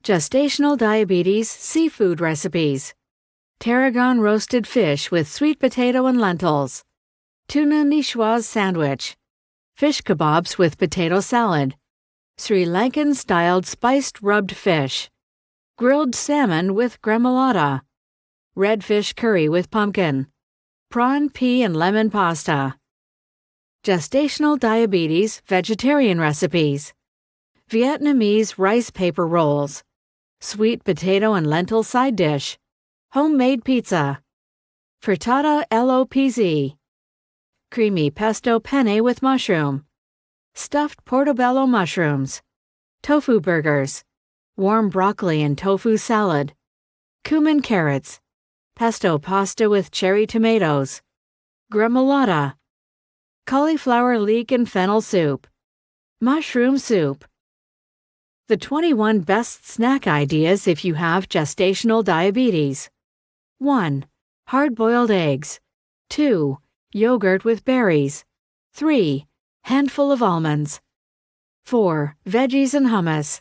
Gestational diabetes seafood recipes. Tarragon roasted fish with sweet potato and lentils. Tuna niçoise sandwich. Fish kebabs with potato salad. Sri Lankan-styled spiced rubbed fish. Grilled salmon with gremolata. Red fish curry with pumpkin. Prawn, pea, and lemon pasta. Gestational diabetes vegetarian recipes. Vietnamese rice paper rolls. Sweet potato and lentil side dish. Homemade pizza. Frittata LOPZ. Creamy pesto penne with mushroom. Stuffed portobello mushrooms. Tofu burgers. Warm broccoli and tofu salad. Cumin carrots. Pesto pasta with cherry tomatoes. Gremolata. Cauliflower leek and fennel soup. Mushroom soup. The 21 best snack ideas if you have gestational diabetes. 1. Hard-boiled eggs. 2. Yogurt with berries. 3. Handful of almonds. 4. Veggies and hummus.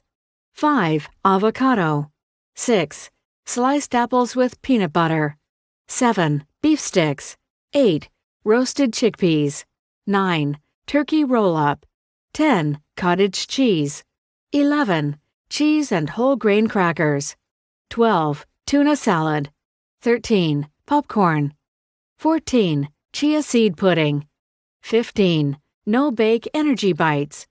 5. Avocado. 6. Sliced apples with peanut butter. 7. Beef sticks. 8. Roasted chickpeas. 9. Turkey roll-up. 10. Cottage cheese. 11. Cheese and whole grain crackers. 12. Tuna salad. 13. Popcorn. 14. Chia seed pudding. 15. No-bake energy bites.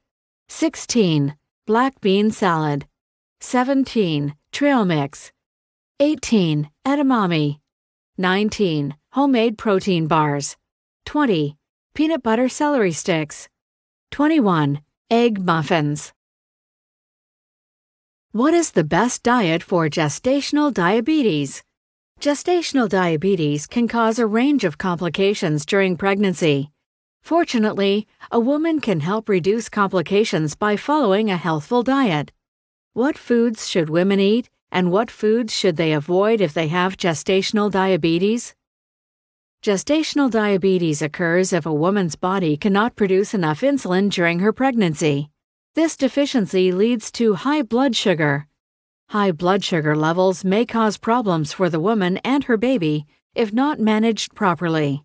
16. Black bean salad. 17. Trail mix. 18. Edamame. 19. Homemade protein bars. 20. Peanut butter celery sticks. 21. Egg muffins. What is the best diet for gestational diabetes? Gestational diabetes can cause a range of complications during pregnancy. Fortunately, a woman can help reduce complications by following a healthful diet. What foods should women eat, and what foods should they avoid if they have gestational diabetes? Gestational diabetes occurs if a woman's body cannot produce enough insulin during her pregnancy. This deficiency leads to high blood sugar. High blood sugar levels may cause problems for the woman and her baby if not managed properly.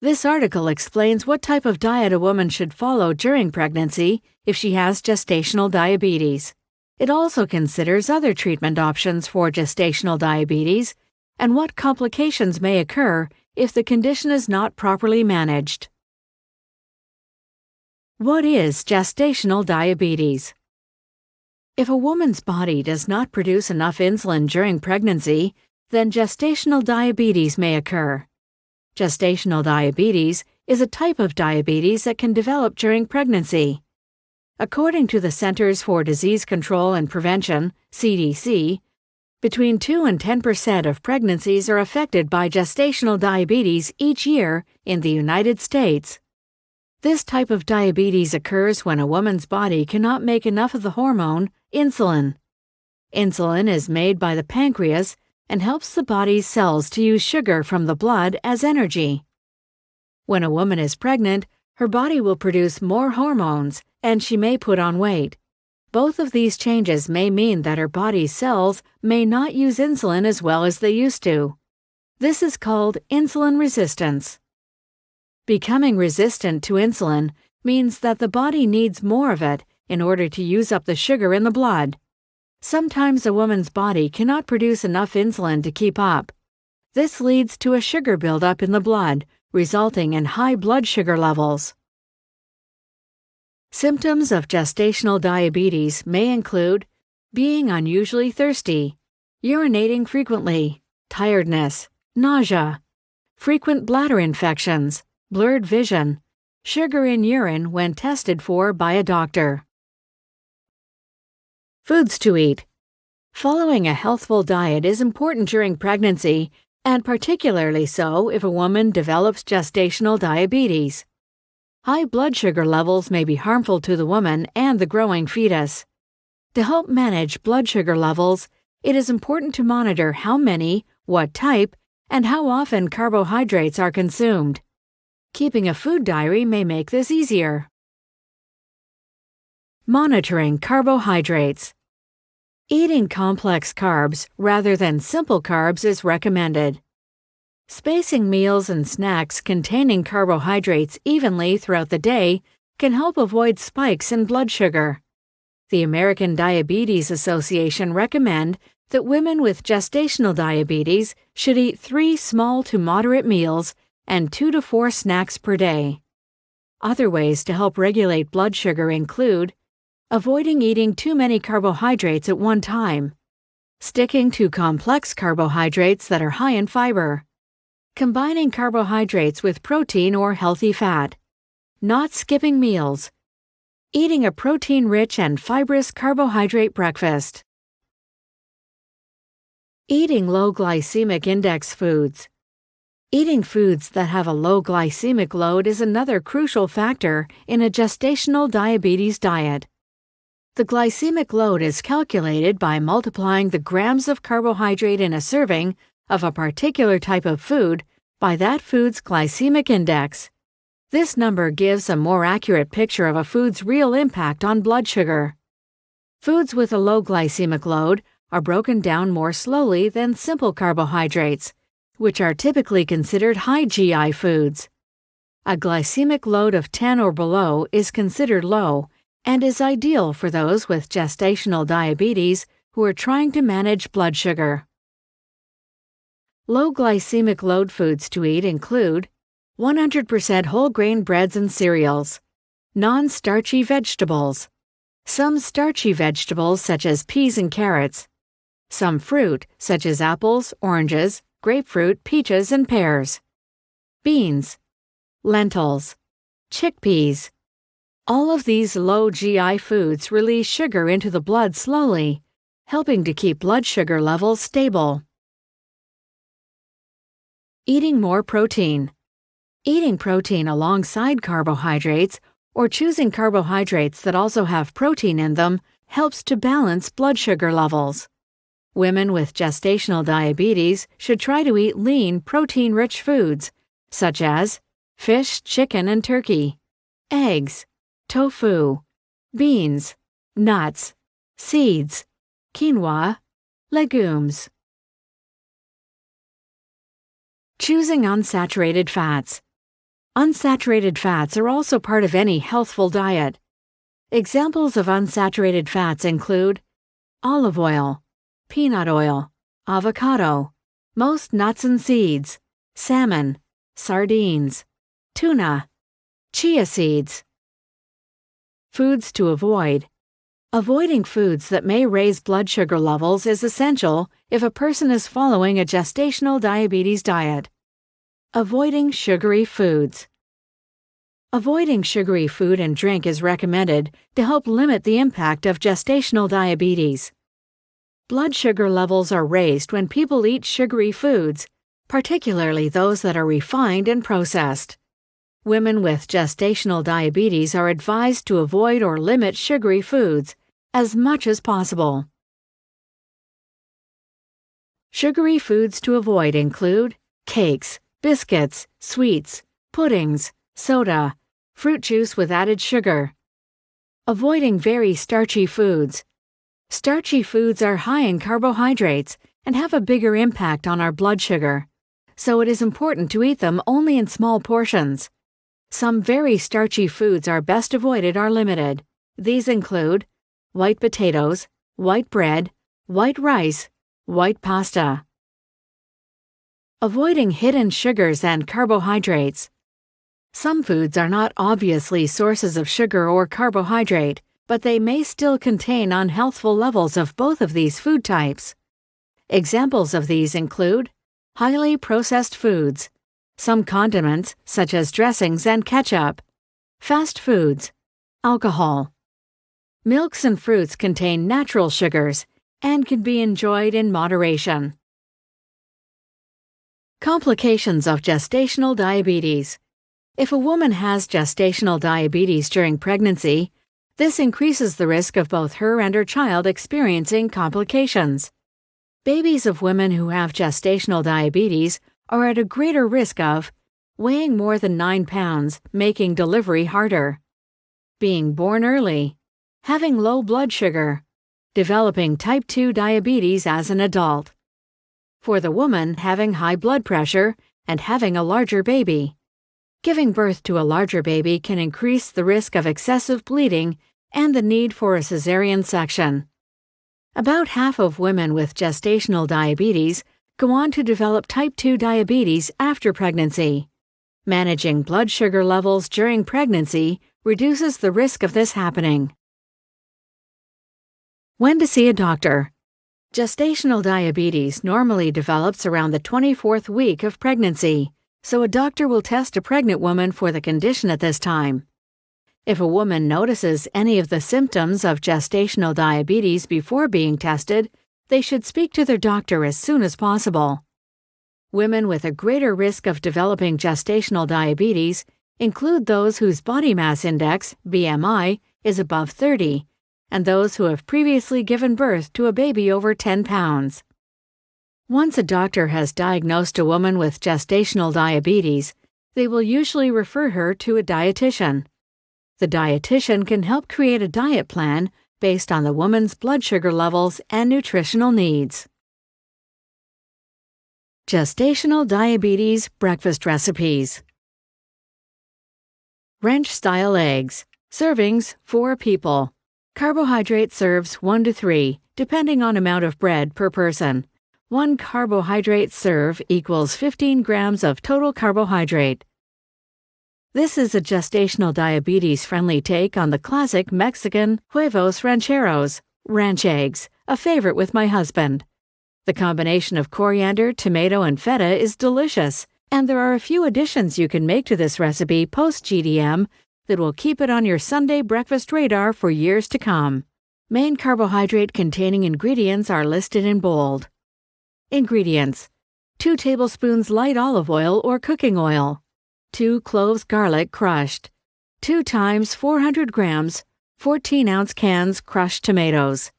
This article explains what type of diet a woman should follow during pregnancy if she has gestational diabetes. It also considers other treatment options for gestational diabetes and what complications may occur if the condition is not properly managed. What is gestational diabetes? If a woman's body does not produce enough insulin during pregnancy, then gestational diabetes may occur. Gestational diabetes is a type of diabetes that can develop during pregnancy. According to the Centers for Disease Control and Prevention, CDC, between 2 and 10% of pregnancies are affected by gestational diabetes each year in the United States. This type of diabetes occurs when a woman's body cannot make enough of the hormone, insulin. Insulin is made by the pancreas and helps the body's cells to use sugar from the blood as energy. When a woman is pregnant, her body will produce more hormones and she may put on weight. Both of these changes may mean that her body's cells may not use insulin as well as they used to. This is called insulin resistance. Becoming resistant to insulin means that the body needs more of it in order to use up the sugar in the blood. Sometimes a woman's body cannot produce enough insulin to keep up. This leads to a sugar buildup in the blood, resulting in high blood sugar levels. Symptoms of gestational diabetes may include being unusually thirsty, urinating frequently, tiredness, nausea, frequent bladder infections, blurred vision, sugar in urine when tested for by a doctor. Foods to eat. Following a healthful diet is important during pregnancy, and particularly so if a woman develops gestational diabetes. High blood sugar levels may be harmful to the woman and the growing fetus. To help manage blood sugar levels, it is important to monitor how many, what type, and how often carbohydrates are consumed. Keeping a food diary may make this easier. Monitoring carbohydrates. Eating complex carbs rather than simple carbs is recommended. Spacing meals and snacks containing carbohydrates evenly throughout the day can help avoid spikes in blood sugar. The American Diabetes Association recommend that women with gestational diabetes should eat 3 small to moderate meals and 2 to 4 snacks per day. Other ways to help regulate blood sugar include avoiding eating too many carbohydrates at one time, sticking to complex carbohydrates that are high in fiber, combining carbohydrates with protein or healthy fat, not skipping meals, eating a protein-rich and fibrous carbohydrate breakfast. Eating low glycemic index foods. Eating foods that have a low glycemic load is another crucial factor in a gestational diabetes diet. The glycemic load is calculated by multiplying the grams of carbohydrate in a serving of a particular type of food by that food's glycemic index. This number gives a more accurate picture of a food's real impact on blood sugar. Foods with a low glycemic load are broken down more slowly than simple carbohydrates, which are typically considered high GI foods. A glycemic load of 10 or below is considered low and is ideal for those with gestational diabetes who are trying to manage blood sugar. Low glycemic load foods to eat include 100% whole grain breads and cereals, non-starchy vegetables, some starchy vegetables such as peas and carrots, some fruit such as apples, oranges, grapefruit, peaches, and pears, beans, lentils, chickpeas. All of these low GI foods release sugar into the blood slowly, helping to keep blood sugar levels stable. Eating more protein. Eating protein alongside carbohydrates or choosing carbohydrates that also have protein in them helps to balance blood sugar levels. Women with gestational diabetes should try to eat lean, protein-rich foods, such as fish, chicken, and turkey, eggs, tofu, beans, nuts, seeds, quinoa, legumes. Choosing unsaturated fats. Unsaturated fats are also part of any healthful diet. Examples of unsaturated fats include olive oil, peanut oil, avocado, most nuts and seeds, salmon, sardines, tuna, chia seeds. Foods to avoid. Avoiding foods that may raise blood sugar levels is essential if a person is following a gestational diabetes diet. Avoiding sugary foods. Avoiding sugary food and drink is recommended to help limit the impact of gestational diabetes. Blood sugar levels are raised when people eat sugary foods, particularly those that are refined and processed. Women with gestational diabetes are advised to avoid or limit sugary foods as much as possible. Sugary foods to avoid include cakes, biscuits, sweets, puddings, soda, fruit juice with added sugar. Avoiding very starchy foods. Starchy foods are high in carbohydrates and have a bigger impact on our blood sugar, so it is important to eat them only in small portions. Some very starchy foods are best avoided or limited. These include white potatoes, white bread, white rice, white pasta. Avoiding hidden sugars and carbohydrates. Some foods are not obviously sources of sugar or carbohydrate, but they may still contain unhealthful levels of both of these food types. Examples of these include highly processed foods, some condiments such as dressings and ketchup, fast foods, alcohol. Milks and fruits contain natural sugars and can be enjoyed in moderation. Complications of gestational diabetes. If a woman has gestational diabetes during pregnancy, this increases the risk of both her and her child experiencing complications. Babies of women who have gestational diabetes are at a greater risk of weighing more than 9 pounds, making delivery harder, being born early, having low blood sugar, Developing type 2 diabetes as an adult. For the woman having high blood pressure and having a larger baby. Giving birth to a larger baby can increase the risk of excessive bleeding and the need for a cesarean section. About half of women with gestational diabetes go on to develop type 2 diabetes after pregnancy. Managing blood sugar levels during pregnancy reduces the risk of this happening. When to see a doctor. Gestational diabetes normally develops around the 24th week of pregnancy, so a doctor will test a pregnant woman for the condition at this time. If a woman notices any of the symptoms of gestational diabetes before being tested, they should speak to their doctor as soon as possible. Women with a greater risk of developing gestational diabetes include those whose body mass index, BMI, is above 30, and those who have previously given birth to a baby over 10 pounds. Once a doctor has diagnosed a woman with gestational diabetes, they will usually refer her to a dietitian. The dietitian can help create a diet plan based on the woman's blood sugar levels and nutritional needs. Gestational diabetes breakfast recipes. Ranch-style eggs. Servings, 4 people. Carbohydrate serves 1 to 3, depending on amount of bread per person. 1 carbohydrate serve equals 15 grams of total carbohydrate. This is a gestational diabetes-friendly take on the classic Mexican huevos rancheros, ranch eggs, a favorite with my husband. The combination of coriander, tomato, and feta is delicious, and there are a few additions you can make to this recipe post-GDM that will keep it on your Sunday breakfast radar for years to come. Main carbohydrate-containing ingredients are listed in bold. Ingredients: 2 tablespoons light olive oil or cooking oil, 2 cloves garlic crushed, 2 times 400 grams, 14-ounce cans crushed tomatoes,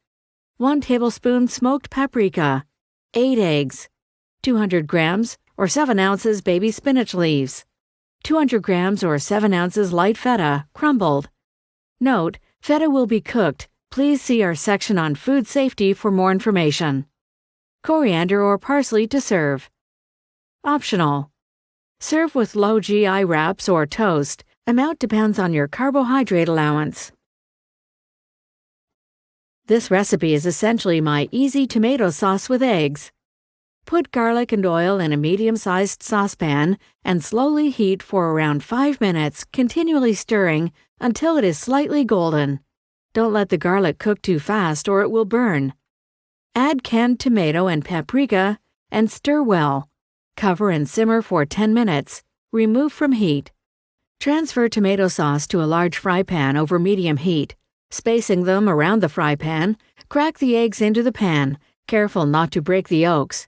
1 tablespoon smoked paprika, 8 eggs, 200 grams or 7 ounces baby spinach leaves, 200 grams or 7 ounces light feta, crumbled. Note: feta will be cooked. Please see our section on food safety for more information. Coriander or parsley to serve. Optional. Serve with low GI wraps or toast. Amount depends on your carbohydrate allowance. This recipe is essentially my easy tomato sauce with eggs. Put garlic and oil in a medium-sized saucepan and slowly heat for around 5 minutes, continually stirring until it is slightly golden. Don't let the garlic cook too fast or it will burn. Add canned tomato and paprika and stir well. Cover and simmer for 10 minutes. Remove from heat. Transfer tomato sauce to a large fry pan over medium heat. Spacing them around the fry pan, crack the eggs into the pan, careful not to break the yolks.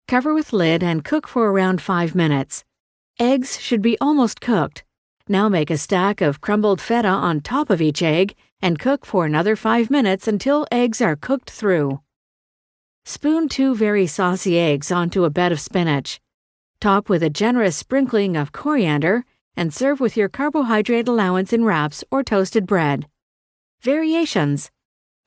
Cover with lid and cook for around 5 minutes. Eggs should be almost cooked. Now make a stack of crumbled feta on top of each egg and cook for another 5 minutes until eggs are cooked through. Spoon 2 very saucy eggs onto a bed of spinach. Top with a generous sprinkling of coriander and serve with your carbohydrate allowance in wraps or toasted bread. Variations.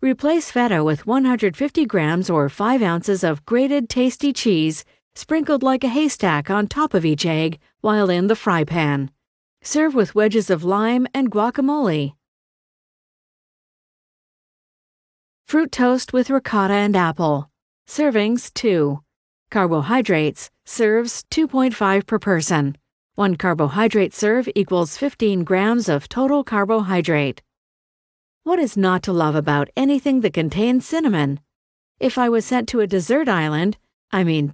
Replace feta with 150 grams or 5 ounces of grated tasty cheese sprinkled like a haystack on top of each egg while in the fry pan. Serve with wedges of lime and guacamole. Fruit toast with ricotta and apple. Servings 2. Carbohydrates. Serves 2.5 per person. 1 carbohydrate serve equals 15 grams of total carbohydrate. What is not to love about anything that contains cinnamon? If I was sent to a desert island,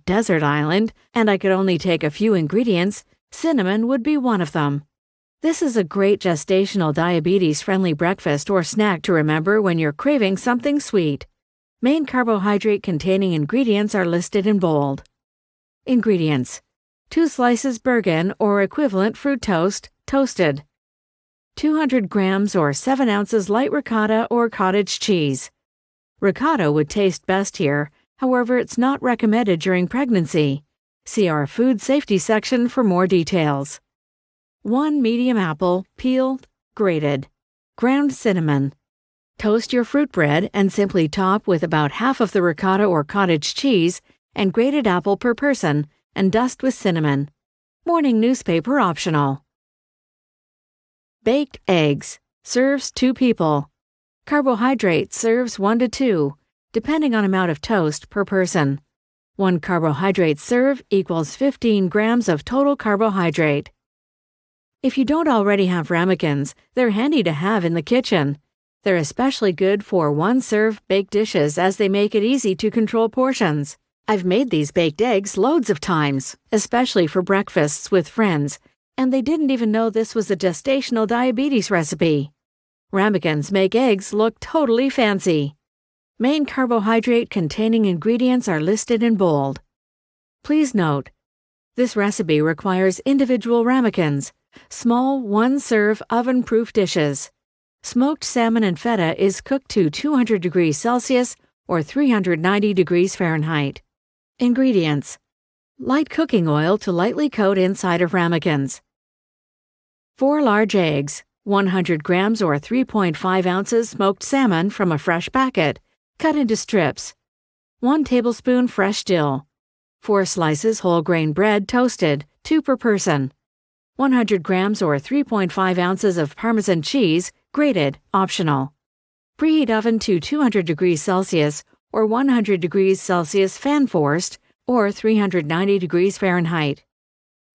desert island, and I could only take a few ingredients, cinnamon would be one of them. This is a great gestational diabetes-friendly breakfast or snack to remember when you're craving something sweet. Main carbohydrate-containing ingredients are listed in bold. Ingredients: 2 slices Bergen or equivalent fruit toast, toasted. 200 grams or 7 ounces light ricotta or cottage cheese. Ricotta would taste best here, however it's not recommended during pregnancy. See our food safety section for more details. 1 medium apple, peeled, grated. Ground cinnamon. Toast your fruit bread and simply top with about half of the ricotta or cottage cheese and grated apple per person and dust with cinnamon. Morning newspaper optional. Baked eggs. Serves 2 people. Carbohydrate serves 1 to 2, depending on amount of toast per person. 1 carbohydrate serve equals 15 grams of total carbohydrate. If you don't already have ramekins, they're handy to have in the kitchen. They're especially good for one-serve baked dishes as they make it easy to control portions. I've made these baked eggs loads of times, especially for breakfasts with friends, and they didn't even know this was a gestational diabetes recipe. Ramekins make eggs look totally fancy. Main carbohydrate-containing ingredients are listed in bold. Please note, this recipe requires individual ramekins, small one-serve oven-proof dishes. Smoked salmon and feta is cooked to 200 degrees Celsius or 390 degrees Fahrenheit. Ingredients: light cooking oil to lightly coat inside of ramekins. 4 large eggs, 100 grams or 3.5 ounces smoked salmon from a fresh packet, cut into strips. 1 tablespoon fresh dill. 4 slices whole grain bread toasted, 2 per person. 100 grams or 3.5 ounces of Parmesan cheese, grated, optional. Preheat oven to 200 degrees Celsius or 100 degrees Celsius fan-forced or 390 degrees Fahrenheit.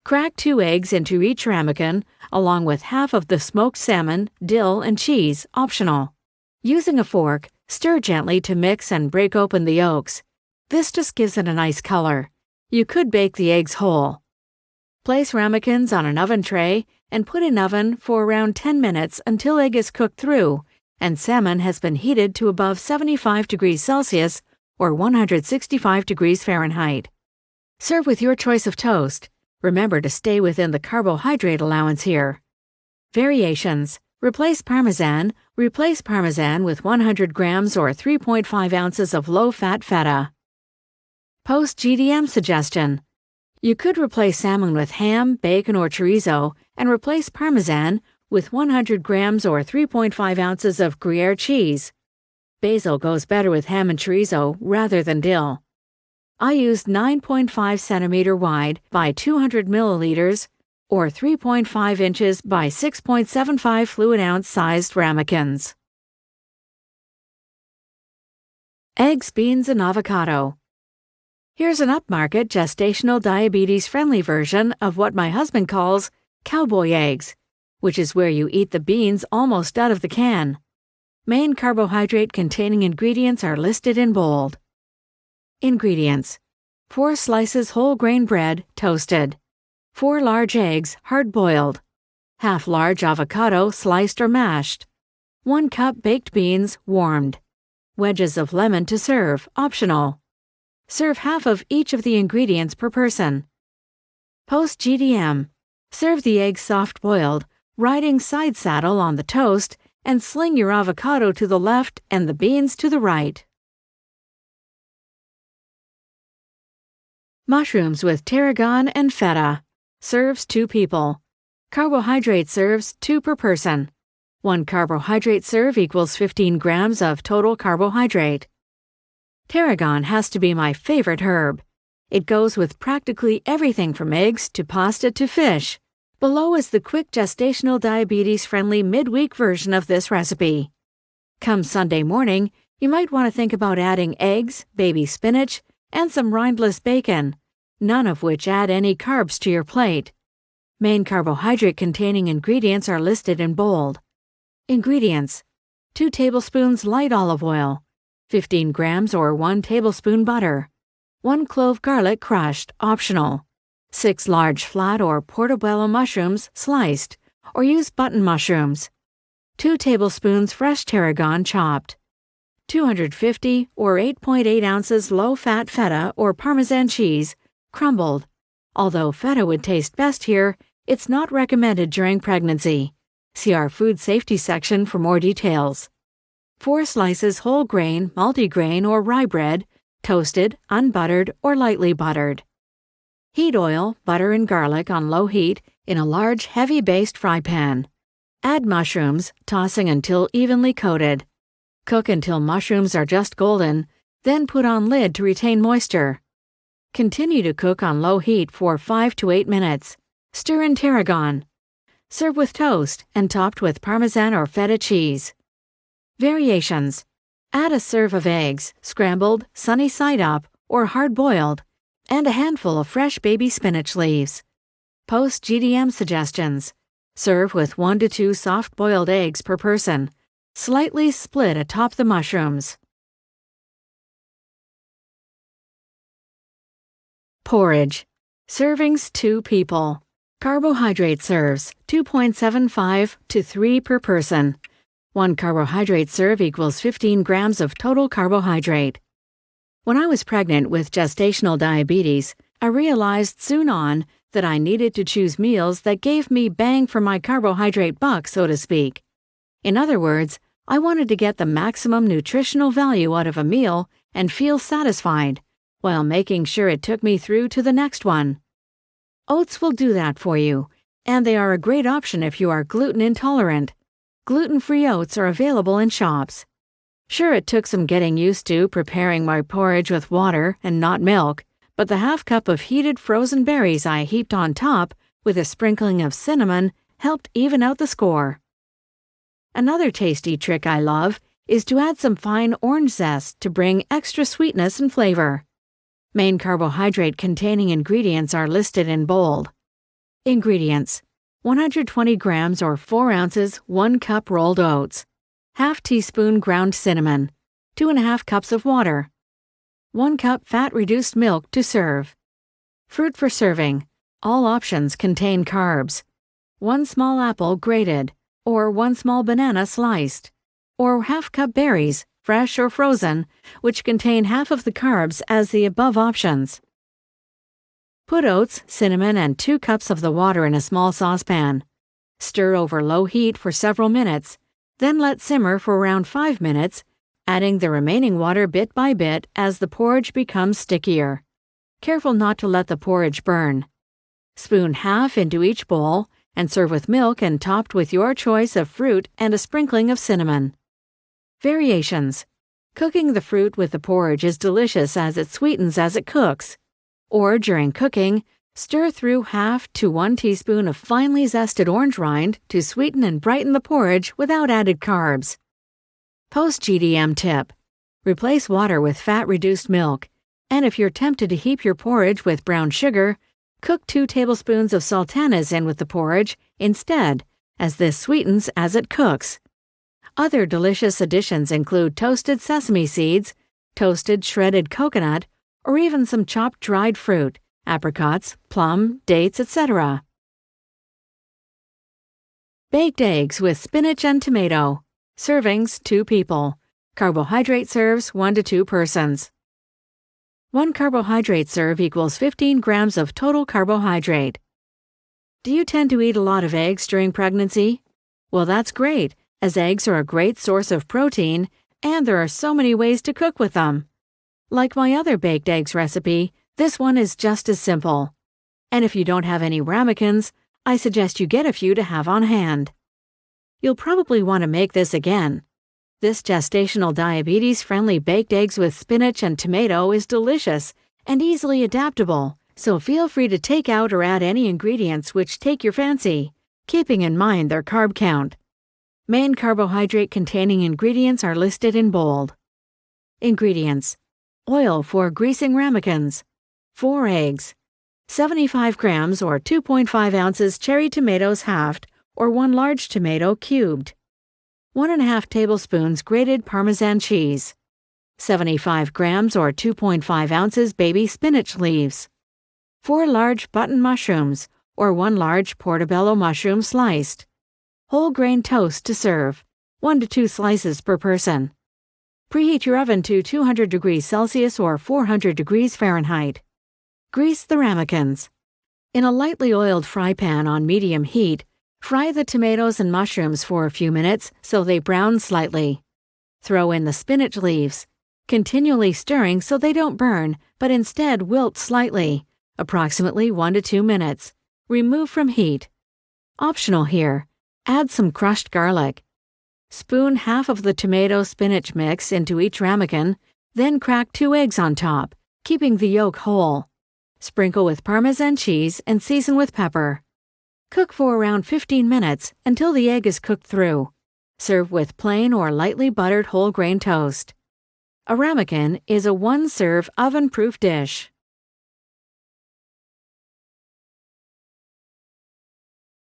Crack 2 eggs into each ramekin along with half of the smoked salmon, dill, and cheese, optional. Using a fork, stir gently to mix and break open the yolks. This just gives it a nice color. You could bake the eggs whole. Place ramekins on an oven tray and put in oven for around 10 minutes until egg is cooked through and salmon has been heated to above 75 degrees Celsius or 165 degrees Fahrenheit. Serve with your choice of toast. Remember to stay within the carbohydrate allowance here. Variations: replace Parmesan with 100 grams or 3.5 ounces of low-fat feta. Post-GDM suggestion: you could replace salmon with ham, bacon, or chorizo and replace Parmesan with 100 grams or 3.5 ounces of Gruyere cheese. Basil goes better with ham and chorizo rather than dill. I used 9.5 centimeter wide by 200 milliliters or 3.5 inches by 6.75 fluid ounce sized ramekins. Eggs, beans, and avocado. Here's an upmarket gestational diabetes-friendly version of what my husband calls cowboy eggs, which is where you eat the beans almost out of the can. Main carbohydrate-containing ingredients are listed in bold. Ingredients: 4 slices whole grain bread, toasted. 4 large eggs, hard-boiled. Half large avocado, sliced or mashed. 1 cup baked beans, warmed. Wedges of lemon to serve, optional. Serve half of each of the ingredients per person. Post-GDM. Serve the eggs soft-boiled, riding side saddle on the toast, and sling your avocado to the left and the beans to the right. Mushrooms with tarragon and feta. Serves 2 people. Carbohydrate serves 2 per person. 1 carbohydrate serve equals 15 grams of total carbohydrate. Tarragon has to be my favorite herb. It goes with practically everything from eggs to pasta to fish. Below is the quick gestational diabetes-friendly midweek version of this recipe. Come Sunday morning, you might want to think about adding eggs, baby spinach, and some rindless bacon, none of which add any carbs to your plate. Main carbohydrate-containing ingredients are listed in bold. Ingredients: 2 tablespoons light olive oil, 15 grams or 1 tablespoon butter, 1 clove garlic crushed, optional, 6 large flat or portobello mushrooms sliced, or use button mushrooms, 2 tablespoons fresh tarragon chopped, 250 or 8.8 ounces low-fat feta or Parmesan cheese, crumbled. Although feta would taste best here, it's not recommended during pregnancy. See our food safety section for more details. 4 slices whole grain, multigrain, or rye bread, toasted, unbuttered, or lightly buttered. Heat oil, butter, and garlic on low heat in a large, heavy-based fry pan. Add mushrooms, tossing until evenly coated. Cook until mushrooms are just golden, then put on lid to retain moisture. Continue to cook on low heat for 5 to 8 minutes. Stir in tarragon. Serve with toast and topped with Parmesan or feta cheese. Variations. Add a serve of eggs, scrambled, sunny side up, or hard-boiled, and a handful of fresh baby spinach leaves. Post GDM suggestions. Serve with 1 to 2 soft-boiled eggs per person, slightly split atop the mushrooms. Porridge. Servings 2 people. Carbohydrate serves 2.75 to 3 per person. 1 carbohydrate serve equals 15 grams of total carbohydrate. When I was pregnant with gestational diabetes, I realized soon on that I needed to choose meals that gave me bang for my carbohydrate buck, so to speak. In other words, I wanted to get the maximum nutritional value out of a meal and feel satisfied, while making sure it took me through to the next one. Oats will do that for you, and they are a great option if you are gluten intolerant. Gluten-free oats are available in shops. Sure, it took some getting used to preparing my porridge with water and not milk, but the half cup of heated frozen berries I heaped on top with a sprinkling of cinnamon helped even out the score. Another tasty trick I love is to add some fine orange zest to bring extra sweetness and flavor. Main carbohydrate-containing ingredients are listed in bold. Ingredients: 120 grams or 4 ounces 1 cup rolled oats, half teaspoon ground cinnamon, 2.5 cups of water, 1 cup fat-reduced milk to serve. Fruit for serving. All options contain carbs. 1 small apple grated, or 1 small banana sliced, or half cup berries, fresh or frozen, which contain half of the carbs as the above options. Put oats, cinnamon, and 2 cups of the water in a small saucepan. Stir over low heat for several minutes, then let simmer for around 5 minutes, adding the remaining water bit by bit as the porridge becomes stickier. Careful not to let the porridge burn. Spoon half into each bowl and serve with milk and topped with your choice of fruit and a sprinkling of cinnamon. Variations. Cooking the fruit with the porridge is delicious as it sweetens as it cooks. Or during cooking, stir through half to 1 teaspoon of finely zested orange rind to sweeten and brighten the porridge without added carbs. Post-GDM tip. Replace water with fat-reduced milk, and if you're tempted to heap your porridge with brown sugar, cook 2 tablespoons of sultanas in with the porridge instead, as this sweetens as it cooks. Other delicious additions include toasted sesame seeds, toasted shredded coconut, or even some chopped dried fruit, apricots, plum, dates, etc. Baked eggs with spinach and tomato. Servings 2 people. Carbohydrate serves 1 to 2 persons. 1 carbohydrate serve equals 15 grams of total carbohydrate. Do you tend to eat a lot of eggs during pregnancy? Well, that's great, as eggs are a great source of protein, and there are so many ways to cook with them. Like my other baked eggs recipe, this one is just as simple. And if you don't have any ramekins, I suggest you get a few to have on hand. You'll probably want to make this again. This gestational diabetes-friendly baked eggs with spinach and tomato is delicious and easily adaptable, so feel free to take out or add any ingredients which take your fancy, keeping in mind their carb count. Main carbohydrate-containing ingredients are listed in bold. Ingredients: oil for greasing ramekins, 4 eggs, 75 grams or 2.5 ounces cherry tomatoes halved or 1 large tomato cubed, 1.5 tablespoons grated Parmesan cheese, 75 grams or 2.5 ounces baby spinach leaves, 4 large button mushrooms or 1 large portobello mushroom sliced, whole grain toast to serve, 1 to 2 slices per person. Preheat your oven to 200 degrees Celsius or 400 degrees Fahrenheit. Grease the ramekins. In a lightly oiled fry pan on medium heat, fry the tomatoes and mushrooms for a few minutes so they brown slightly. Throw in the spinach leaves, continually stirring so they don't burn, but instead wilt slightly, approximately 1 to 2 minutes. Remove from heat. Optional here. Add some crushed garlic. Spoon half of the tomato-spinach mix into each ramekin, then crack 2 eggs on top, keeping the yolk whole. Sprinkle with Parmesan cheese and season with pepper. Cook for around 15 minutes until the egg is cooked through. Serve with plain or lightly buttered whole grain toast. A ramekin is a one-serve oven-proof dish.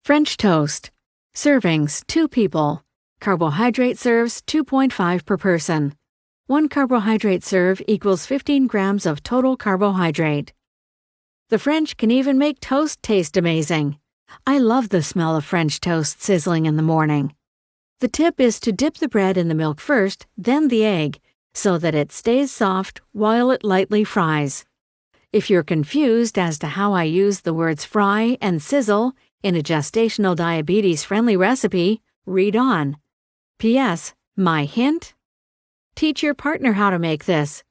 French toast. Servings 2 people. Carbohydrate serves 2.5 per person. 1 carbohydrate serve equals 15 grams of total carbohydrate. The French can even make toast taste amazing. I love the smell of French toast sizzling in the morning. The tip is to dip the bread in the milk first, then the egg, so that it stays soft while it lightly fries. If you're confused as to how I use the words fry and sizzle in a gestational diabetes-friendly recipe, read on. P.S. My hint? Teach your partner how to make this.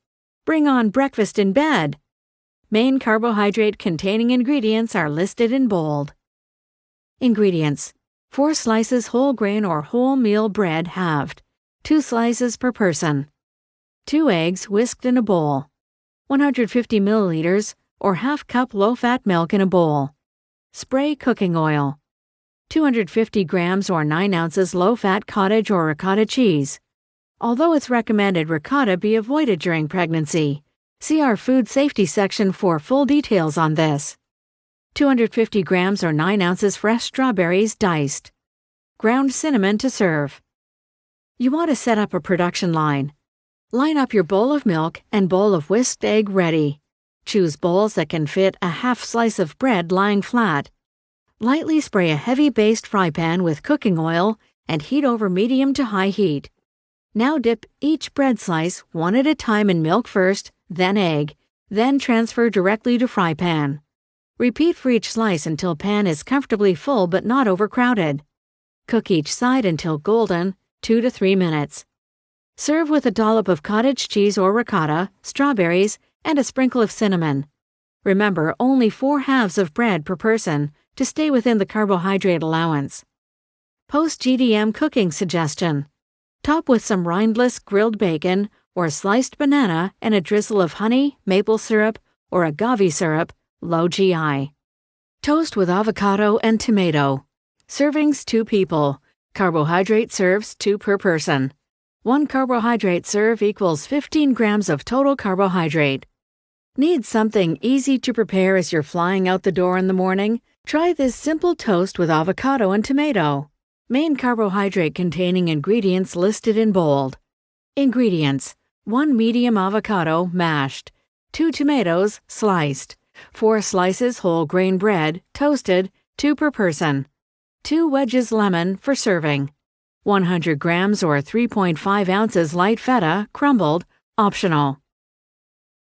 Bring on breakfast in bed. Main carbohydrate-containing ingredients are listed in bold. Ingredients: 4 slices whole grain or wholemeal bread halved, 2 slices per person. 2 eggs whisked in a bowl. 150 milliliters or half cup low-fat milk in a bowl. Spray cooking oil. 250 grams or 9 ounces low-fat cottage or ricotta cheese. Although it's recommended ricotta be avoided during pregnancy, see our food safety section for full details on this. 250 grams or 9 ounces fresh strawberries diced. Ground cinnamon to serve. You want to set up a production line. Line up your bowl of milk and bowl of whisked egg ready. Choose bowls that can fit a half slice of bread lying flat. Lightly spray a heavy-based fry pan with cooking oil and heat over medium to high heat. Now dip each bread slice one at a time in milk first, then egg, then transfer directly to fry pan. Repeat for each slice until pan is comfortably full but not overcrowded. Cook each side until golden, 2 to 3 minutes. Serve with a dollop of cottage cheese or ricotta, strawberries, and a sprinkle of cinnamon. Remember, only 4 halves of bread per person to stay within the carbohydrate allowance. Post-GDM cooking suggestion. Top with some rindless grilled bacon or sliced banana and a drizzle of honey, maple syrup, or agave syrup, low GI. Toast with avocado and tomato. Servings 2 people. Carbohydrate serves 2 per person. 1 carbohydrate serve equals 15 grams of total carbohydrate. Need something easy to prepare as you're flying out the door in the morning? Try this simple toast with avocado and tomato. Main carbohydrate-containing ingredients listed in bold. Ingredients: 1 medium avocado mashed, 2 tomatoes sliced, 4 slices whole grain bread toasted, 2 per person, 2 wedges lemon for serving, 100 grams or 3.5 ounces light feta crumbled, optional.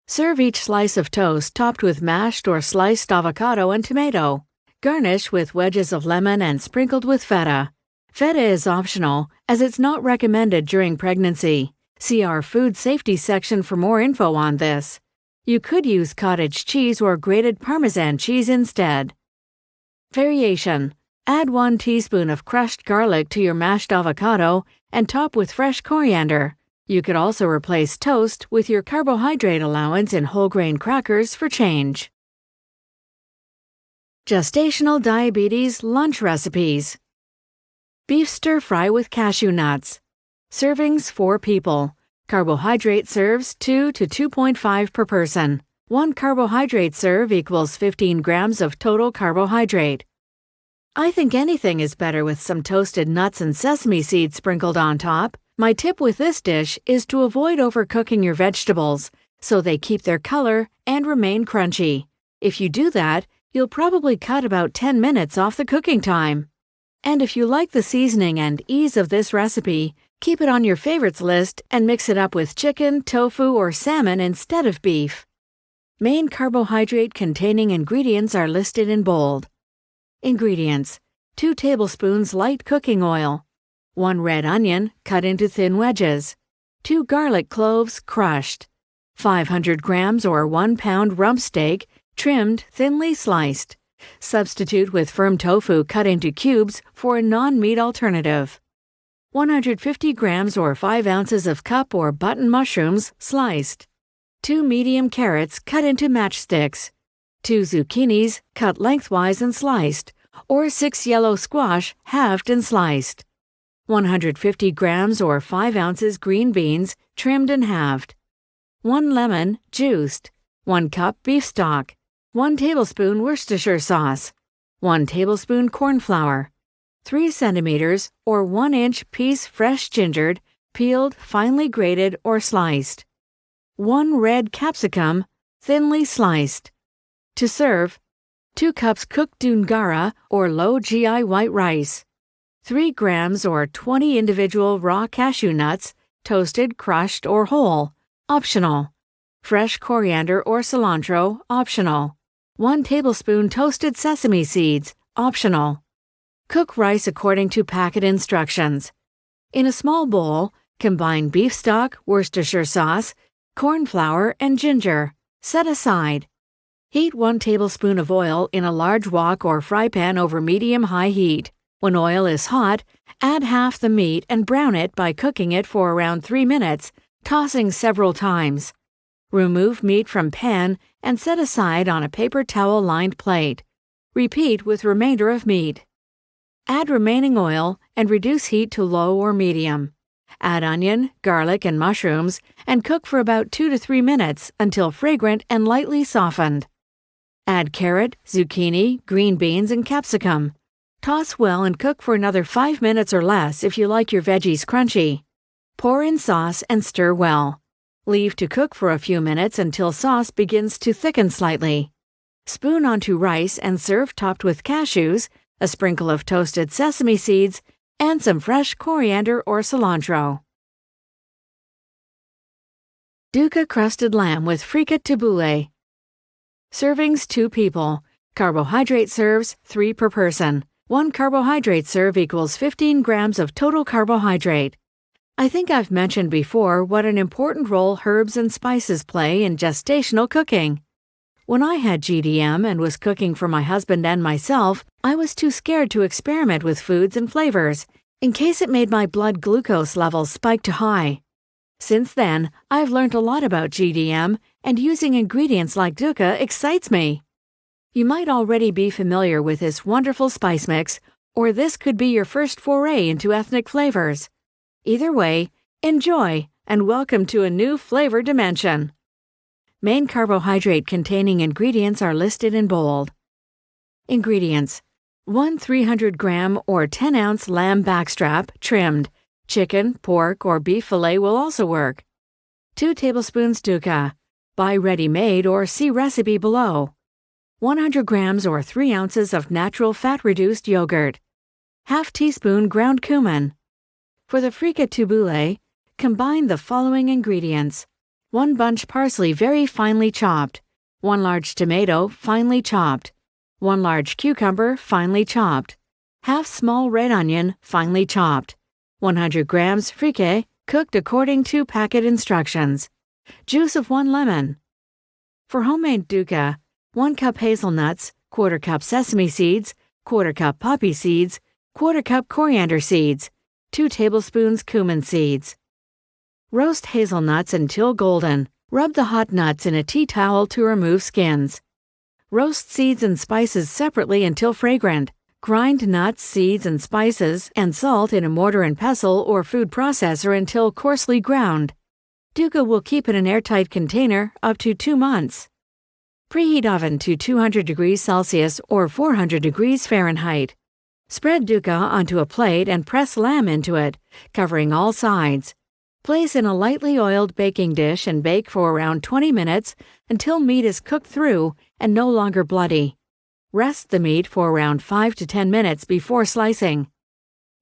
Serve each slice of toast topped with mashed or sliced avocado and tomato. Garnish with wedges of lemon and sprinkled with feta. Feta is optional, as it's not recommended during pregnancy. See our food safety section for more info on this. You could use cottage cheese or grated Parmesan cheese instead. Variation: add 1 teaspoon of crushed garlic to your mashed avocado and top with fresh coriander. You could also replace toast with your carbohydrate allowance in whole grain crackers for change. Gestational diabetes lunch recipes. Beef stir fry with cashew nuts. Servings 4 people. Carbohydrate serves 2 to 2.5 per person. 1 carbohydrate serve equals 15 grams of total carbohydrate. I think anything is better with some toasted nuts and sesame seeds sprinkled on top. My tip with this dish is to avoid overcooking your vegetables so they keep their color and remain crunchy. If you do that, you'll probably cut about 10 minutes off the cooking time. And if you like the seasoning and ease of this recipe, keep it on your favorites list and mix it up with chicken, tofu, or salmon instead of beef. Main carbohydrate-containing ingredients are listed in bold. Ingredients: 2 tablespoons light cooking oil, 1 red onion cut into thin wedges, 2 garlic cloves crushed, 500 grams or 1 pound rump steak trimmed thinly sliced. Substitute with firm tofu cut into cubes for a non-meat alternative. 150 grams or 5 ounces of cup or button mushrooms sliced, 2 medium carrots cut into matchsticks, 2 zucchinis cut lengthwise and sliced, or 6 yellow squash halved and sliced, 150 grams or 5 ounces green beans trimmed and halved, 1 lemon juiced, 1 cup beef stock, 1 tablespoon Worcestershire sauce, 1 tablespoon corn flour, 3 centimeters or 1-inch piece fresh gingered, peeled, finely grated or sliced, 1 red capsicum, thinly sliced. To serve, 2 cups cooked dungara or low GI white rice, 3 grams or 20 individual raw cashew nuts, toasted, crushed, or whole, optional, fresh coriander or cilantro, optional, 1 tablespoon toasted sesame seeds, optional. Cook rice according to packet instructions. In a small bowl, combine beef stock, Worcestershire sauce, corn flour, and ginger. Set aside. Heat 1 tablespoon of oil in a large wok or fry pan over medium-high heat. When oil is hot, add half the meat and brown it by cooking it for around 3 minutes, tossing several times. Remove meat from pan and set aside on a paper towel-lined plate. Repeat with remainder of meat. Add remaining oil and reduce heat to low or medium. Add onion, garlic, and mushrooms and cook for about 2 to 3 minutes until fragrant and lightly softened. Add carrot, zucchini, green beans, and capsicum. Toss well and cook for another 5 minutes or less if you like your veggies crunchy. Pour in sauce and stir well. Leave to cook for a few minutes until sauce begins to thicken slightly. Spoon onto rice and serve topped with cashews, a sprinkle of toasted sesame seeds, and some fresh coriander or cilantro. Duca crusted lamb with fricassee tabbouleh. Servings 2 people. Carbohydrate serves 3 per person. 1 carbohydrate serve equals 15 grams of total carbohydrate. I think I've mentioned before what an important role herbs and spices play in gestational cooking. When I had GDM and was cooking for my husband and myself, I was too scared to experiment with foods and flavors, in case it made my blood glucose levels spike to high. Since then, I've learned a lot about GDM, and using ingredients like Duca excites me. You might already be familiar with this wonderful spice mix, or this could be your first foray into ethnic flavors. Either way, enjoy, and welcome to a new flavor dimension. Main carbohydrate-containing ingredients are listed in bold. Ingredients: 1 300-gram or 10-ounce lamb backstrap, trimmed. Chicken, pork, or beef fillet will also work. 2 tablespoons Duca. Buy ready-made or see recipe below. 100 grams or 3 ounces of natural fat-reduced yogurt. Half teaspoon ground cumin. For the fricassee tabbouleh, combine the following ingredients: 1 bunch parsley very finely chopped, 1 large tomato finely chopped, 1 large cucumber finely chopped, half small red onion finely chopped, 100 grams fricassee cooked according to packet instructions, juice of 1 lemon. For homemade Duca, 1 cup hazelnuts, 1/4 cup sesame seeds, 1/4 cup poppy seeds, 1/4 cup coriander seeds, 2 tablespoons cumin seeds. Roast hazelnuts until golden. Rub the hot nuts in a tea towel to remove skins. Roast seeds and spices separately until fragrant. Grind nuts, seeds, and spices and salt in a mortar and pestle or food processor until coarsely ground. Duca will keep in an airtight container up to 2 months. Preheat oven to 200 degrees Celsius or 400 degrees Fahrenheit. Spread Duca onto a plate and press lamb into it, covering all sides. Place in a lightly oiled baking dish and bake for around 20 minutes until meat is cooked through and no longer bloody. Rest the meat for around 5 to 10 minutes before slicing.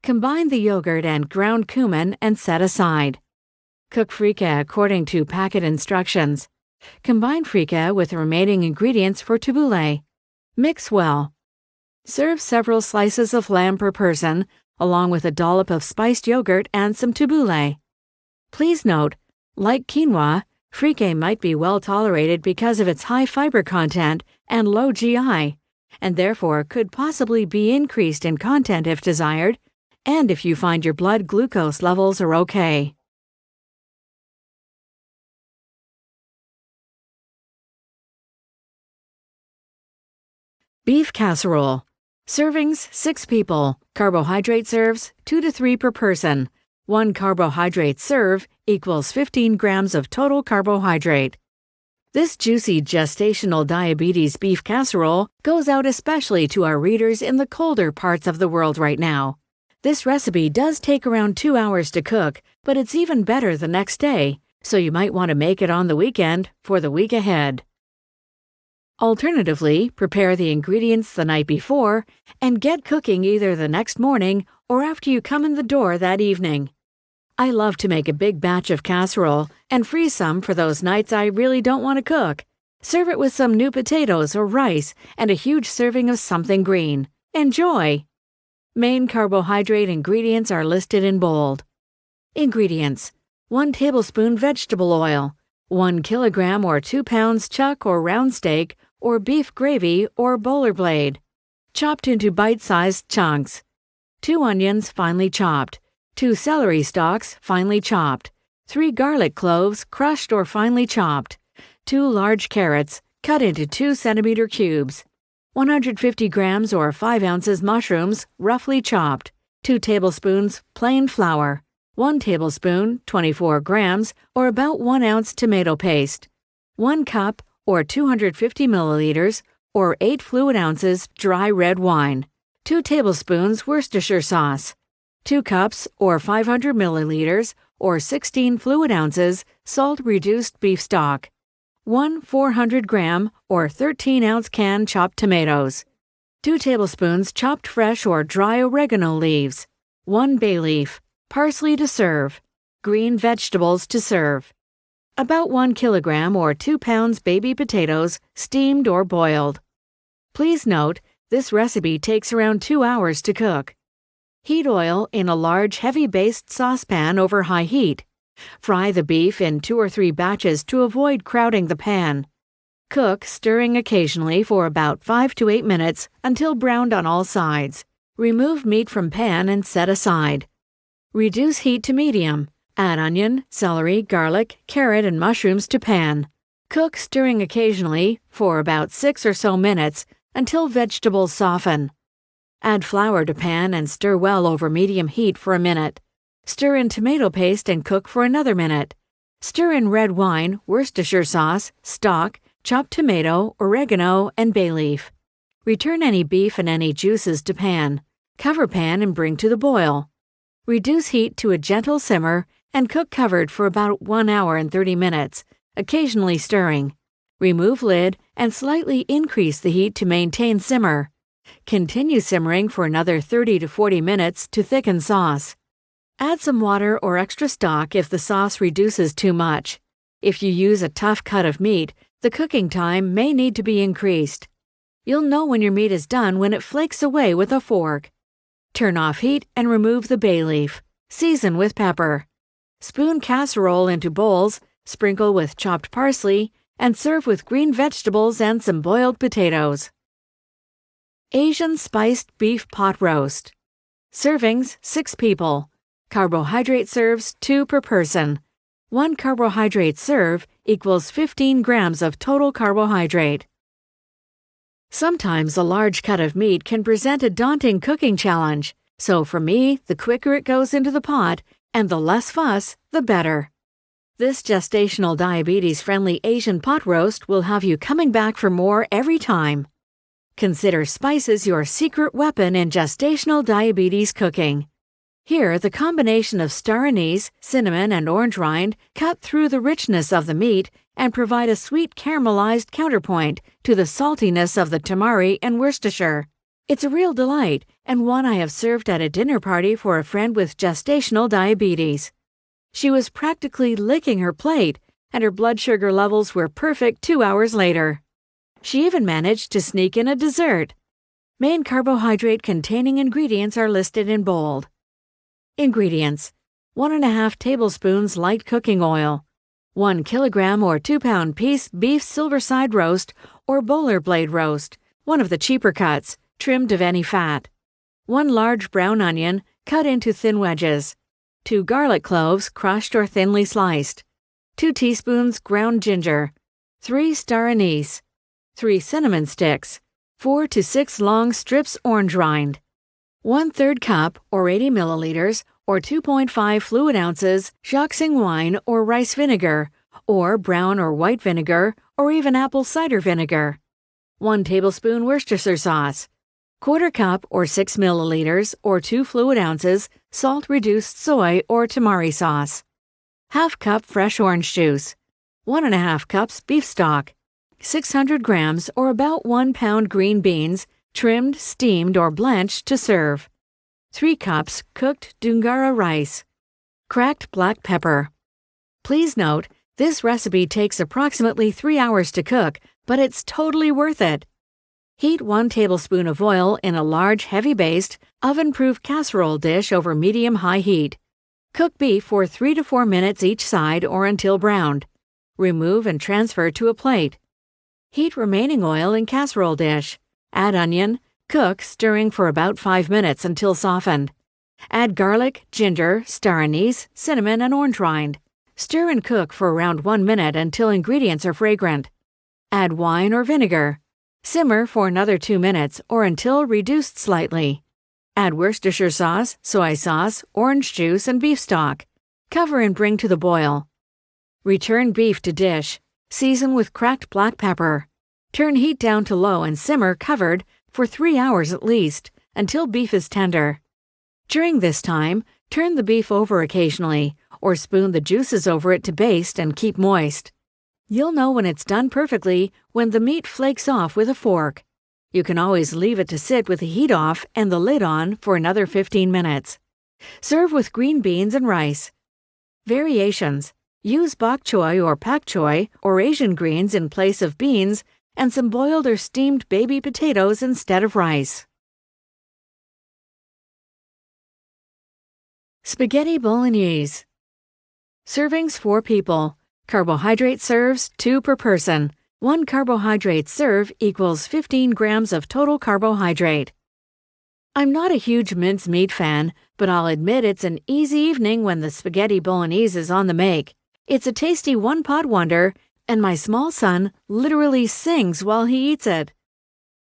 Combine the yogurt and ground cumin and set aside. Cook fricassee according to packet instructions. Combine fricassee with the remaining ingredients for tabbouleh. Mix well. Serve several slices of lamb per person, along with a dollop of spiced yogurt and some tabbouleh. Please note, like quinoa, fricassee might be well tolerated because of its high fiber content and low GI, and therefore could possibly be increased in content if desired, and if you find your blood glucose levels are okay. Beef casserole. Servings 6 people. Carbohydrate serves 2 to 3 per person. 1 carbohydrate serve equals 15 grams of total carbohydrate. This juicy gestational diabetes beef casserole goes out especially to our readers in the colder parts of the world right now. This recipe does take around 2 hours to cook, but it's even better the next day, so you might want to make it on the weekend for the week ahead. Alternatively, prepare the ingredients the night before and get cooking either the next morning or after you come in the door that evening. I love to make a big batch of casserole and freeze some for those nights I really don't want to cook. Serve it with some new potatoes or rice and a huge serving of something green. Enjoy! Main carbohydrate ingredients are listed in bold. Ingredients: 1 tablespoon vegetable oil, 1 kilogram or 2 pounds chuck or round steak or beef gravy or bowler blade, chopped into bite-sized chunks, 2 onions finely chopped, 2 celery stalks finely chopped, 3 garlic cloves crushed or finely chopped, 2 large carrots cut into 2-centimeter cubes, 150 grams or 5 ounces mushrooms roughly chopped, 2 tablespoons plain flour, 1 tablespoon 24 grams or about 1 ounce tomato paste, 1 cup or 250 milliliters or 8 fluid ounces dry red wine, 2 tablespoons Worcestershire sauce, 2 cups or 500 milliliters or 16 fluid ounces salt-reduced beef stock, 1 400-gram or 13-ounce can chopped tomatoes, 2 tablespoons chopped fresh or dry oregano leaves, 1 bay leaf, parsley to serve, green vegetables to serve. About 1 kilogram or 2 pounds baby potatoes, steamed or boiled. Please note, this recipe takes around 2 hours to cook. Heat oil in a large heavy-based saucepan over high heat. Fry the beef in 2 or 3 batches to avoid crowding the pan. Cook, stirring occasionally for about 5 to 8 minutes until browned on all sides. Remove meat from pan and set aside. Reduce heat to medium. Add onion, celery, garlic, carrot, and mushrooms to pan. Cook, stirring occasionally for about 6 or so minutes until vegetables soften. Add flour to pan and stir well over medium heat for a minute. Stir in tomato paste and cook for another minute. Stir in red wine, Worcestershire sauce, stock, chopped tomato, oregano, and bay leaf. Return any beef and any juices to pan. Cover pan and bring to the boil. Reduce heat to a gentle simmer and cook covered for about 1 hour and 30 minutes, occasionally stirring. Remove lid and slightly increase the heat to maintain simmer. Continue simmering for another 30 to 40 minutes to thicken sauce. Add some water or extra stock if the sauce reduces too much. If you use a tough cut of meat, the cooking time may need to be increased. You'll know when your meat is done when it flakes away with a fork. Turn off heat and remove the bay leaf. Season with pepper. Spoon casserole into bowls, sprinkle with chopped parsley, and serve with green vegetables and some boiled potatoes. Asian spiced beef pot roast. Servings 6 people. Carbohydrate serves 2 per person. 1 carbohydrate serve equals 15 grams of total carbohydrate. Sometimes a large cut of meat can present a daunting cooking challenge, so for me, the quicker it goes into the pot and the less fuss, the better. This gestational diabetes-friendly Asian pot roast will have you coming back for more every time. Consider spices your secret weapon in gestational diabetes cooking. Here, the combination of star anise, cinnamon, and orange rind cut through the richness of the meat and provide a sweet caramelized counterpoint to the saltiness of the tamari and Worcestershire. It's a real delight, and one I have served at a dinner party for a friend with gestational diabetes. She was practically licking her plate, and her blood sugar levels were perfect 2 hours later. She even managed to sneak in a dessert. Main carbohydrate-containing ingredients are listed in bold. Ingredients: 1½ tablespoons light cooking oil, 1 kilogram or 2-pound piece beef silverside roast or bowler blade roast, one of the cheaper cuts, trimmed of any fat, 1 large brown onion, cut into thin wedges. 2 garlic cloves, crushed or thinly sliced. 2 teaspoons ground ginger. 3 star anise. 3 cinnamon sticks. 4 to 6 long strips orange rind. 1/3 cup, or 80 milliliters, or 2.5 fluid ounces, Shaoxing wine or rice vinegar, or brown or white vinegar, or even apple cider vinegar. 1 tablespoon Worcestershire sauce. 1/4 cup, or 6 milliliters, or 2 fluid ounces, salt-reduced soy or tamari sauce. 1/2 cup fresh orange juice. 1.5 cups beef stock. 600 grams, or about 1 pound green beans, trimmed, steamed, or blanched to serve. 3 cups cooked Dungara rice. Cracked black pepper. Please note, this recipe takes approximately 3 hours to cook, but it's totally worth it. Heat 1 tablespoon of oil in a large, heavy-based, oven-proof casserole dish over medium-high heat. Cook beef for 3 to 4 minutes each side or until browned. Remove and transfer to a plate. Heat remaining oil in casserole dish. Add onion. Cook, stirring for about 5 minutes until softened. Add garlic, ginger, star anise, cinnamon, and orange rind. Stir and cook for around 1 minute until ingredients are fragrant. Add wine or vinegar. Simmer for another 2 minutes or until reduced slightly. Add Worcestershire sauce, soy sauce, orange juice, and beef stock. Cover and bring to the boil. Return beef to dish. Season with cracked black pepper. Turn heat down to low and simmer covered for 3 hours at least, until beef is tender. During this time, turn the beef over occasionally, or spoon the juices over it to baste and keep moist. You'll know when it's done perfectly when the meat flakes off with a fork. You can always leave it to sit with the heat off and the lid on for another 15 minutes. Serve with green beans and rice. Variations. Use bok choy or pak choy or Asian greens in place of beans, and some boiled or steamed baby potatoes instead of rice. Spaghetti Bolognese. Servings 4 people. Carbohydrate serves 2 per person. 1 carbohydrate serve equals 15 grams of total carbohydrate. I'm not a huge mincemeat fan, but I'll admit it's an easy evening when the spaghetti bolognese is on the make. It's a tasty one-pot wonder, and my small son literally sings while he eats it.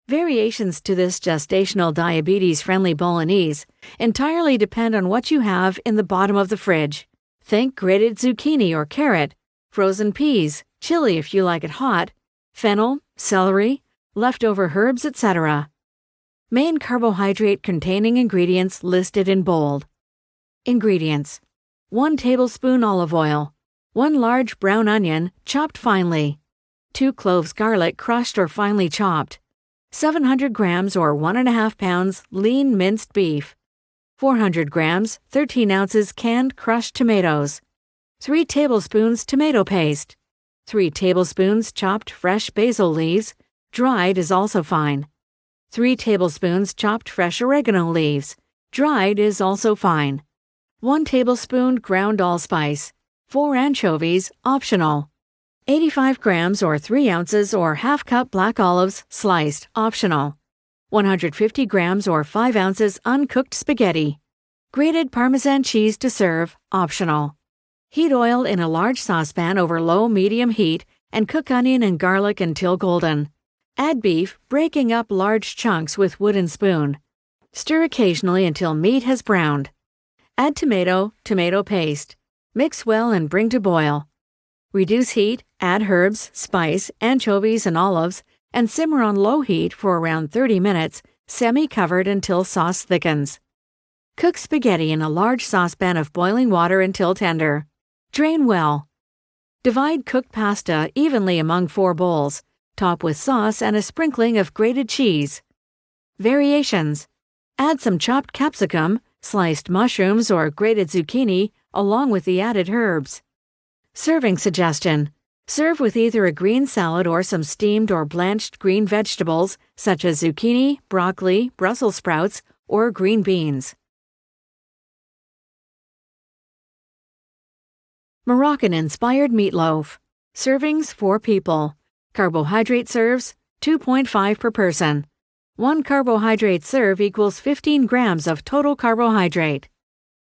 Variations to this gestational diabetes-friendly bolognese entirely depend on what you have in the bottom of the fridge. Think grated zucchini or carrot, frozen peas, chili if you like it hot, fennel, celery, leftover herbs, etc. Main carbohydrate-containing ingredients listed in bold. Ingredients: 1 tablespoon olive oil, 1 large brown onion, chopped finely, 2 cloves garlic crushed or finely chopped, 700 grams or 1.5 pounds lean minced beef, 400 grams, 13 ounces canned crushed tomatoes, 3 tablespoons tomato paste, 3 tablespoons chopped fresh basil leaves, dried is also fine, 3 tablespoons chopped fresh oregano leaves, dried is also fine, 1 tablespoon ground allspice, 4 anchovies, optional. 85 grams or 3 ounces or ½ cup black olives, sliced, optional. 150 grams or 5 ounces uncooked spaghetti. Grated Parmesan cheese to serve, optional. Heat oil in a large saucepan over low-medium heat and cook onion and garlic until golden. Add beef, breaking up large chunks with wooden spoon. Stir occasionally until meat has browned. Add tomato paste. Mix well and bring to boil. Reduce heat, add herbs, spice, anchovies, and olives, and simmer on low heat for around 30 minutes, semi-covered until sauce thickens. Cook spaghetti in a large saucepan of boiling water until tender. Drain well. Divide cooked pasta evenly among 4 bowls. Top with sauce and a sprinkling of grated cheese. Variations: add some chopped capsicum, sliced mushrooms, or grated zucchini, along with the added herbs. Serving suggestion: serve with either a green salad or some steamed or blanched green vegetables such as zucchini, broccoli, Brussels sprouts, or green beans. Moroccan-inspired meatloaf. Servings 4 people. Carbohydrate serves 2.5 per person. 1 carbohydrate serve equals 15 grams of total carbohydrate.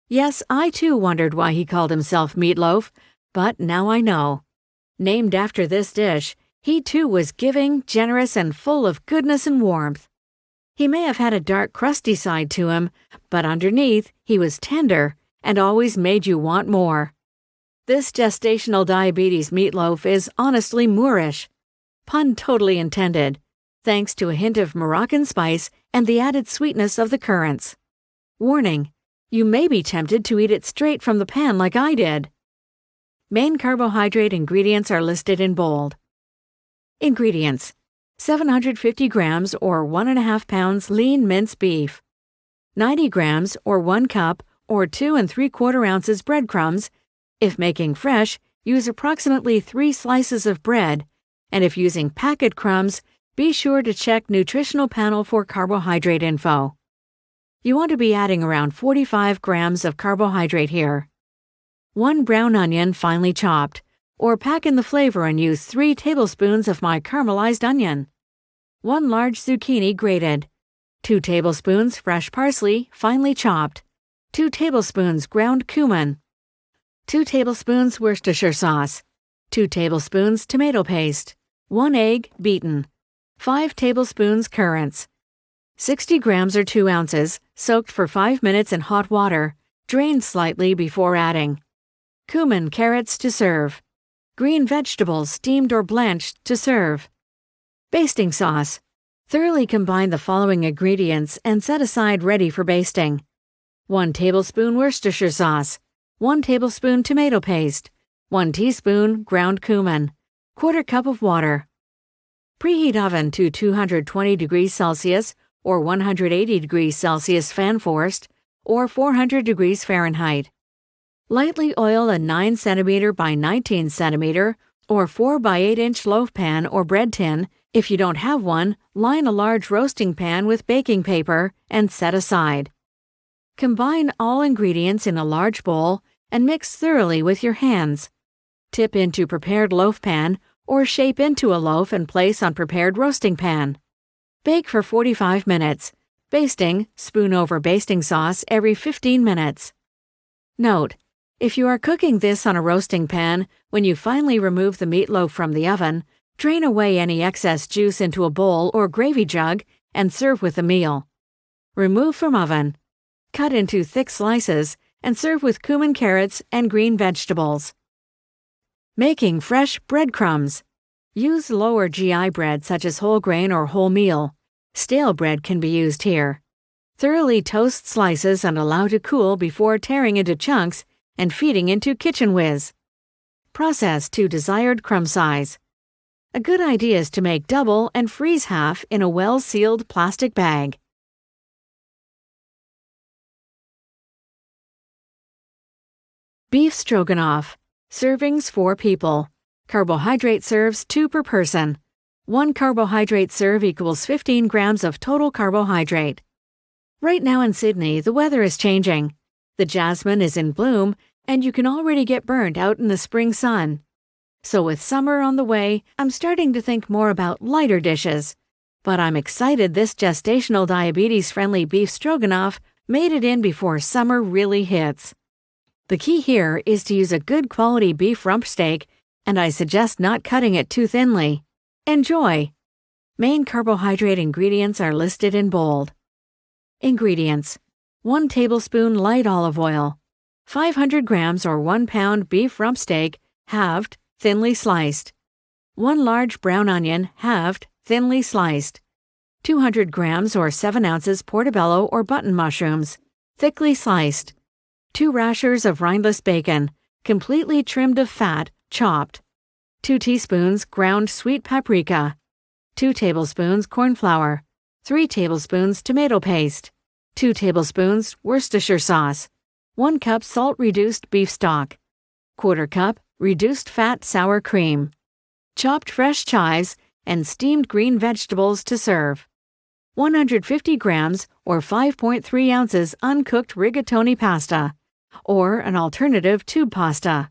Yes, I too wondered why he called himself Meatloaf, but now I know. Named after this dish, he too was giving, generous, and full of goodness and warmth. He may have had a dark, crusty side to him, but underneath, he was tender and always made you want more. This gestational diabetes meatloaf is honestly Moorish. Pun totally intended, thanks to a hint of Moroccan spice and the added sweetness of the currants. Warning: you may be tempted to eat it straight from the pan like I did. Main carbohydrate ingredients are listed in bold. Ingredients: 750 grams or 1.5 pounds lean mince beef, 90 grams or 1 cup or 2 3/4 ounces breadcrumbs. If making fresh, use approximately 3 slices of bread, and if using packet crumbs, be sure to check nutritional panel for carbohydrate info. You want to be adding around 45 grams of carbohydrate here. 1 brown onion finely chopped, or pack in the flavor and use 3 tablespoons of my caramelized onion. 1 large zucchini grated. 2 tablespoons fresh parsley finely chopped. 2 tablespoons ground cumin. 2 tablespoons Worcestershire sauce. 2 tablespoons tomato paste. 1 egg beaten. 5 tablespoons currants. 60 grams or 2 ounces, soaked for 5 minutes in hot water, drained slightly before adding. Cumin carrots to serve. Green vegetables steamed or blanched to serve. Basting sauce. Thoroughly combine the following ingredients and set aside ready for basting. 1 tablespoon Worcestershire sauce. 1 tablespoon tomato paste. 1 teaspoon ground cumin. 1/4 cup of water. Preheat oven to 220 degrees Celsius or 180 degrees Celsius fan forced or 400 degrees Fahrenheit. Lightly oil a 9 cm by 19 cm or 4 by 8 inch loaf pan or bread tin. If you don't have one, line a large roasting pan with baking paper and set aside. Combine all ingredients in a large bowl and mix thoroughly with your hands. Tip into prepared loaf pan or shape into a loaf and place on prepared roasting pan. Bake for 45 minutes, basting spoon over basting sauce every 15 minutes. Note: if you are cooking this on a roasting pan, when you finally remove the meatloaf from the oven, drain away any excess juice into a bowl or gravy jug and serve with the meal. Remove from oven. Cut into thick slices and serve with cumin carrots and green vegetables. Making fresh breadcrumbs. Use lower GI bread such as whole grain or wholemeal. Stale bread can be used here. Thoroughly toast slices and allow to cool before tearing into chunks and feeding into Kitchen Whiz. Process to desired crumb size. A good idea is to make double and freeze half in a well-sealed plastic bag. Beef stroganoff. Servings 4 people. Carbohydrate serves 2 per person. 1 carbohydrate serve equals 15 grams of total carbohydrate. Right now in Sydney, the weather is changing. The jasmine is in bloom, and you can already get burnt out in the spring sun. So with summer on the way, I'm starting to think more about lighter dishes. But I'm excited this gestational diabetes-friendly beef stroganoff made it in before summer really hits. The key here is to use a good quality beef rump steak, and I suggest not cutting it too thinly. Enjoy! Main carbohydrate ingredients are listed in bold. Ingredients: 1 tablespoon light olive oil, 500 grams or 1 pound beef rump steak, halved, thinly sliced, 1 large brown onion, halved, thinly sliced, 200 grams or 7 ounces portobello or button mushrooms, thickly sliced, 2 rashers of rindless bacon, completely trimmed of fat, chopped, 2 teaspoons ground sweet paprika, 2 tablespoons corn flour, 3 tablespoons tomato paste, 2 tablespoons Worcestershire sauce, 1 cup salt-reduced beef stock, 1/4 cup reduced fat sour cream, chopped fresh chives, and steamed green vegetables to serve. 150 grams or 5.3 ounces uncooked rigatoni pasta, or an alternative tube pasta.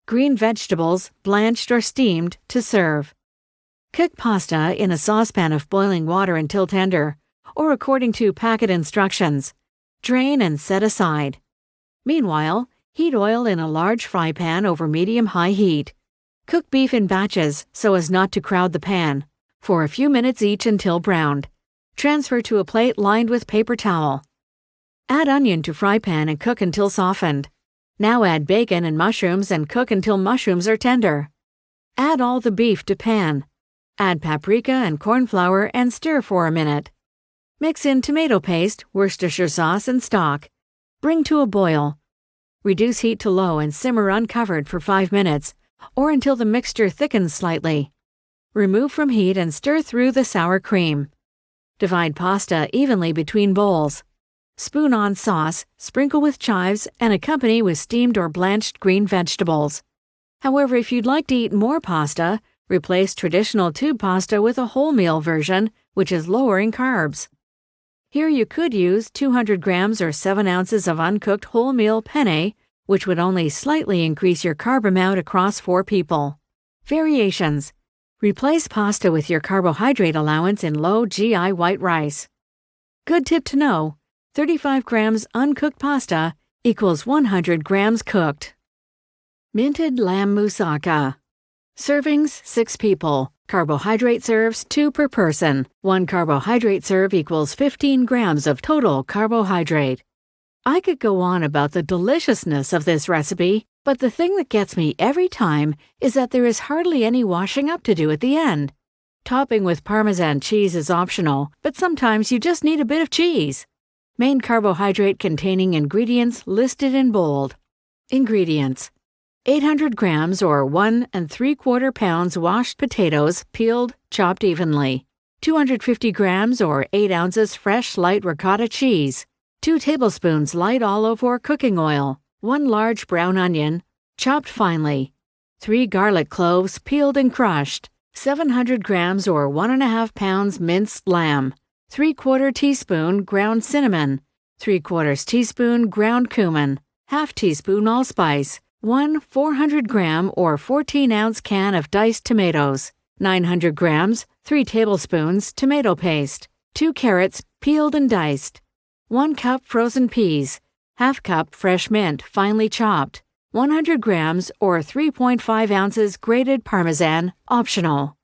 Green vegetables, blanched or steamed, to serve. Cook pasta in a saucepan of boiling water until tender, or according to packet instructions. Drain and set aside. Meanwhile, heat oil in a large fry pan over medium-high heat. Cook beef in batches so as not to crowd the pan, for a few minutes each until browned. Transfer to a plate lined with paper towel. Add onion to fry pan and cook until softened. Now add bacon and mushrooms and cook until mushrooms are tender. Add all the beef to pan. Add paprika and corn flour and stir for a minute. Mix in tomato paste, Worcestershire sauce, and stock. Bring to a boil. Reduce heat to low and simmer uncovered for 5 minutes, or until the mixture thickens slightly. Remove from heat and stir through the sour cream. Divide pasta evenly between bowls. Spoon on sauce, sprinkle with chives, and accompany with steamed or blanched green vegetables. However, if you'd like to eat more pasta, replace traditional tube pasta with a wholemeal version, which is lower in carbs. Here you could use 200 grams or 7 ounces of uncooked wholemeal penne, which would only slightly increase your carb amount across 4 people. Variations. Replace pasta with your carbohydrate allowance in low GI white rice. Good tip to know, 35 grams uncooked pasta equals 100 grams cooked. Minted lamb moussaka. Servings, 6 people. Carbohydrate serves, 2 per person. 1 carbohydrate serve equals 15 grams of total carbohydrate. I could go on about the deliciousness of this recipe, but the thing that gets me every time is that there is hardly any washing up to do at the end. Topping with Parmesan cheese is optional, but sometimes you just need a bit of cheese. Main carbohydrate containing ingredients listed in bold. Ingredients: 800 grams or 1 3/4 pounds washed potatoes, peeled, chopped evenly. 250 grams or 8 ounces fresh light ricotta cheese. 2 tablespoons light olive or cooking oil. 1 large brown onion, chopped finely. 3 garlic cloves, peeled and crushed. 700 grams or 1 1/2 pounds minced lamb. 3/4 teaspoon ground cinnamon. 3/4 teaspoon ground cumin. 1/2 teaspoon allspice. 1 400 gram or 14 ounce can of diced tomatoes. 900 grams, 3 tablespoons tomato paste. 2 carrots, peeled and diced. 1 cup frozen peas. 1/2 cup fresh mint, finely chopped. 100 grams or 3.5 ounces grated Parmesan, optional.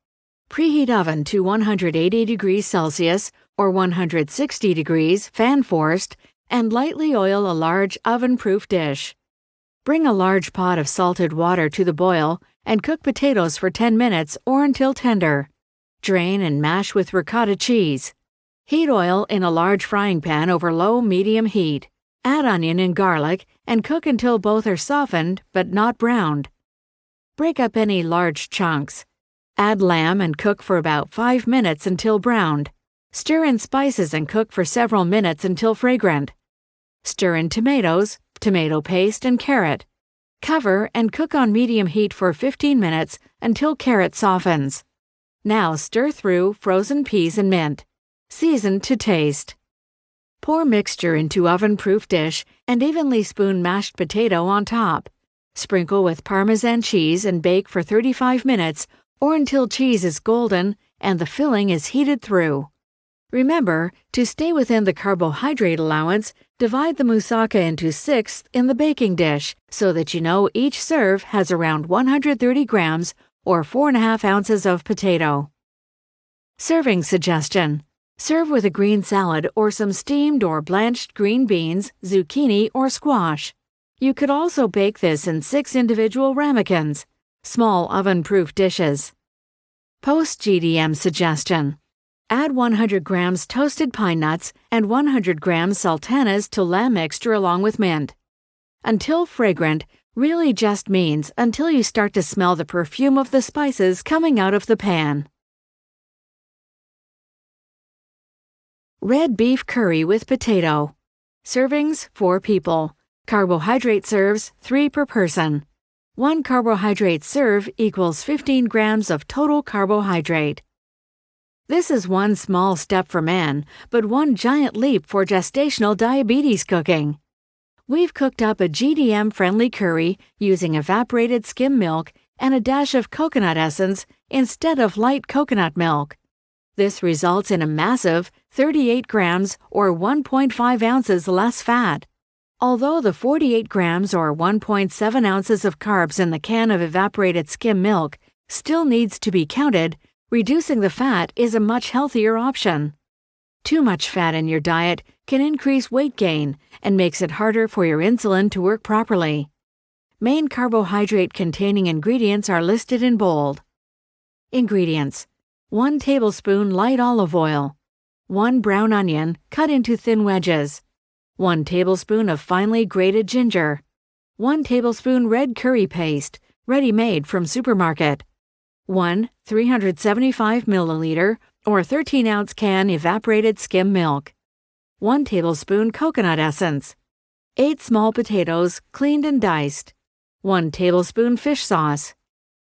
Preheat oven to 180 degrees Celsius or 160 degrees, fan forced, and lightly oil a large oven-proof dish. Bring a large pot of salted water to the boil and cook potatoes for 10 minutes or until tender. Drain and mash with ricotta cheese. Heat oil in a large frying pan over low-medium heat. Add onion and garlic and cook until both are softened but not browned. Break up any large chunks. Add lamb and cook for about 5 minutes until browned. Stir in spices and cook for several minutes until fragrant. Stir in tomatoes, tomato paste, and carrot. Cover and cook on medium heat for 15 minutes until carrot softens. Now stir through frozen peas and mint. Season to taste. Pour mixture into oven-proof dish and evenly spoon mashed potato on top. Sprinkle with Parmesan cheese and bake for 35 minutes or until cheese is golden and the filling is heated through. Remember, to stay within the carbohydrate allowance, divide the moussaka into 6ths in the baking dish so that you know each serve has around 130 grams or 4 1/2 ounces of potato. Serving suggestion: serve with a green salad or some steamed or blanched green beans, zucchini, or squash. You could also bake this in 6 individual ramekins, small oven-proof dishes. Post-GDM suggestion: add 100 grams toasted pine nuts and 100 grams sultanas to lamb mixture along with mint. Until fragrant really just means until you start to smell the perfume of the spices coming out of the pan. Red beef curry with potato. Servings, 4 people. Carbohydrate serves, 3 per person. 1 carbohydrate serve equals 15 grams of total carbohydrate. This is one small step for man, but one giant leap for gestational diabetes cooking. We've cooked up a GDM-friendly curry using evaporated skim milk and a dash of coconut essence instead of light coconut milk. This results in a massive 38 grams or 1.5 ounces less fat. Although the 48 grams or 1.7 ounces of carbs in the can of evaporated skim milk still needs to be counted, reducing the fat is a much healthier option. Too much fat in your diet can increase weight gain and makes it harder for your insulin to work properly. Main carbohydrate-containing ingredients are listed in bold. Ingredients: 1 tablespoon light olive oil, 1 brown onion cut into thin wedges, 1 tablespoon of finely grated ginger, 1 tablespoon red curry paste, ready-made from supermarket, 1 375 milliliter or 13-ounce can evaporated skim milk, 1 tablespoon coconut essence, 8 small potatoes cleaned and diced, 1 tablespoon fish sauce,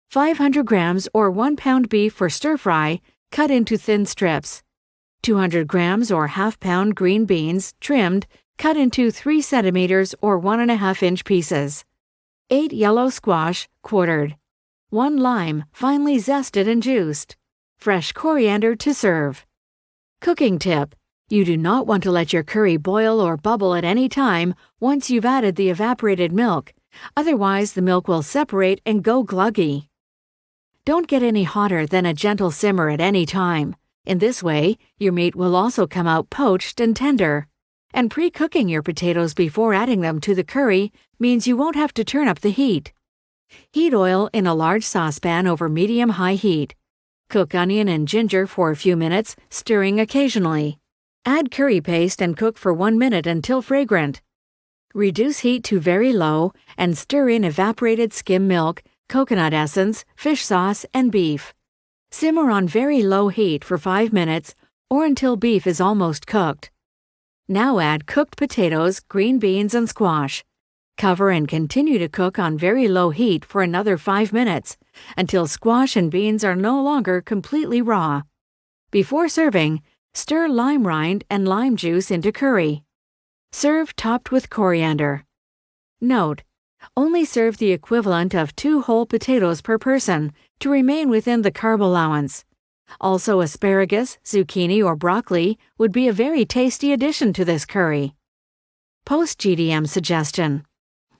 500 grams or 1 pound beef for stir-fry, cut into thin strips, 200 grams or half-pound green beans, trimmed, cut into 3 centimeters or 1.5 inch pieces, 8 yellow squash, quartered, 1 lime, finely zested and juiced, fresh coriander to serve. Cooking tip: you do not want to let your curry boil or bubble at any time once you've added the evaporated milk, otherwise the milk will separate and go gluggy. Don't get any hotter than a gentle simmer at any time. In this way, your meat will also come out poached and tender. And pre-cooking your potatoes before adding them to the curry means you won't have to turn up the heat. Heat oil in a large saucepan over medium-high heat. Cook onion and ginger for a few minutes, stirring occasionally. Add curry paste and cook for 1 minute until fragrant. Reduce heat to very low and stir in evaporated skim milk, coconut essence, fish sauce, and beef. Simmer on very low heat for 5 minutes or until beef is almost cooked. Now add cooked potatoes, green beans, and squash. Cover and continue to cook on very low heat for another 5 minutes until squash and beans are no longer completely raw. Before serving, stir lime rind and lime juice into curry. Serve topped with coriander. Note: only serve the equivalent of 2 whole potatoes per person to remain within the carb allowance. Also, asparagus, zucchini, or broccoli would be a very tasty addition to this curry. Post-GDM suggestion: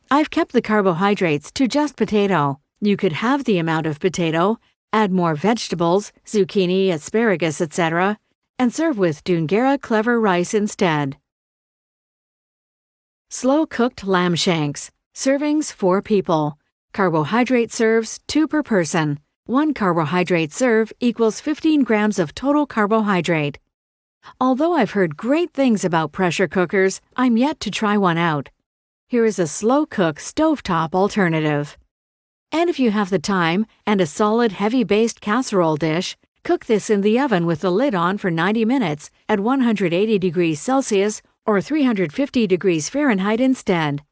I've kept the carbohydrates to just potato. You could halve the amount of potato, add more vegetables, zucchini, asparagus, etc., and serve with Dungera clever rice instead. Slow-cooked lamb shanks. Servings 4 people. Carbohydrate serves 2 per person. 1 carbohydrate serve equals 15 grams of total carbohydrate. Although I've heard great things about pressure cookers, I'm yet to try one out. Here is a slow-cook stovetop alternative. And if you have the time and a solid heavy-based casserole dish, cook this in the oven with the lid on for 90 minutes at 180 degrees Celsius or 350 degrees Fahrenheit instead.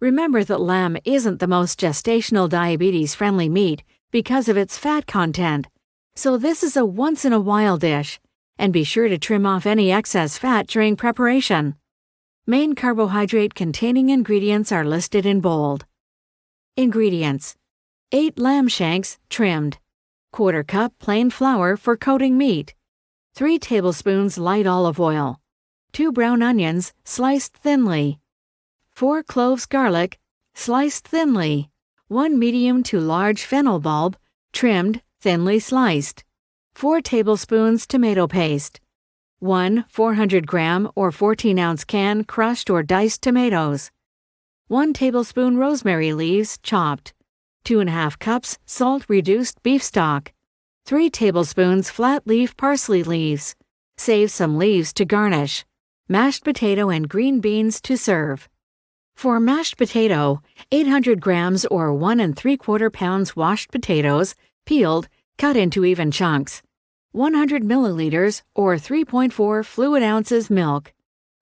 Remember that lamb isn't the most gestational diabetes-friendly meat because of its fat content, so this is a once-in-a-while dish, and be sure to trim off any excess fat during preparation. Main carbohydrate-containing ingredients are listed in bold. Ingredients: 8 lamb shanks, trimmed, 1/4 cup plain flour for coating meat, 3 tablespoons light olive oil, 2 brown onions, sliced thinly, 4 cloves garlic, sliced thinly, 1 medium to large fennel bulb, trimmed, thinly sliced, 4 tablespoons tomato paste, 1 400-gram or 14-ounce can crushed or diced tomatoes, 1 tablespoon rosemary leaves, chopped, 2.5 cups salt-reduced beef stock, 3 tablespoons flat-leaf parsley leaves. Save some leaves to garnish. Mashed potato and green beans to serve. For mashed potato, 800 grams or 1 3/4 pounds washed potatoes, peeled, cut into even chunks. 100 milliliters or 3.4 fluid ounces milk.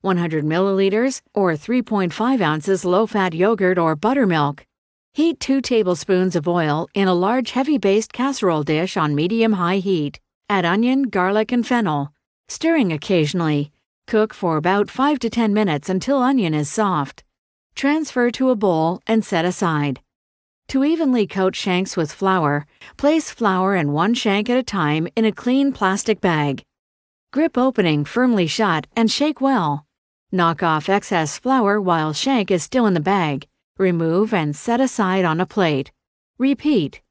100 milliliters or 3.5 ounces low-fat yogurt or buttermilk. Heat 2 tablespoons of oil in a large heavy-based casserole dish on medium-high heat. Add onion, garlic, and fennel. Stirring occasionally. Cook for about 5 to 10 minutes until onion is soft. Transfer to a bowl and set aside. To evenly coat shanks with flour, place flour and one shank at a time in a clean plastic bag. Grip opening firmly shut and shake well. Knock off excess flour while shank is still in the bag. Remove and set aside on a plate. Repeat.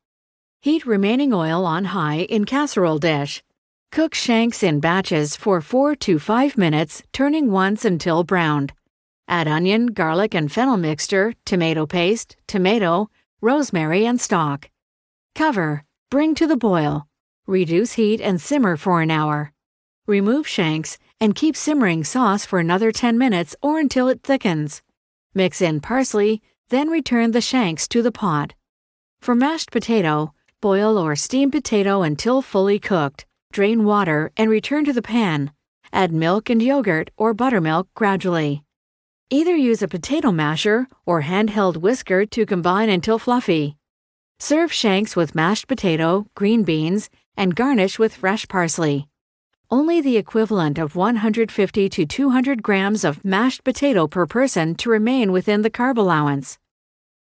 Heat remaining oil on high in casserole dish. Cook shanks in batches for 4 to 5 minutes, turning once until browned. Add onion, garlic, and fennel mixture, tomato paste, tomato, rosemary, and stock. Cover, bring to the boil. Reduce heat and simmer for an hour. Remove shanks and keep simmering sauce for another 10 minutes or until it thickens. Mix in parsley, then return the shanks to the pot. For mashed potato, boil or steam potato until fully cooked. Drain water and return to the pan. Add milk and yogurt or buttermilk gradually. Either use a potato masher or handheld whisker to combine until fluffy. Serve shanks with mashed potato, green beans, and garnish with fresh parsley. Only the equivalent of 150 to 200 grams of mashed potato per person to remain within the carb allowance.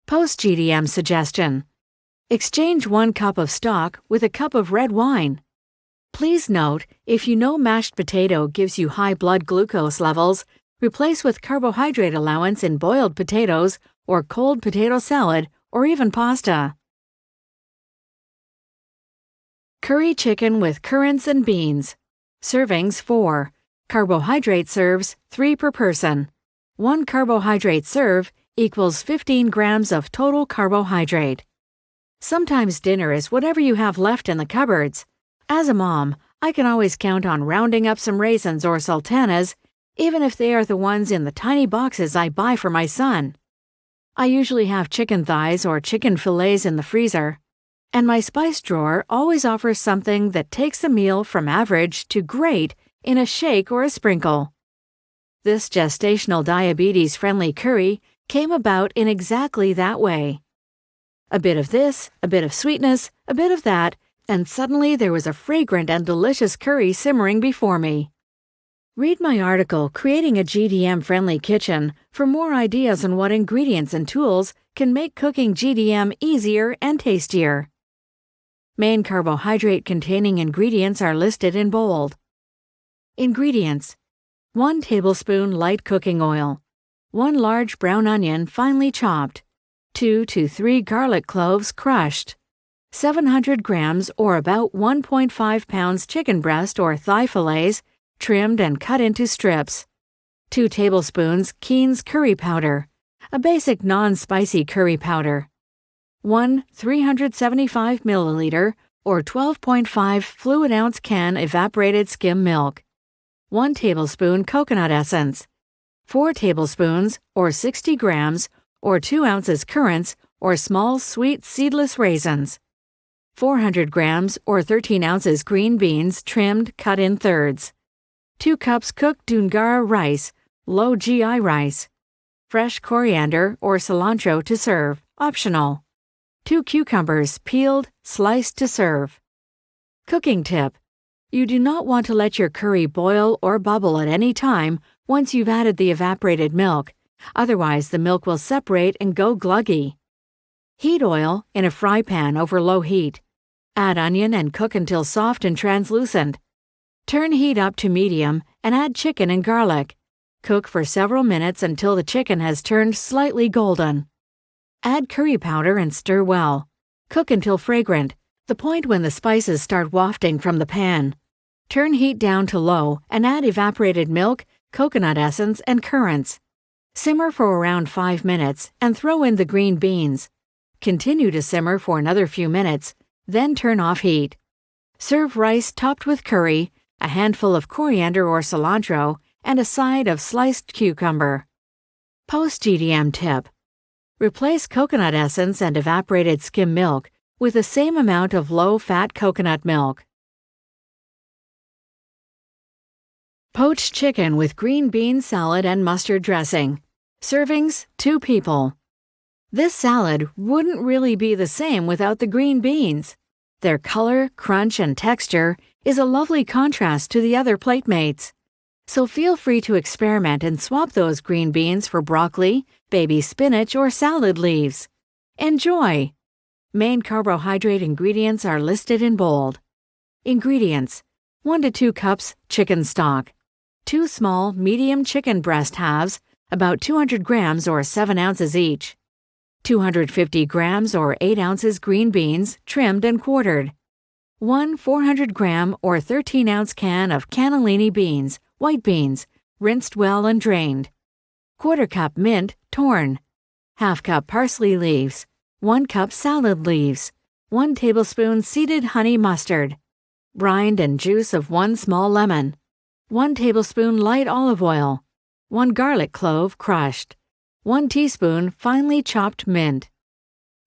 Post-GDM suggestion. Exchange 1 cup of stock with a cup of red wine. Please note, if you know mashed potato gives you high blood glucose levels, replace with carbohydrate allowance in boiled potatoes or cold potato salad or even pasta. Curry chicken with currants and beans. Servings 4. Carbohydrate serves 3 per person. 1 carbohydrate serve equals 15 grams of total carbohydrate. Sometimes dinner is whatever you have left in the cupboards. As a mom, I can always count on rounding up some raisins or sultanas, even if they are the ones in the tiny boxes I buy for my son. I usually have chicken thighs or chicken fillets in the freezer, and my spice drawer always offers something that takes the meal from average to great in a shake or a sprinkle. This gestational diabetes-friendly curry came about in exactly that way. A bit of this, a bit of sweetness, a bit of that, and suddenly there was a fragrant and delicious curry simmering before me. Read my article, Creating a GDM-Friendly Kitchen, for more ideas on what ingredients and tools can make cooking GDM easier and tastier. Main carbohydrate-containing ingredients are listed in bold. Ingredients: 1 tablespoon light cooking oil, 1 large brown onion finely chopped, 2 to 3 garlic cloves crushed, 700 grams or about 1.5 pounds chicken breast or thigh fillets, trimmed and cut into strips, 2 tablespoons Keen's curry powder, a basic non-spicy curry powder, 1 375 milliliter or 12.5 fluid ounce can evaporated skim milk, 1 tablespoon coconut essence, 4 tablespoons or 60 grams or 2 ounces currants or small sweet seedless raisins, 400 grams or 13 ounces green beans trimmed cut in thirds, 2 cups cooked Dungara rice, low GI rice, fresh coriander or cilantro to serve, optional, 2 cucumbers peeled, sliced to serve. Cooking tip: you do not want to let your curry boil or bubble at any time once you've added the evaporated milk, otherwise the milk will separate and go gluggy. Heat oil in a fry pan over low heat. Add onion and cook until soft and translucent. Turn heat up to medium and add chicken and garlic. Cook for several minutes until the chicken has turned slightly golden. Add curry powder and stir well. Cook until fragrant, the point when the spices start wafting from the pan. Turn heat down to low and add evaporated milk, coconut essence, and currants. Simmer for around 5 minutes and throw in the green beans. Continue to simmer for another few minutes, then turn off heat. Serve rice topped with curry, a handful of coriander or cilantro, and a side of sliced cucumber. Post-GDM tip: replace coconut essence and evaporated skim milk with the same amount of low-fat coconut milk. Poached chicken with green bean salad and mustard dressing. Servings: 2 people. This salad wouldn't really be the same without the green beans. Their color, crunch, and texture is a lovely contrast to the other plate mates. So feel free to experiment and swap those green beans for broccoli, baby spinach, or salad leaves. Enjoy! Main carbohydrate ingredients are listed in bold. Ingredients: 1 to 2 cups chicken stock, 2 small medium chicken breast halves, about 200 grams or 7 ounces each, 250 grams or 8 ounces green beans, trimmed and quartered, 1 400-gram or 13-ounce can of cannellini beans, white beans, rinsed well and drained, 1/4 cup mint, torn, 1/2 cup parsley leaves, 1 cup salad leaves, 1 tablespoon seeded honey mustard, rind and juice of 1 small lemon, 1 tablespoon light olive oil, 1 garlic clove crushed, 1 teaspoon finely chopped mint.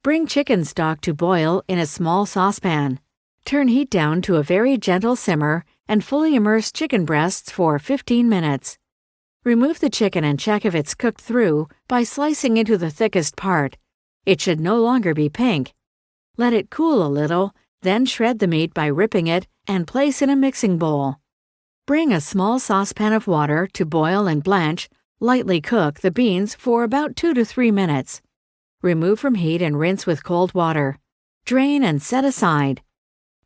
Bring chicken stock to boil in a small saucepan. Turn heat down to a very gentle simmer and fully immerse chicken breasts for 15 minutes. Remove the chicken and check if it's cooked through by slicing into the thickest part. It should no longer be pink. Let it cool a little, then shred the meat by ripping it and place in a mixing bowl. Bring a small saucepan of water to boil and blanch. Lightly cook the beans for about 2 to 3 minutes. Remove from heat and rinse with cold water. Drain and set aside.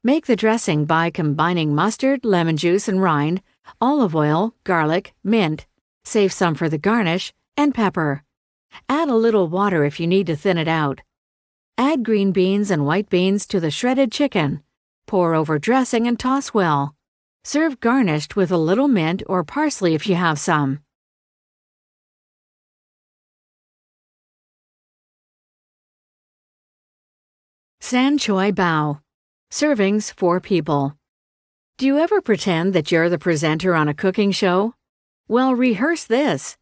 Make the dressing by combining mustard, lemon juice and rind, olive oil, garlic, mint, save some for the garnish, and pepper. Add a little water if you need to thin it out. Add green beans and white beans to the shredded chicken. Pour over dressing and toss well. Serve garnished with a little mint or parsley if you have some. San Choy Bao. Servings 4 people. Do you ever pretend that you're the presenter on a cooking show? Well, rehearse this.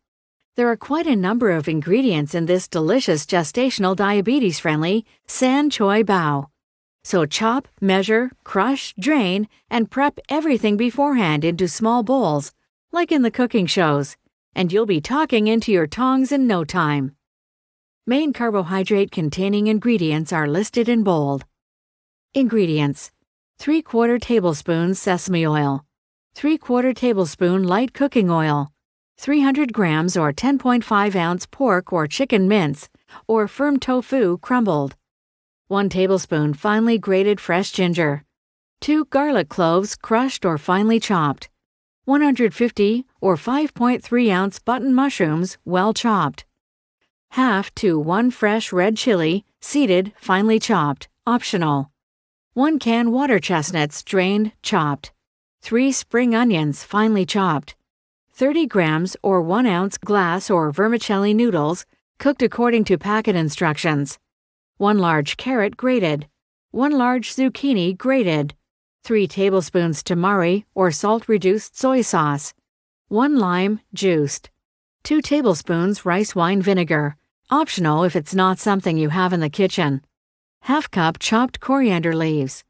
There are quite a number of ingredients in this delicious gestational diabetes-friendly San Choy Bao. So chop, measure, crush, drain, and prep everything beforehand into small bowls, like in the cooking shows, and you'll be talking into your tongs in no time. Main carbohydrate-containing ingredients are listed in bold. Ingredients: 3/4 tablespoon sesame oil, 3/4 tablespoon light cooking oil, 300 grams or 10.5 ounce pork or chicken mince or firm tofu crumbled, 1 tablespoon finely grated fresh ginger, 2 garlic cloves crushed or finely chopped, 150 or 5.3 ounce button mushrooms well chopped, 1/2 to 1 fresh red chili, seeded, finely chopped, optional, 1 can water chestnuts drained, chopped, 3 spring onions finely chopped, 30 grams or 1 ounce glass or vermicelli noodles cooked according to packet instructions, 1 large carrot grated, 1 large zucchini grated, 3 tablespoons tamari or salt-reduced soy sauce, 1 lime juiced, 2 tablespoons rice wine vinegar, optional if it's not something you have in the kitchen, 1/2 cup chopped coriander leaves,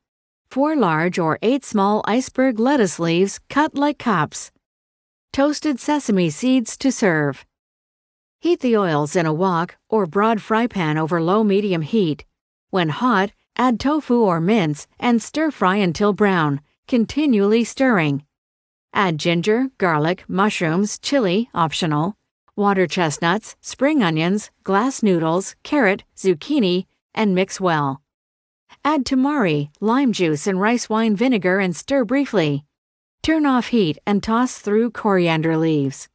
4 large or 8 small iceberg lettuce leaves cut like cups, toasted sesame seeds to serve. Heat the oils in a wok or broad fry pan over low-medium heat. When hot, add tofu or mince and stir-fry until brown, continually stirring. Add ginger, garlic, mushrooms, chili, optional, water chestnuts, spring onions, glass noodles, carrot, zucchini, and mix well. Add tamari, lime juice, and rice wine vinegar and stir briefly. Turn off heat and toss through coriander leaves.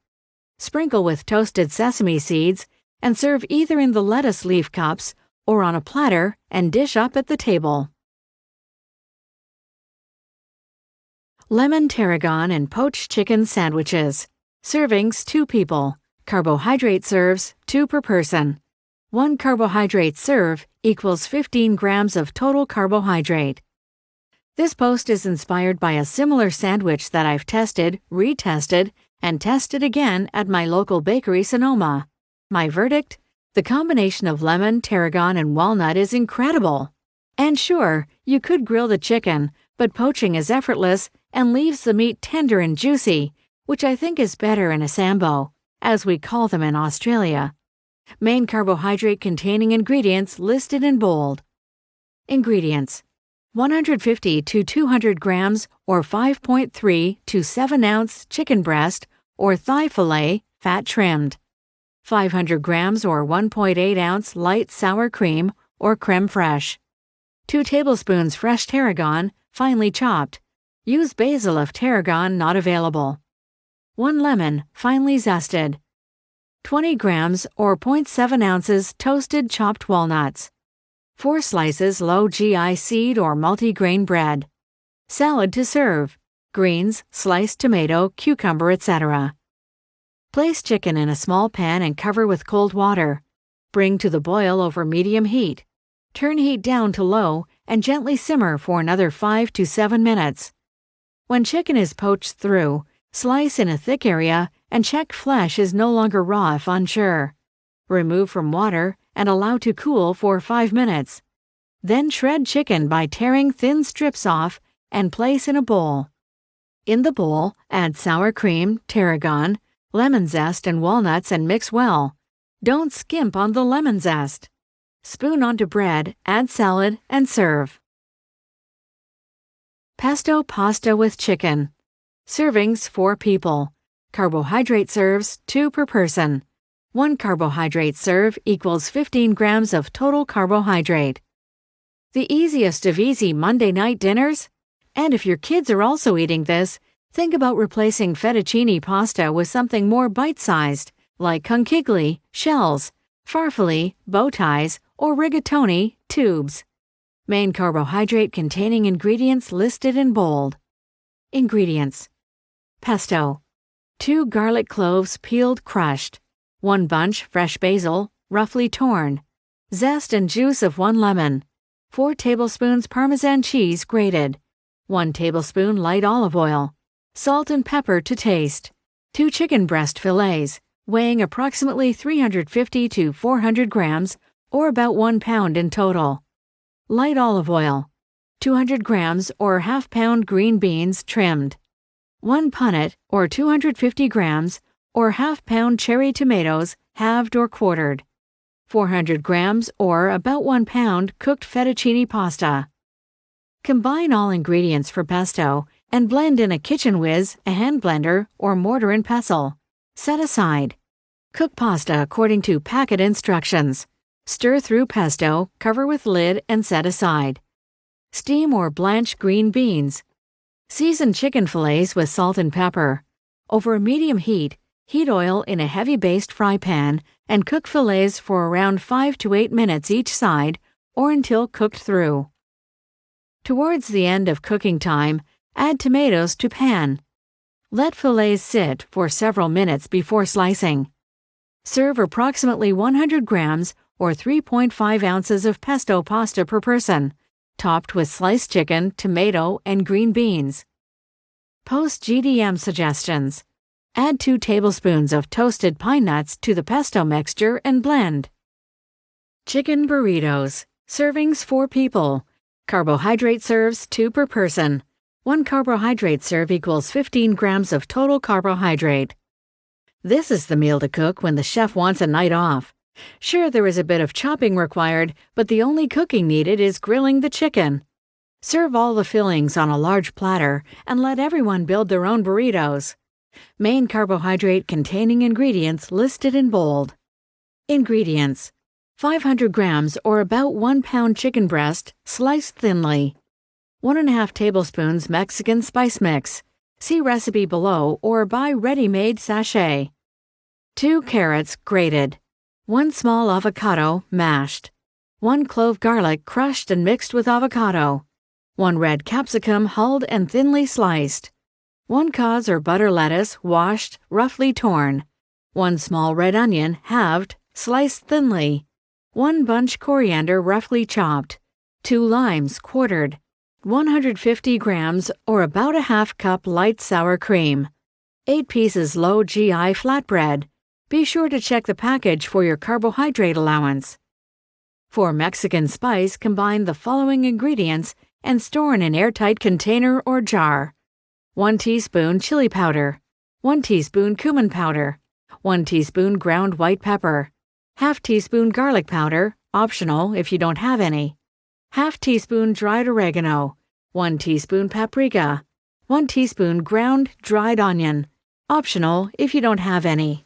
Sprinkle with toasted sesame seeds and serve either in the lettuce leaf cups or on a platter and dish up at the table. Lemon tarragon and poached chicken sandwiches. Servings 2 people. Carbohydrate serves 2 per person. 1 carbohydrate serve equals 15 grams of total carbohydrate. This post is inspired by a similar sandwich that I've tested, retested, and tested again at my local bakery Sonoma. My verdict? The combination of lemon, tarragon, and walnut is incredible. And sure, you could grill the chicken, but poaching is effortless and leaves the meat tender and juicy, which I think is better in a sambo, as we call them in Australia. Main carbohydrate-containing ingredients listed in bold. Ingredients: 150 to 200 grams or 5.3 to 7 ounce chicken breast or thigh fillet, fat trimmed, 500 grams or 1.8 ounce light sour cream or creme fraiche. 2 tablespoons fresh tarragon, finely chopped. Use basil if tarragon not available. 1 lemon, finely zested. 20 grams or 0.7 ounces toasted chopped walnuts. 4 slices low GI seed or multigrain bread. Salad to serve. Greens, sliced tomato, cucumber, etc. Place chicken in a small pan and cover with cold water. Bring to the boil over medium heat. Turn heat down to low and gently simmer for another 5 to 7 minutes. When chicken is poached through, slice in a thick area and check flesh is no longer raw if unsure. Remove from water and allow to cool for 5 minutes. Then shred chicken by tearing thin strips off and place in a bowl. In the bowl, add sour cream, tarragon, lemon zest, and walnuts and mix well. Don't skimp on the lemon zest. Spoon onto bread, add salad, and serve. Pesto pasta with chicken. Servings 4 people. Carbohydrate serves 2 per person. 1 carbohydrate serve equals 15 grams of total carbohydrate. The easiest of easy Monday night dinners? And if your kids are also eating this, think about replacing fettuccine pasta with something more bite-sized, like conchiglie, shells, farfalle, bow ties, or rigatoni, tubes. Main carbohydrate-containing ingredients listed in bold. Ingredients: pesto, 2 garlic cloves peeled crushed, 1 bunch fresh basil, roughly torn, zest and juice of 1 lemon, 4 tablespoons Parmesan cheese grated, 1 tablespoon light olive oil, salt and pepper to taste, 2 chicken breast fillets, weighing approximately 350 to 400 grams, or about 1 pound in total. Light olive oil, 200 grams or ½ pound green beans trimmed. 1 punnet or 250 grams or ½ pound cherry tomatoes halved or quartered. 400 grams or about 1 pound cooked fettuccine pasta. Combine all ingredients for pesto and blend in a kitchen whiz, a hand blender, or mortar and pestle. Set aside. Cook pasta according to packet instructions. Stir through pesto, cover with lid, and set aside. Steam or blanch green beans. Season chicken fillets with salt and pepper. Over a medium heat, heat oil in a heavy-based fry pan and cook fillets for around 5 to 8 minutes each side or until cooked through. Towards the end of cooking time, add tomatoes to pan. Let fillets sit for several minutes before slicing. Serve approximately 100 grams or 3.5 ounces of pesto pasta per person, topped with sliced chicken, tomato, and green beans. Post-GDM suggestions. Add 2 tablespoons of toasted pine nuts to the pesto mixture and blend. Chicken burritos. Servings 4 people. Carbohydrate serves 2 per person. 1 carbohydrate serve equals 15 grams of total carbohydrate. This is the meal to cook when the chef wants a night off. Sure, there is a bit of chopping required, but the only cooking needed is grilling the chicken. Serve all the fillings on a large platter and let everyone build their own burritos. Main carbohydrate-containing ingredients listed in bold. Ingredients: 500 grams or about 1 pound chicken breast, sliced thinly. 1½ tablespoons Mexican spice mix. See recipe below or buy ready-made sachet. 2 carrots grated. 1 small avocado mashed. 1 clove garlic crushed and mixed with avocado. 1 red capsicum hulled and thinly sliced. 1 cos or butter lettuce washed, roughly torn. 1 small red onion halved, sliced thinly. 1 bunch coriander roughly chopped. 2 limes quartered. 150 grams or about a ½ cup light sour cream. 8 pieces low GI flatbread. Be sure to check the package for your carbohydrate allowance. For Mexican spice, combine the following ingredients and store in an airtight container or jar. 1 teaspoon chili powder, 1 teaspoon cumin powder, 1 teaspoon ground white pepper, ½ teaspoon garlic powder, optional if you don't have any, ½ teaspoon dried oregano, 1 teaspoon paprika, 1 teaspoon ground dried onion, optional if you don't have any.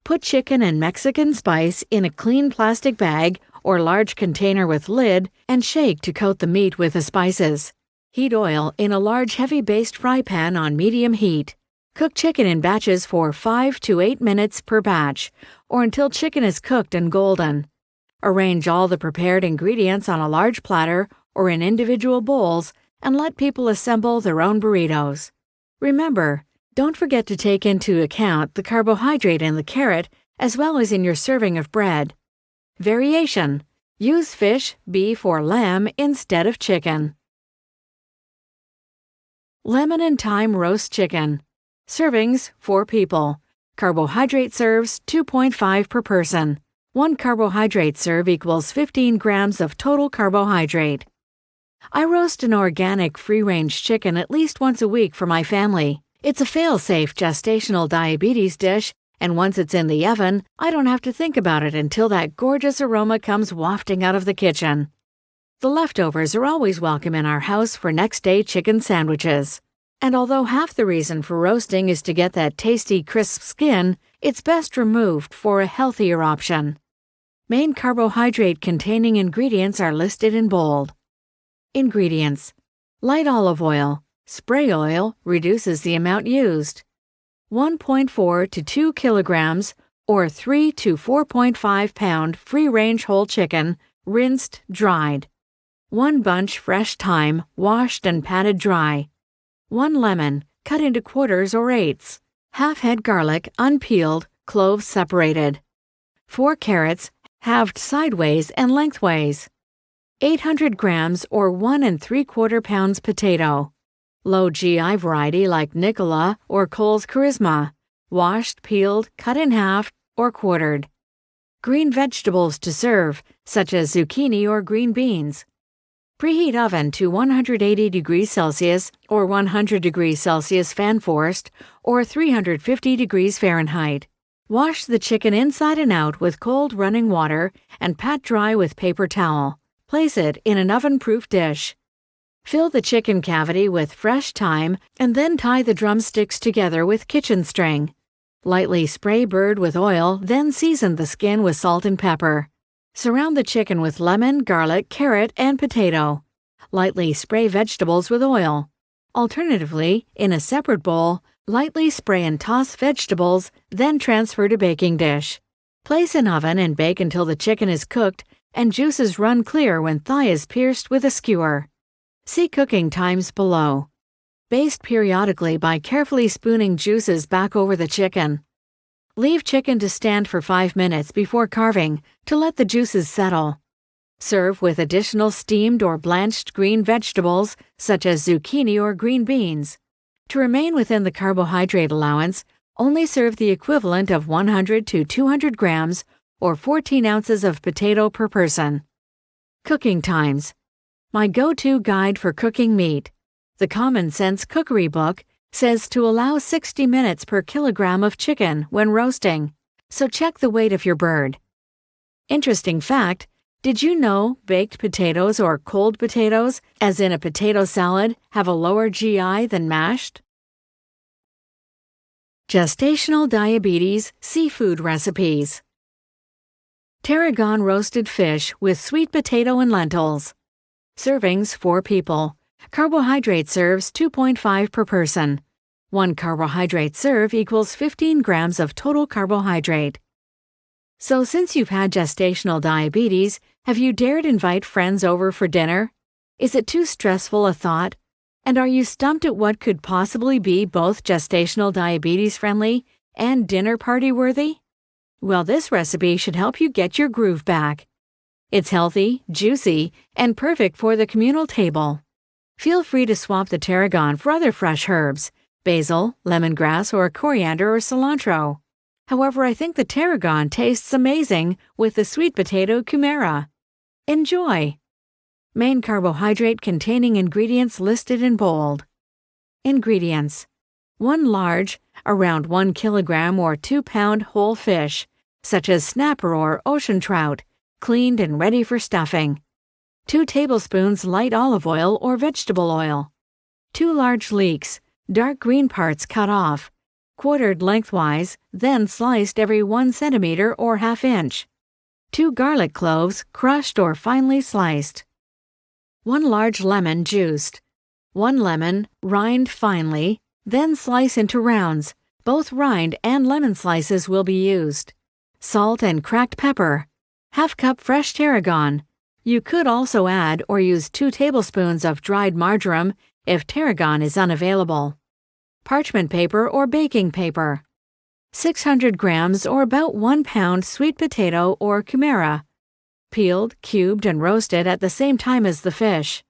Put chicken and Mexican spice in a clean plastic bag or large container with lid and shake to coat the meat with the spices. Heat oil in a large heavy-based fry pan on medium heat. Cook chicken in batches for 5 to 8 minutes per batch, or until chicken is cooked and golden. Arrange all the prepared ingredients on a large platter or in individual bowls and let people assemble their own burritos. Remember, don't forget to take into account the carbohydrate in the carrot as well as in your serving of bread. Variation: use fish, beef, or lamb instead of chicken. Lemon and thyme roast chicken. Servings, 4 people. Carbohydrate serves, 2.5 per person. 1 carbohydrate serve equals 15 grams of total carbohydrate. I roast an organic free-range chicken at least once a week for my family. It's a fail-safe gestational diabetes dish, and once it's in the oven, I don't have to think about it until that gorgeous aroma comes wafting out of the kitchen. The leftovers are always welcome in our house for next-day chicken sandwiches. And although half the reason for roasting is to get that tasty, crisp skin, it's best removed for a healthier option. Main carbohydrate-containing ingredients are listed in bold. Ingredients: light olive oil. Spray oil reduces the amount used. 1.4 to 2 kilograms or 3 to 4.5 pound free-range whole chicken, rinsed, dried. 1 bunch fresh thyme, washed and patted dry. 1 lemon, cut into quarters or eighths. Half head garlic, unpeeled, cloves separated. 4 carrots, halved sideways and lengthways. 800 grams or 1 3/4 pounds potato. Low GI variety like Nicola or Cole's Charisma, washed, peeled, cut in half, or quartered. Green vegetables to serve, such as zucchini or green beans. Preheat oven to 180 degrees Celsius or 100 degrees Celsius fan forced or 350 degrees Fahrenheit. Wash the chicken inside and out with cold running water and pat dry with paper towel. Place it in an oven-proof dish. Fill the chicken cavity with fresh thyme and then tie the drumsticks together with kitchen string. Lightly spray bird with oil, then season the skin with salt and pepper. Surround the chicken with lemon, garlic, carrot, and potato. Lightly spray vegetables with oil. Alternatively, in a separate bowl, lightly spray and toss vegetables, then transfer to baking dish. Place in oven and bake until the chicken is cooked and juices run clear when thigh is pierced with a skewer. See cooking times below. Baste periodically by carefully spooning juices back over the chicken. Leave chicken to stand for 5 minutes before carving to let the juices settle. Serve with additional steamed or blanched green vegetables such as zucchini or green beans. To remain within the carbohydrate allowance, only serve the equivalent of 100 to 200 grams or 14 ounces of potato per person. Cooking times. My go-to guide for cooking meat. The Common Sense Cookery book says to allow 60 minutes per kilogram of chicken when roasting, so check the weight of your bird. Interesting fact, did you know baked potatoes or cold potatoes, as in a potato salad, have a lower GI than mashed? Gestational diabetes seafood recipes. Tarragon roasted fish with sweet potato and lentils. Servings, 4 people. Carbohydrate serves, 2.5 per person. 1 carbohydrate serve equals 15 grams of total carbohydrate. So since you've had gestational diabetes, have you dared invite friends over for dinner? Is it too stressful a thought? And are you stumped at what could possibly be both gestational diabetes friendly and dinner party worthy? Well, this recipe should help you get your groove back. It's healthy, juicy, and perfect for the communal table. Feel free to swap the tarragon for other fresh herbs, basil, lemongrass, or coriander or cilantro. However, I think the tarragon tastes amazing with the sweet potato chimera. Enjoy! Main carbohydrate-containing ingredients listed in bold. Ingredients: 1 large, around 1 kilogram or 2-pound whole fish, such as snapper or ocean trout, cleaned and ready for stuffing. 2 tablespoons light olive oil or vegetable oil. 2 large leeks, dark green parts cut off, quartered lengthwise, then sliced every 1 centimeter or ½ inch. 2 garlic cloves, crushed or finely sliced. 1 large lemon juiced. 1 lemon, rind finely, then slice into rounds. Both rind and lemon slices will be used. Salt and cracked pepper. Half cup fresh tarragon. You could also add or use 2 tablespoons of dried marjoram if tarragon is unavailable. Parchment paper or baking paper. 600 grams or about 1 pound sweet potato or kumara. Peeled, cubed, and roasted at the same time as the fish.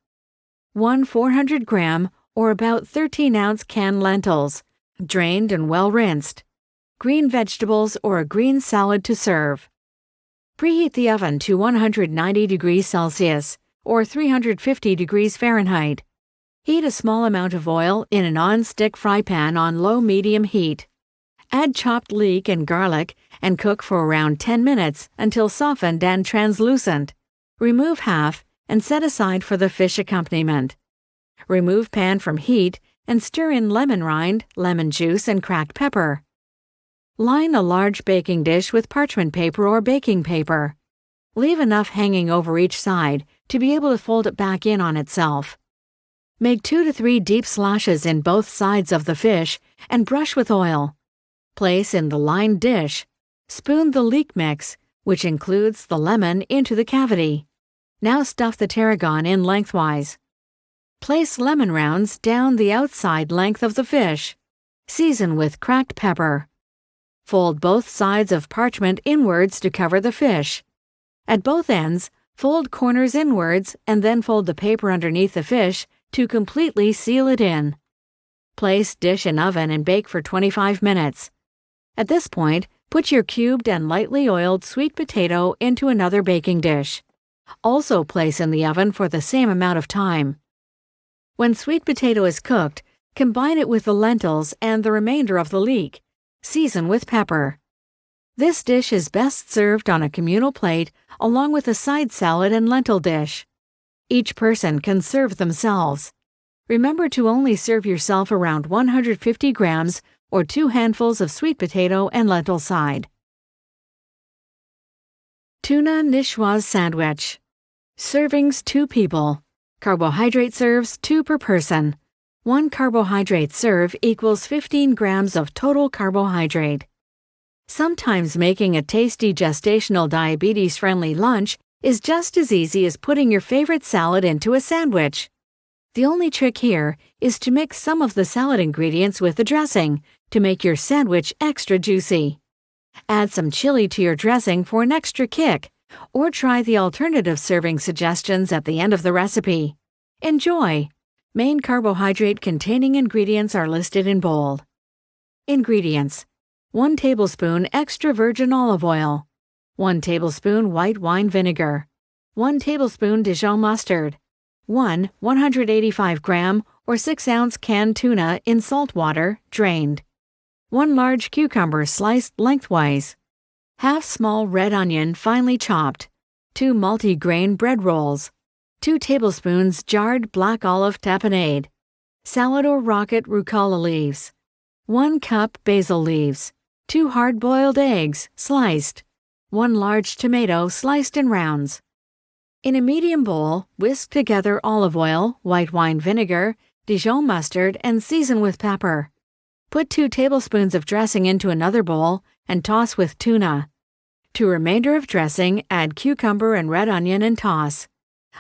1 400-gram or about 13-ounce canned lentils, drained and well rinsed. Green vegetables or a green salad to serve. Preheat the oven to 190 degrees Celsius or 350 degrees Fahrenheit. Heat a small amount of oil in a non-stick fry pan on low-medium heat. Add chopped leek and garlic and cook for around 10 minutes until softened and translucent. Remove half and set aside for the fish accompaniment. Remove pan from heat and stir in lemon rind, lemon juice, and cracked pepper. Line a large baking dish with parchment paper or baking paper. Leave enough hanging over each side to be able to fold it back in on itself. Make 2 to 3 deep slashes in both sides of the fish and brush with oil. Place in the lined dish. Spoon the leek mix, which includes the lemon, into the cavity. Now stuff the tarragon in lengthwise. Place lemon rounds down the outside length of the fish. Season with cracked pepper. Fold both sides of parchment inwards to cover the fish. At both ends, fold corners inwards and then fold the paper underneath the fish to completely seal it in. Place dish in oven and bake for 25 minutes. At this point, put your cubed and lightly oiled sweet potato into another baking dish. Also place in the oven for the same amount of time. When sweet potato is cooked, combine it with the lentils and the remainder of the leek. Season with pepper. This dish is best served on a communal plate along with a side salad and lentil dish. Each person can serve themselves. Remember to only serve yourself around 150 grams or 2 handfuls of sweet potato and lentil side. Tuna Niçoise Sandwich. Servings 2 people. Carbohydrate serves 2 per person. 1 carbohydrate serve equals 15 grams of total carbohydrate. Sometimes making a tasty gestational diabetes-friendly lunch is just as easy as putting your favorite salad into a sandwich. The only trick here is to mix some of the salad ingredients with the dressing to make your sandwich extra juicy. Add some chili to your dressing for an extra kick, or try the alternative serving suggestions at the end of the recipe. Enjoy! Main carbohydrate-containing ingredients are listed in bold. Ingredients: 1 tablespoon extra virgin olive oil, 1 tablespoon white wine vinegar, 1 tablespoon Dijon mustard, 1 185-gram or 6-ounce canned tuna in salt water, drained, 1 large cucumber sliced lengthwise, half small red onion finely chopped, 2 multi-grain bread rolls, 2 tablespoons jarred black olive tapenade, salad or rocket rucola leaves, 1 cup basil leaves, 2 hard-boiled eggs, sliced, 1 large tomato sliced in rounds. In a medium bowl, whisk together olive oil, white wine vinegar, Dijon mustard, and season with pepper. Put 2 tablespoons of dressing into another bowl and toss with tuna. To remainder of dressing, add cucumber and red onion and toss.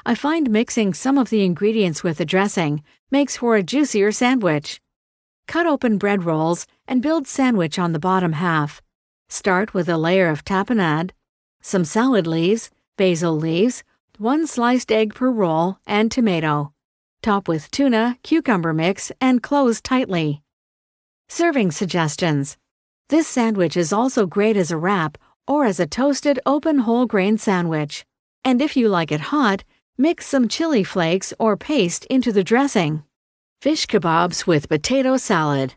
I find mixing some of the ingredients with the dressing makes for a juicier sandwich. Cut open bread rolls and build sandwich on the bottom half. Start with a layer of tapenade, some salad leaves, basil leaves, 1 sliced egg per roll, and tomato. Top with tuna, cucumber mix, and close tightly. Serving suggestions. This sandwich is also great as a wrap or as a toasted open whole grain sandwich. And if you like it hot, mix some chili flakes or paste into the dressing. Fish kebabs with potato salad.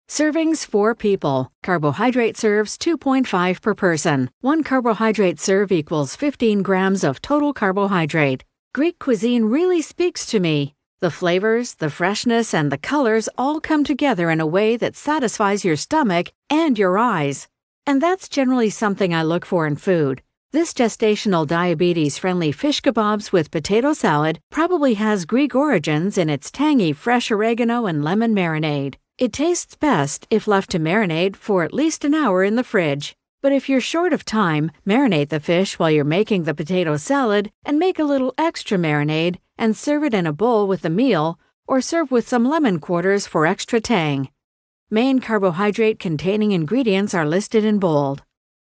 Servings 4 people. Carbohydrate serves 2.5 per person. 1 carbohydrate serve equals 15 grams of total carbohydrate. Greek cuisine really speaks to me. The flavors, the freshness, and the colors all come together in a way that satisfies your stomach and your eyes. And that's generally something I look for in food. This gestational diabetes-friendly fish kebabs with potato salad probably has Greek origins in its tangy fresh oregano and lemon marinade. It tastes best if left to marinate for at least an hour in the fridge. But if you're short of time, marinate the fish while you're making the potato salad and make a little extra marinade and serve it in a bowl with the meal or serve with some lemon quarters for extra tang. Main carbohydrate-containing ingredients are listed in bold.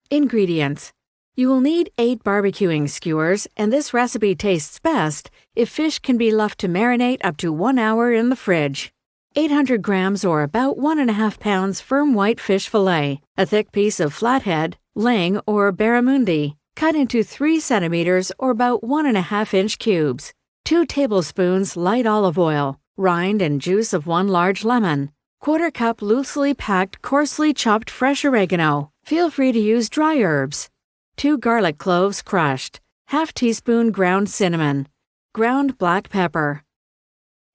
Ingredients. You will need 8 barbecuing skewers, and this recipe tastes best if fish can be left to marinate up to 1 hour in the fridge. 800 grams or about 1.5 pounds firm white fish fillet, a thick piece of flathead, ling or barramundi, cut into 3 centimeters or about 1.5-inch cubes. 2 tablespoons light olive oil, rind and juice of 1 large lemon, 1/4 cup loosely packed coarsely chopped fresh oregano. Feel free to use dry herbs. 2 garlic cloves crushed, 1/2 teaspoon ground cinnamon, ground black pepper.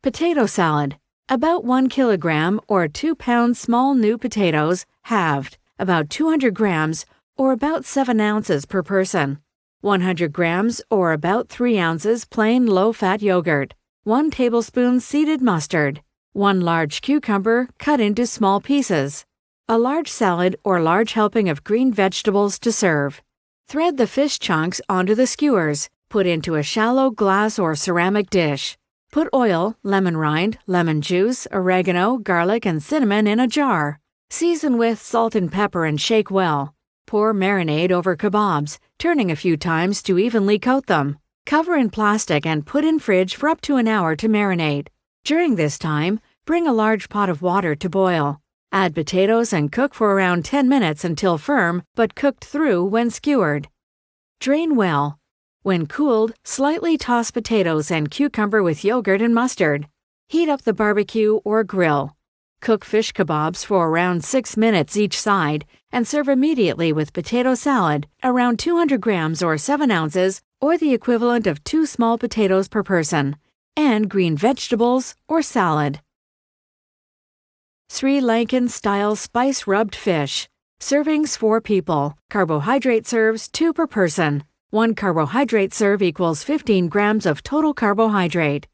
Potato salad. About 1 kilogram or 2 pounds small new potatoes, halved, about 200 grams or about 7 ounces per person. 100 grams or about 3 ounces plain low-fat yogurt. 1 tablespoon seeded mustard. 1 large cucumber cut into small pieces. A large salad or large helping of green vegetables to serve. Thread the fish chunks onto the skewers. Put into a shallow glass or ceramic dish. Put oil, lemon rind, lemon juice, oregano, garlic, and cinnamon in a jar. Season with salt and pepper and shake well. Pour marinade over kebabs, turning a few times to evenly coat them. Cover in plastic and put in fridge for up to an hour to marinate. During this time, bring a large pot of water to boil. Add potatoes and cook for around 10 minutes until firm but cooked through when skewered. Drain well. When cooled, slightly toss potatoes and cucumber with yogurt and mustard. Heat up the barbecue or grill. Cook fish kebabs for around 6 minutes each side and serve immediately with potato salad, around 200 grams or 7 ounces, or the equivalent of 2 small potatoes per person, and green vegetables or salad. Sri Lankan-style spice-rubbed fish. Servings 4 people. Carbohydrate serves 2 per person. 1 carbohydrate serve equals 15 grams of total carbohydrate.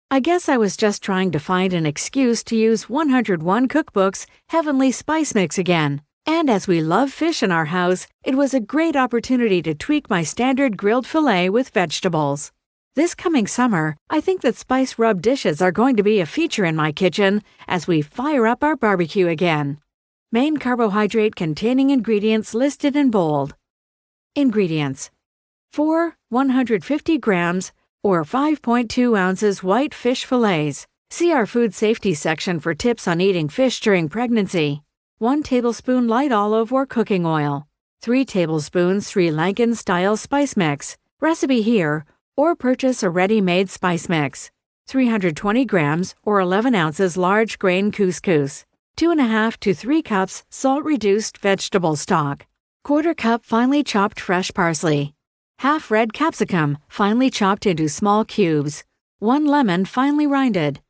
I guess I was just trying to find an excuse to use 101 Cookbook's Heavenly Spice Mix again. And as we love fish in our house, it was a great opportunity to tweak my standard grilled filet with vegetables. This coming summer, I think that spice-rubbed dishes are going to be a feature in my kitchen as we fire up our barbecue again. Main carbohydrate-containing ingredients listed in bold. Ingredients. 4 150 grams or 5.2 ounces white fish fillets. See our food safety section for tips on eating fish during pregnancy. 1 tablespoon light olive or cooking oil. 3 tablespoons Sri Lankan-style spice mix. Recipe here, or purchase a ready-made spice mix. 320 grams or 11 ounces large grain couscous. 2.5 to 3 cups salt-reduced vegetable stock. 1/4 cup finely chopped fresh parsley. 1/2 red capsicum, finely chopped into small cubes. 1 lemon finely rinded.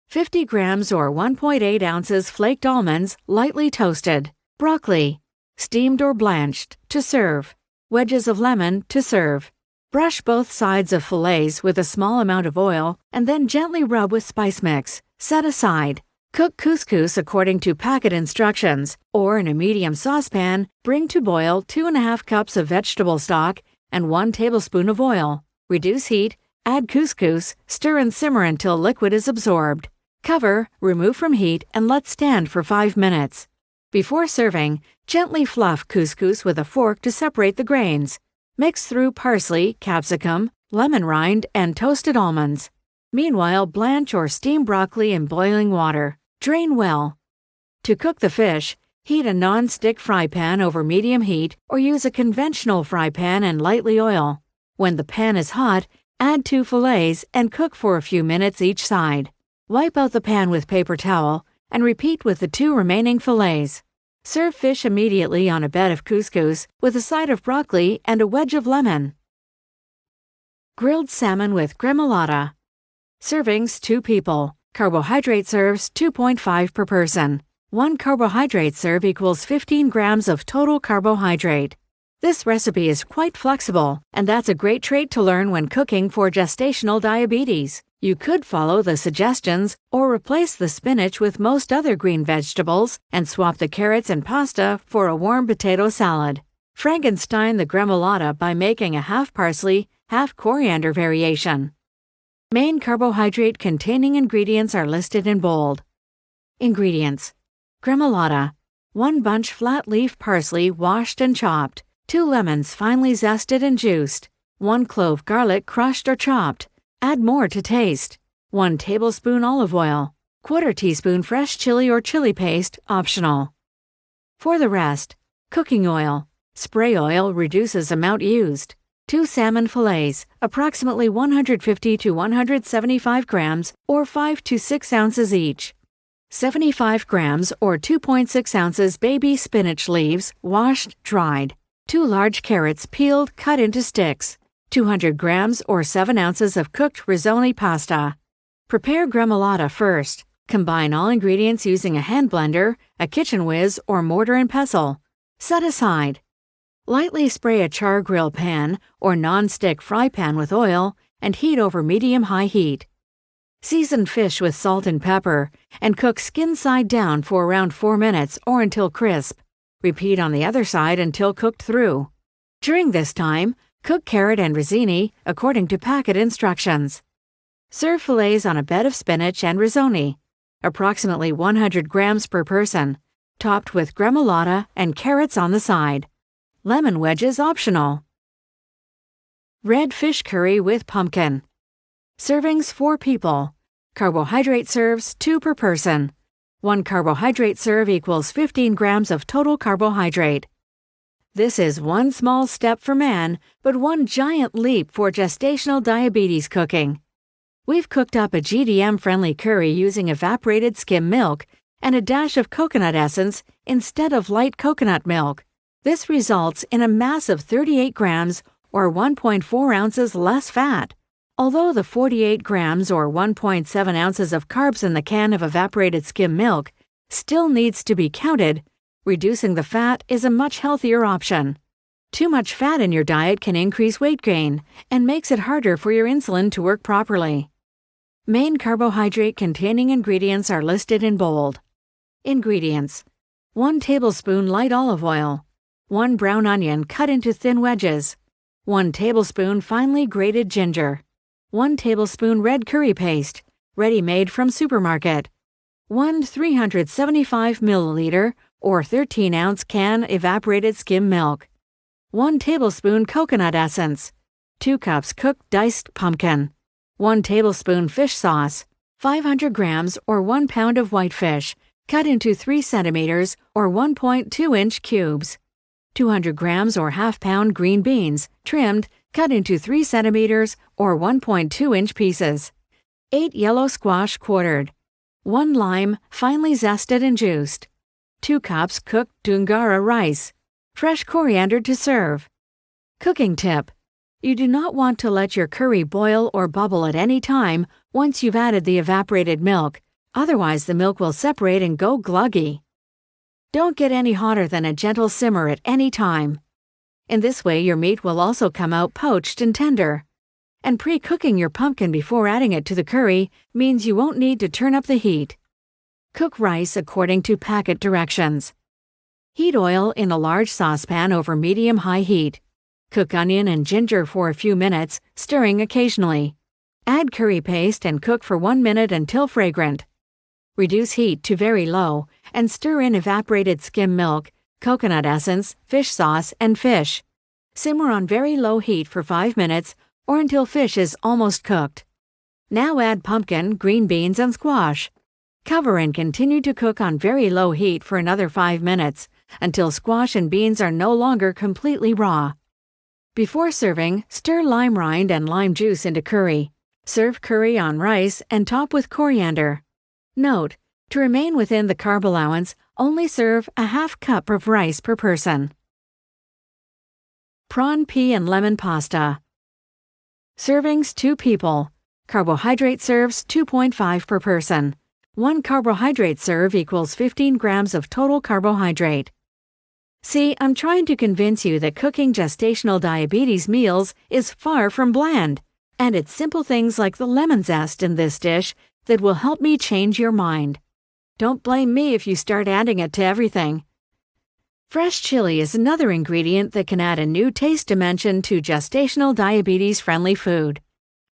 50 grams or 1.8 ounces flaked almonds, lightly toasted. Broccoli, steamed or blanched, to serve. Wedges of lemon, to serve. Brush both sides of fillets with a small amount of oil and then gently rub with spice mix. Set aside. Cook couscous according to packet instructions, or in a medium saucepan, bring to boil 2.5 cups of vegetable stock and 1 tablespoon of oil. Reduce heat, add couscous, stir and simmer until liquid is absorbed. Cover, remove from heat, and let stand for 5 minutes. Before serving, gently fluff couscous with a fork to separate the grains. Mix through parsley, capsicum, lemon rind, and toasted almonds. Meanwhile, blanch or steam broccoli in boiling water. Drain well. To cook the fish, heat a non-stick fry pan over medium heat or use a conventional fry pan and lightly oil. When the pan is hot, add 2 fillets and cook for a few minutes each side. Wipe out the pan with paper towel and repeat with the 2 remaining fillets. Serve fish immediately on a bed of couscous with a side of broccoli and a wedge of lemon. Grilled salmon with gremolata. Servings 2 people. Carbohydrate serves 2.5 per person. 1 carbohydrate serve equals 15 grams of total carbohydrate. This recipe is quite flexible, and that's a great trait to learn when cooking for gestational diabetes. You could follow the suggestions or replace the spinach with most other green vegetables and swap the carrots and pasta for a warm potato salad. Frankenstein the gremolata by making a half parsley, half coriander variation. Main carbohydrate-containing ingredients are listed in bold. Ingredients: gremolata, 1 bunch flat-leaf parsley washed and chopped, 2 lemons finely zested and juiced, 1 clove garlic crushed or chopped. Add more to taste. 1 tablespoon olive oil, 1/4 teaspoon fresh chili or chili paste, optional. For the rest, cooking oil. Spray oil reduces amount used. 2 salmon fillets, approximately 150 to 175 grams or 5 to 6 ounces each. 75 grams or 2.6 ounces baby spinach leaves, washed, dried. 2 large carrots peeled, cut into sticks. 200 grams or 7 ounces of cooked rizzoli pasta. Prepare gremolata first. Combine all ingredients using a hand blender, a kitchen whiz, or mortar and pestle. Set aside. Lightly spray a char grill pan or non-stick fry pan with oil and heat over medium-high heat. Season fish with salt and pepper and cook skin side down for around 4 minutes or until crisp. Repeat on the other side until cooked through. During this time, cook carrot and rizzini according to packet instructions. Serve fillets on a bed of spinach and rizzoni, approximately 100 grams per person, topped with gremolata and carrots on the side. Lemon wedges optional. Red fish curry with pumpkin. Servings 4 people. Carbohydrate serves 2 per person. 1 carbohydrate serve equals 15 grams of total carbohydrate. This is one small step for man, but one giant leap for gestational diabetes cooking. We've cooked up a GDM-friendly curry using evaporated skim milk and a dash of coconut essence instead of light coconut milk. This results in a massive 38 grams or 1.4 ounces less fat. Although the 48 grams or 1.7 ounces of carbs in the can of evaporated skim milk still needs to be counted, reducing the fat is a much healthier option. Too much fat in your diet can increase weight gain and makes it harder for your insulin to work properly. Main carbohydrate-containing ingredients are listed in bold. Ingredients: 1 tablespoon light olive oil, 1 brown onion cut into thin wedges, 1 tablespoon finely grated ginger, 1 tablespoon red curry paste, ready-made from supermarket, 1 375 milliliter or 13-ounce can evaporated skim milk, 1 tablespoon coconut essence, 2 cups cooked diced pumpkin, 1 tablespoon fish sauce, 500 grams or 1 pound of whitefish, cut into 3 centimeters or 1.2-inch cubes, 200 grams or half-pound green beans, trimmed, cut into 3 centimeters or 1.2-inch pieces, 8 yellow squash quartered, 1 lime, finely zested and juiced, 2 cups cooked dungara rice, fresh coriander to serve. Cooking tip: you do not want to let your curry boil or bubble at any time once you've added the evaporated milk, otherwise the milk will separate and go gluggy. Don't get any hotter than a gentle simmer at any time. In this way your meat will also come out poached and tender. And pre-cooking your pumpkin before adding it to the curry means you won't need to turn up the heat. Cook rice according to packet directions. Heat oil in a large saucepan over medium-high heat. Cook onion and ginger for a few minutes, stirring occasionally. Add curry paste and cook for 1 minute until fragrant. Reduce heat to very low and stir in evaporated skim milk, coconut essence, fish sauce, and fish. Simmer on very low heat for 5 minutes or until fish is almost cooked. Now add pumpkin, green beans, and squash. Cover and continue to cook on very low heat for another 5 minutes until squash and beans are no longer completely raw. Before serving, stir lime rind and lime juice into curry. Serve curry on rice and top with coriander. Note: to remain within the carb allowance, only serve a half cup of rice per person. Prawn pea and lemon pasta. Servings 2 people. Carbohydrate serves 2.5 per person. 1 carbohydrate serve equals 15 grams of total carbohydrate. See, I'm trying to convince you that cooking gestational diabetes meals is far from bland, and it's simple things like the lemon zest in this dish that will help me change your mind. Don't blame me if you start adding it to everything. Fresh chili is another ingredient that can add a new taste dimension to gestational diabetes-friendly food.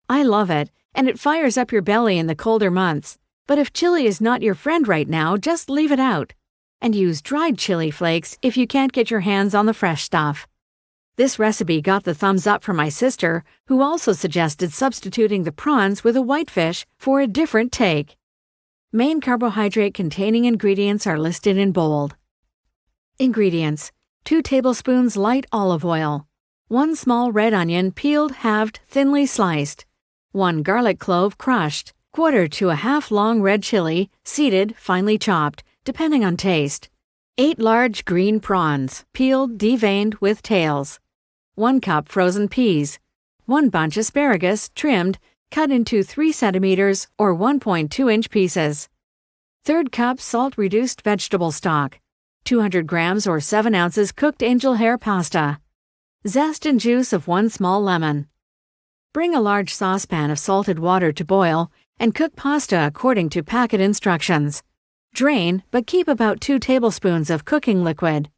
I love it, and it fires up your belly in the colder months. But if chili is not your friend right now, just leave it out. And use dried chili flakes if you can't get your hands on the fresh stuff. This recipe got the thumbs up from my sister, who also suggested substituting the prawns with a whitefish for a different take. Main carbohydrate-containing ingredients are listed in bold. Ingredients: 2 tablespoons light olive oil, 1 small red onion peeled, halved, thinly sliced, 1 garlic clove crushed, 1/4 to a half long red chili, seeded, finely chopped, depending on taste, 8 large green prawns, peeled, deveined with tails, 1 cup frozen peas, 1 bunch asparagus, trimmed, cut into 3 centimeters or 1.2-inch pieces, 1/3 cup salt-reduced vegetable stock, 200 grams or 7 ounces cooked angel hair pasta, zest and juice of 1 small lemon. Bring a large saucepan of salted water to boil and cook pasta according to packet instructions. Drain, but keep about 2 tablespoons of cooking liquid.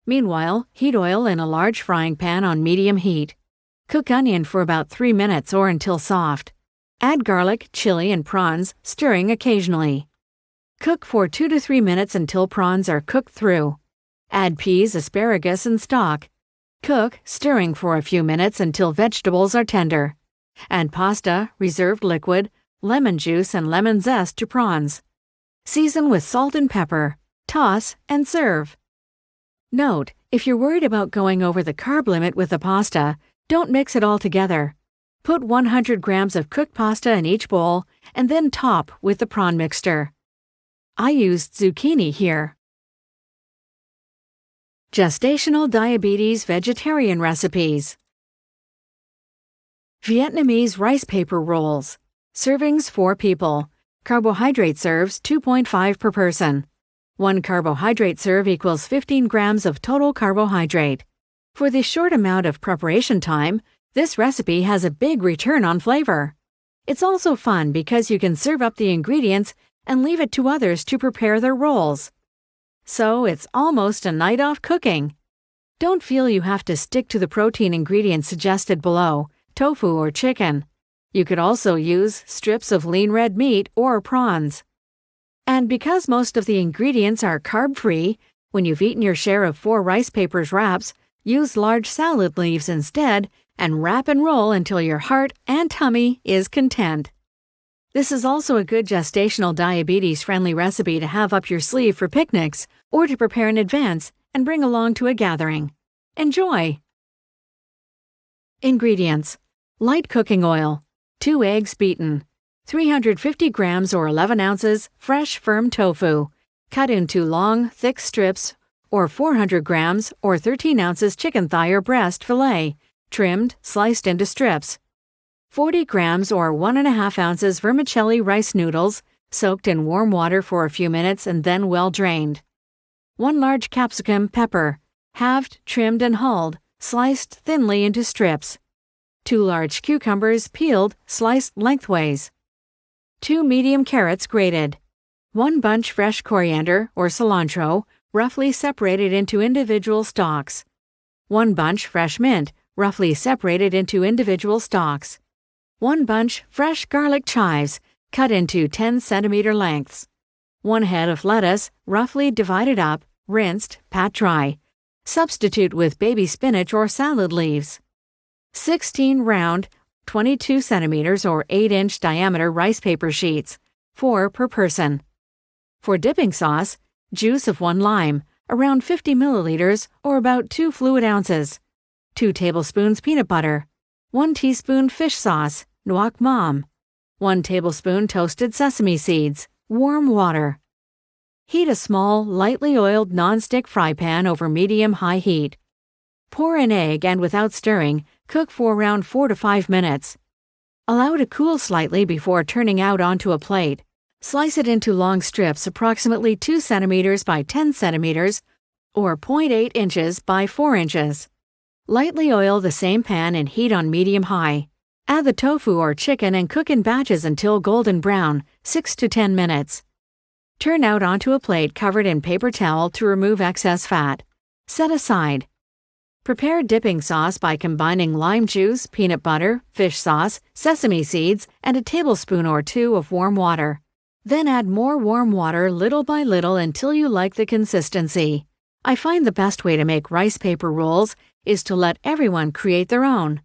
Meanwhile, heat oil in a large frying pan on medium heat. Cook onion for about 3 minutes or until soft. Add garlic, chili, and prawns, stirring occasionally. Cook for 2 to 3 minutes until prawns are cooked through. Add peas, asparagus, and stock. Cook, stirring for a few minutes until vegetables are tender. Add pasta, reserved liquid, lemon juice, and lemon zest to prawns. Season with salt and pepper. Toss and serve. Note, if you're worried about going over the carb limit with the pasta, don't mix it all together. Put 100 grams of cooked pasta in each bowl and then top with the prawn mixture. I used zucchini here. Gestational diabetes vegetarian recipes. Vietnamese rice paper rolls. Servings 4 people. Carbohydrate serves 2.5 per person. 1 carbohydrate serve equals 15 grams of total carbohydrate. For the short amount of preparation time, this recipe has a big return on flavor. It's also fun because you can serve up the ingredients and leave it to others to prepare their rolls. So it's almost a night off cooking. Don't feel you have to stick to the protein ingredients suggested below, tofu or chicken. You could also use strips of lean red meat or prawns. And because most of the ingredients are carb-free, when you've eaten your share of 4 rice papers wraps, use large salad leaves instead and wrap and roll until your heart and tummy is content. This is also a good gestational diabetes-friendly recipe to have up your sleeve for picnics or to prepare in advance and bring along to a gathering. Enjoy! Ingredients: light cooking oil, 2 eggs beaten, 350 grams or 11 ounces fresh firm tofu, cut into long, thick strips, or 400 grams or 13 ounces chicken thigh or breast fillet, trimmed, sliced into strips. 40 grams or 1.5 ounces vermicelli rice noodles, soaked in warm water for a few minutes and then well drained. 1 large capsicum pepper, halved, trimmed, and hulled, sliced thinly into strips. 2 large cucumbers peeled, sliced lengthways. 2 medium carrots grated. 1 bunch fresh coriander or cilantro, roughly separated into individual stalks. 1 bunch fresh mint, roughly separated into individual stalks. 1 bunch fresh garlic chives, cut into 10-centimeter lengths. 1 head of lettuce, roughly divided up, rinsed, pat dry. Substitute with baby spinach or salad leaves. 16 round, 22 centimeters or 8-inch diameter rice paper sheets, 4 per person. For dipping sauce, juice of 1 lime, around 50 milliliters or about 2 fluid ounces. 2 tablespoons peanut butter. 1 teaspoon fish sauce, nuoc mam. 1 tablespoon toasted sesame seeds, warm water. Heat a small, lightly oiled non-stick fry pan over medium-high heat. Pour in egg and without stirring, cook for around 4 to 5 minutes. Allow it to cool slightly before turning out onto a plate. Slice it into long strips approximately 2 centimeters by 10 centimeters or 0.8 inches by 4 inches. Lightly oil the same pan and heat on medium-high. Add the tofu or chicken and cook in batches until golden brown, 6 to 10 minutes. Turn out onto a plate covered in paper towel to remove excess fat. Set aside. Prepare dipping sauce by combining lime juice, peanut butter, fish sauce, sesame seeds, and a tablespoon or 2 of warm water. Then add more warm water little by little until you like the consistency. I find the best way to make rice paper rolls is to let everyone create their own.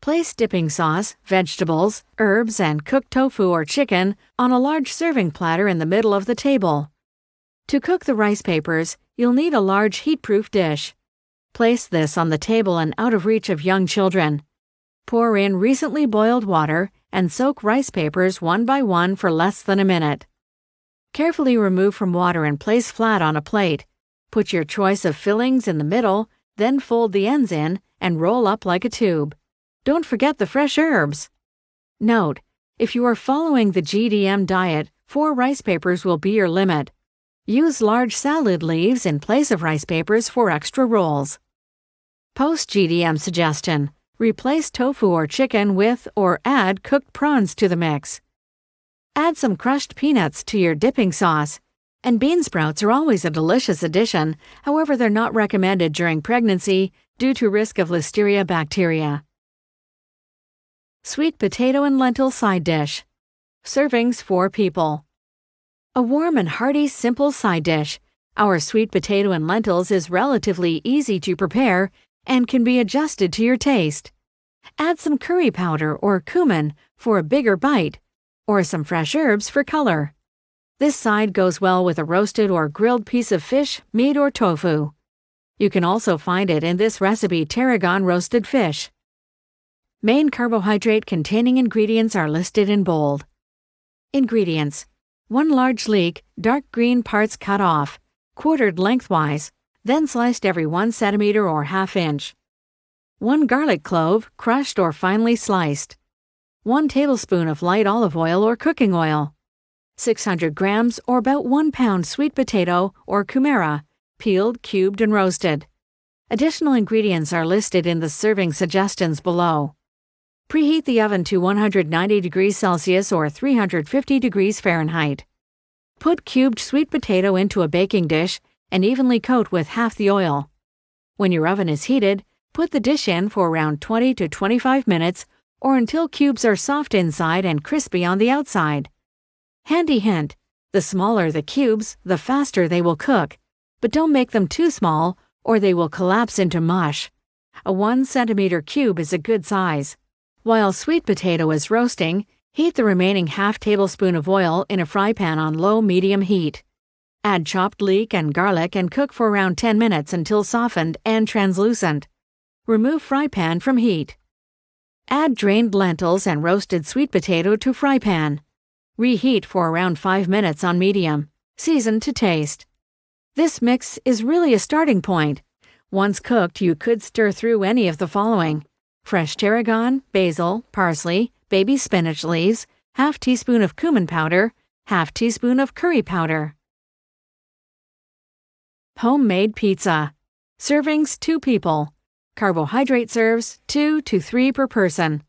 Place dipping sauce, vegetables, herbs, and cooked tofu or chicken on a large serving platter in the middle of the table. To cook the rice papers, you'll need a large heat-proof dish. Place this on the table and out of reach of young children. Pour in recently boiled water and soak rice papers one by one for less than a minute. Carefully remove from water and place flat on a plate. Put your choice of fillings in the middle, then fold the ends in and roll up like a tube. Don't forget the fresh herbs. Note: if you are following the GDM diet, 4 rice papers will be your limit. Use large salad leaves in place of rice papers for extra rolls. Post-GDM suggestion: replace tofu or chicken with or add cooked prawns to the mix. Add some crushed peanuts to your dipping sauce. And bean sprouts are always a delicious addition, however they're not recommended during pregnancy due to risk of Listeria bacteria. Sweet potato and lentil side dish. Servings 4 people. A warm and hearty simple side dish. Our sweet potato and lentils is relatively easy to prepare and can be adjusted to your taste. Add some curry powder or cumin for a bigger bite, or some fresh herbs for color. This side goes well with a roasted or grilled piece of fish, meat, or tofu. You can also find it in this recipe tarragon roasted fish. Main carbohydrate-containing ingredients are listed in bold. Ingredients: 1 large leek, dark green parts cut off, quartered lengthwise, then sliced every 1 centimeter or ½ inch. 1 garlic clove, crushed or finely sliced. 1 tablespoon of light olive oil or cooking oil. 600 grams or about 1 pound sweet potato or kumara, peeled, cubed, and roasted. Additional ingredients are listed in the serving suggestions below. Preheat the oven to 190 degrees Celsius or 350 degrees Fahrenheit. Put cubed sweet potato into a baking dish and evenly coat with half the oil. When your oven is heated, put the dish in for around 20 to 25 minutes or until cubes are soft inside and crispy on the outside. Handy hint: the smaller the cubes, the faster they will cook, but don't make them too small or they will collapse into mush. A 1 centimeter cube is a good size. While sweet potato is roasting, heat the remaining ½ tablespoon of oil in a fry pan on low-medium heat. Add chopped leek and garlic and cook for around 10 minutes until softened and translucent. Remove fry pan from heat. Add drained lentils and roasted sweet potato to fry pan. Reheat for around 5 minutes on medium. Season to taste. This mix is really a starting point. Once cooked, you could stir through any of the following: fresh tarragon, basil, parsley, baby spinach leaves, ½ teaspoon of cumin powder, ½ teaspoon of curry powder. Homemade pizza. Servings 2 people. Carbohydrate serves 2 to 3 per person.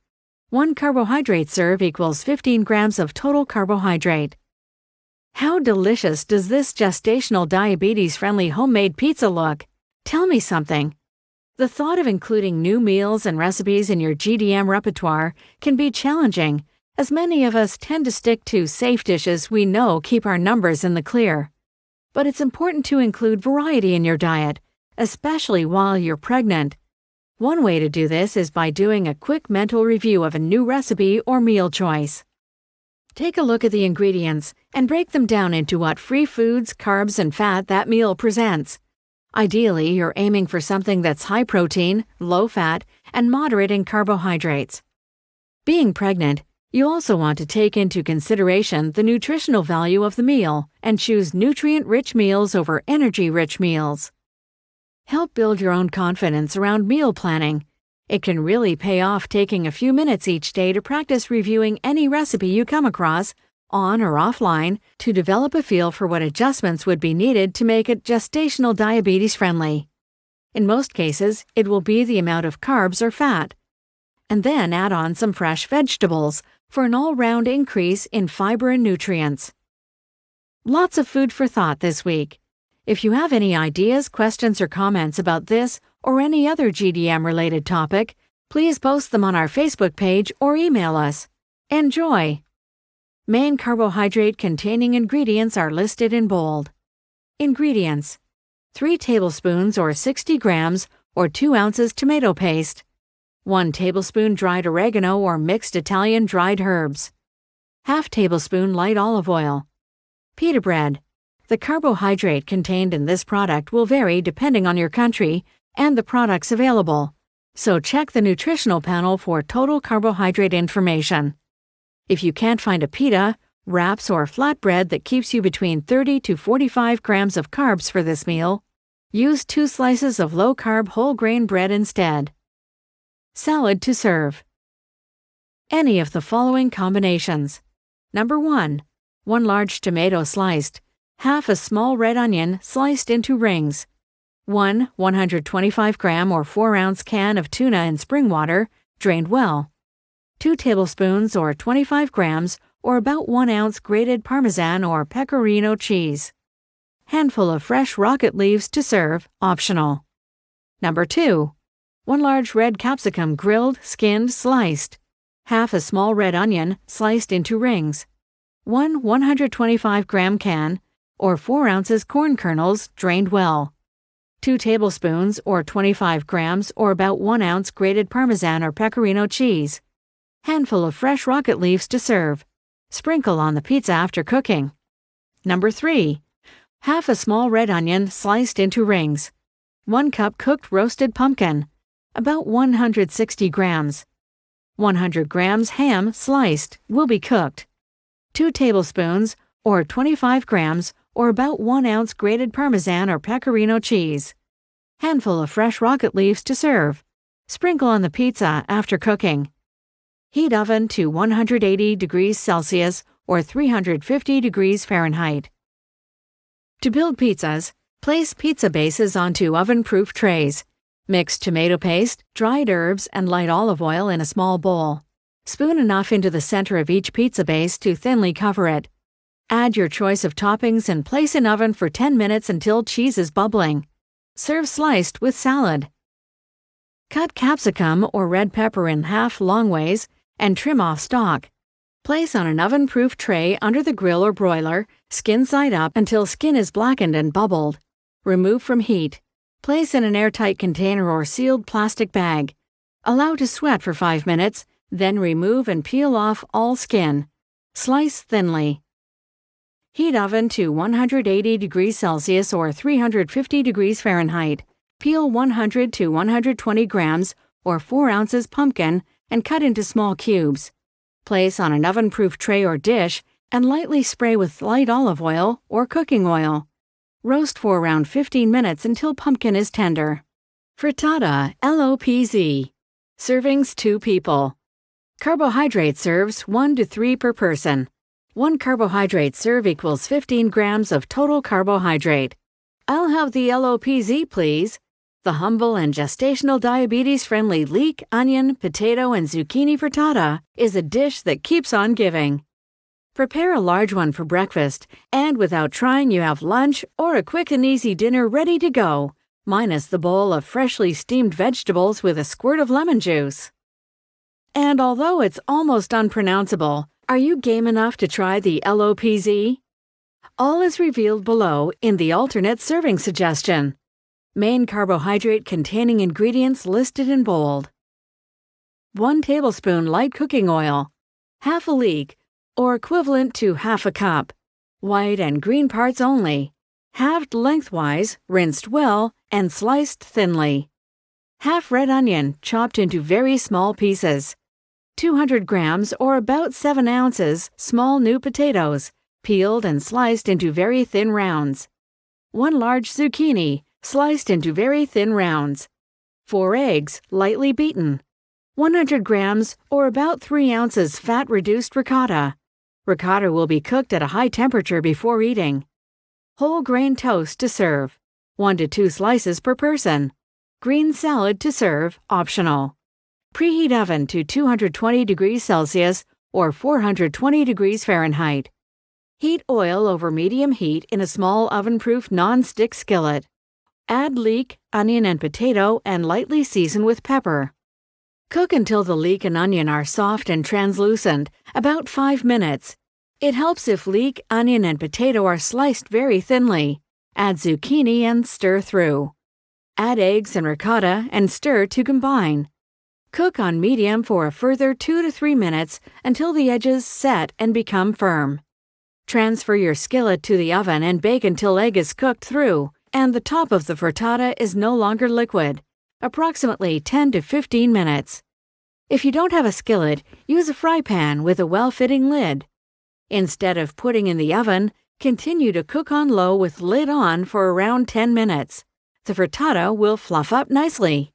1 carbohydrate serve equals 15 grams of total carbohydrate. How delicious does this gestational diabetes-friendly homemade pizza look? Tell me something. The thought of including new meals and recipes in your GDM repertoire can be challenging, as many of us tend to stick to safe dishes we know keep our numbers in the clear. But it's important to include variety in your diet, especially while you're pregnant. One way to do this is by doing a quick mental review of a new recipe or meal choice. Take a look at the ingredients and break them down into what free foods, carbs, and fat that meal presents. Ideally, you're aiming for something that's high protein, low fat, and moderate in carbohydrates. Being pregnant, you also want to take into consideration the nutritional value of the meal and choose nutrient-rich meals over energy-rich meals. Help build your own confidence around meal planning. It can really pay off taking a few minutes each day to practice reviewing any recipe you come across on or offline, to develop a feel for what adjustments would be needed to make it gestational diabetes friendly. In most cases, it will be the amount of carbs or fat. And then add on some fresh vegetables for an all-round increase in fiber and nutrients. Lots of food for thought this week. If you have any ideas, questions, or comments about this or any other GDM-related topic, please post them on our Facebook page or email us. Enjoy! Main carbohydrate-containing ingredients are listed in bold. Ingredients: 3 tablespoons or 60 grams or 2 ounces tomato paste, 1 tablespoon dried oregano or mixed Italian dried herbs, ½ tablespoon light olive oil. Pita bread. The carbohydrate contained in this product will vary depending on your country and the products available, so check the nutritional panel for total carbohydrate information. If you can't find a pita, wraps, or flatbread that keeps you between 30 to 45 grams of carbs for this meal, use 2 slices of low-carb whole grain bread instead. Salad to serve. Any of the following combinations. Number 1. 1 large tomato sliced, half a small red onion sliced into rings, 1 125-gram or 4-ounce can of tuna in spring water, drained well, 2 tablespoons or 25 grams or about 1 ounce grated Parmesan or Pecorino cheese. Handful of fresh rocket leaves to serve, optional. Number 2. 1 large red capsicum grilled, skinned, sliced, half a small red onion sliced into rings, 1 125-gram can or 4 ounces corn kernels drained well, 2 tablespoons or 25 grams or about 1 ounce grated Parmesan or Pecorino cheese. Handful of fresh rocket leaves to serve. Sprinkle on the pizza after cooking. Number 3. Half a small red onion sliced into rings, 1 cup cooked roasted pumpkin, about 160 grams, 100 grams ham sliced will be cooked, 2 tablespoons or 25 grams or about 1 ounce grated Parmesan or Pecorino cheese. Handful of fresh rocket leaves to serve. Sprinkle on the pizza after cooking. Heat oven to 180 degrees Celsius or 350 degrees Fahrenheit. To build pizzas, place pizza bases onto oven-proof trays. Mix tomato paste, dried herbs, and light olive oil in a small bowl. Spoon enough into the center of each pizza base to thinly cover it. Add your choice of toppings and place in oven for 10 minutes until cheese is bubbling. Serve sliced with salad. Cut capsicum or red pepper in half long ways and trim off stalk. Place on an oven-proof tray under the grill or broiler, skin side up until skin is blackened and bubbled. Remove from heat. Place in an airtight container or sealed plastic bag. Allow to sweat for 5 minutes, then remove and peel off all skin. Slice thinly. Heat oven to 180 degrees Celsius or 350 degrees Fahrenheit. Peel 100 to 120 grams or 4 ounces pumpkin and cut into small cubes. Place on an oven-proof tray or dish and lightly spray with light olive oil or cooking oil. Roast for around 15 minutes until pumpkin is tender. Frittata, LOPZ. Servings 2 people. Carbohydrate serves 1 to 3 per person. 1 carbohydrate serve equals 15 grams of total carbohydrate. I'll have the LOPZ, please. The humble and gestational diabetes-friendly leek, onion, potato, and zucchini frittata is a dish that keeps on giving. Prepare a large one for breakfast, and without trying, you have lunch or a quick and easy dinner ready to go, minus the bowl of freshly steamed vegetables with a squirt of lemon juice. And although it's almost unpronounceable, are you game enough to try the LOPZ? All is revealed below in the alternate serving suggestion. Main carbohydrate-containing ingredients listed in bold. 1 tablespoon light cooking oil, half a leek, or equivalent to half a cup, white and green parts only, halved lengthwise, rinsed well, and sliced thinly. Half red onion chopped into very small pieces. 200 grams or about 7 ounces small new potatoes, peeled and sliced into very thin rounds. 1 large zucchini, sliced into very thin rounds. 4 eggs, lightly beaten. 100 grams or about 3 ounces fat-reduced ricotta. Ricotta will be cooked at a high temperature before eating. Whole grain toast to serve. 1 to 2 slices per person. Green salad to serve, optional. Preheat oven to 220 degrees Celsius or 420 degrees Fahrenheit. Heat oil over medium heat in a small oven-proof non-stick skillet. Add leek, onion, and potato and lightly season with pepper. Cook until the leek and onion are soft and translucent, about 5 minutes. It helps if leek, onion, and potato are sliced very thinly. Add zucchini and stir through. Add eggs and ricotta and stir to combine. Cook on medium for a further 2 to 3 minutes until the edges set and become firm. Transfer your skillet to the oven and bake until egg is cooked through and the top of the frittata is no longer liquid, approximately 10 to 15 minutes. If you don't have a skillet, use a fry pan with a well-fitting lid. Instead of putting in the oven, continue to cook on low with lid on for around 10 minutes. The frittata will fluff up nicely.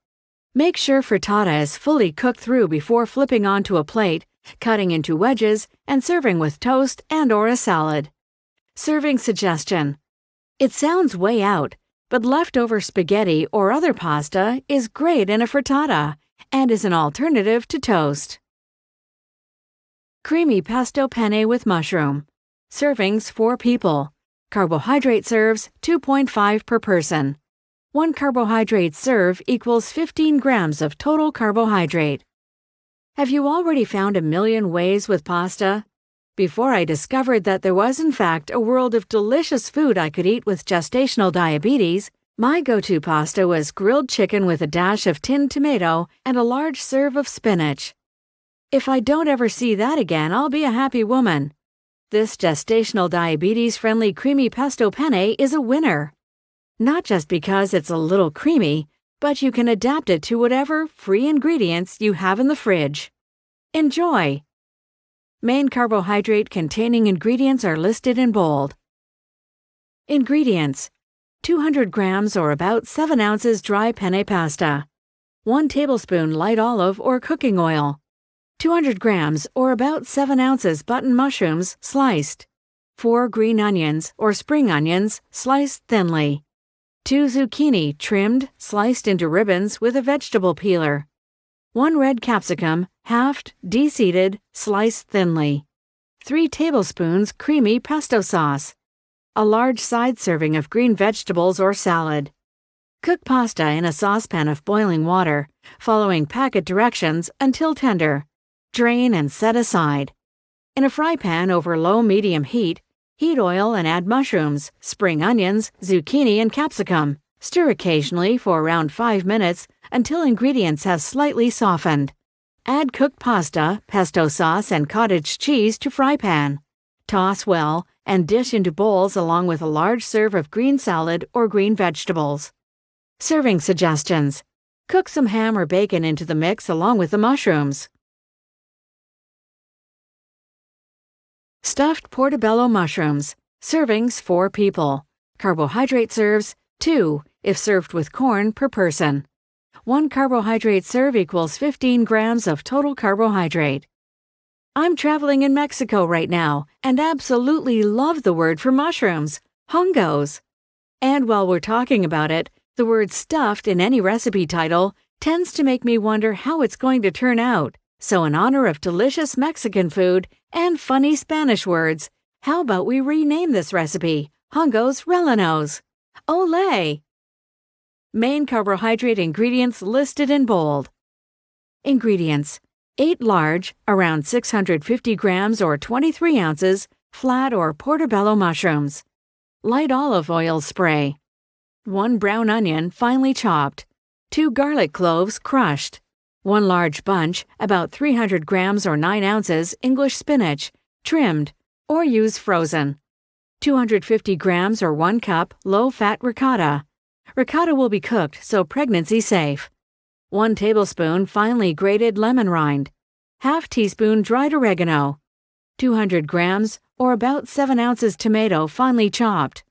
Make sure frittata is fully cooked through before flipping onto a plate, cutting into wedges, and serving with toast and/or a salad. Serving suggestion. It sounds way out, but leftover spaghetti or other pasta is great in a frittata and is an alternative to toast. Creamy pesto penne with mushroom. Servings 4 people. Carbohydrate serves 2.5 per person. 1 carbohydrate serve equals 15 grams of total carbohydrate. Have you already found a million ways with pasta? Before I discovered that there was in fact a world of delicious food I could eat with gestational diabetes, my go-to pasta was grilled chicken with a dash of tinned tomato and a large serve of spinach. If I don't ever see that again, I'll be a happy woman. This gestational diabetes-friendly creamy pesto penne is a winner. Not just because it's a little creamy, but you can adapt it to whatever free ingredients you have in the fridge. Enjoy! Main carbohydrate-containing ingredients are listed in bold. Ingredients: 200 grams or about 7 ounces dry penne pasta, 1 tablespoon light olive or cooking oil, 200 grams or about 7 ounces button mushrooms sliced, 4 green onions or spring onions sliced thinly, 2 zucchini trimmed, sliced into ribbons with a vegetable peeler, 1 red capsicum, halved, de-seeded, sliced thinly, 3 tablespoons creamy pesto sauce, a large side serving of green vegetables or salad. Cook pasta in a saucepan of boiling water, following packet directions until tender. Drain and set aside. In a fry pan over low-medium heat, heat oil and add mushrooms, spring onions, zucchini, and capsicum. Stir occasionally for around 5 minutes until ingredients have slightly softened. Add cooked pasta, pesto sauce, and cottage cheese to fry pan. Toss well and dish into bowls along with a large serve of green salad or green vegetables. Serving suggestions. Cook some ham or bacon into the mix along with the mushrooms. Stuffed portobello mushrooms. Servings 4 people. Carbohydrate serves 2, if served with corn, per person. 1 carbohydrate serve equals 15 grams of total carbohydrate. I'm traveling in Mexico right now and absolutely love the word for mushrooms, hongos. And while we're talking about it, the word stuffed in any recipe title tends to make me wonder how it's going to turn out. So in honor of delicious Mexican food and funny Spanish words, how about we rename this recipe Hongos Rellenos? Olé! Main carbohydrate ingredients listed in bold. Ingredients: 8 large, around 650 grams or 23 ounces, flat or portobello mushrooms. Light olive oil spray. 1 brown onion, finely chopped. 2 garlic cloves, crushed. 1 large bunch, about 300 grams or 9 ounces, English spinach, trimmed, or use frozen. 250 grams or 1 cup, low-fat ricotta. Ricotta will be cooked, so pregnancy safe. 1 tablespoon finely grated lemon rind. Half teaspoon dried oregano. 200 grams or about 7 ounces tomato finely chopped.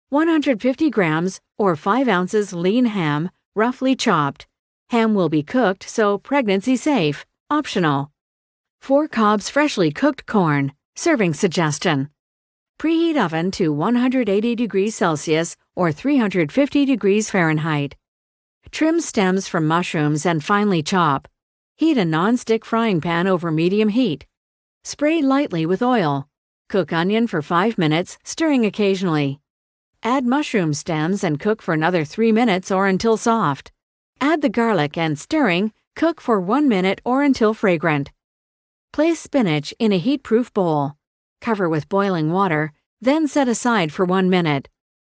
150 grams or 5 ounces lean ham, roughly chopped. Ham will be cooked, so pregnancy safe, optional. 4 cobs freshly cooked corn, Serving suggestion. Preheat oven to 180 degrees Celsius or 350 degrees Fahrenheit. Trim stems from mushrooms and finely chop. Heat a non-stick frying pan over medium heat. Spray lightly with oil. Cook onion for 5 minutes, stirring occasionally. Add mushroom stems and cook for another 3 minutes or until soft. Add the garlic and stirring, cook for 1 minute or until fragrant. Place spinach in a heat-proof bowl. Cover with boiling water, then set aside for 1 minute.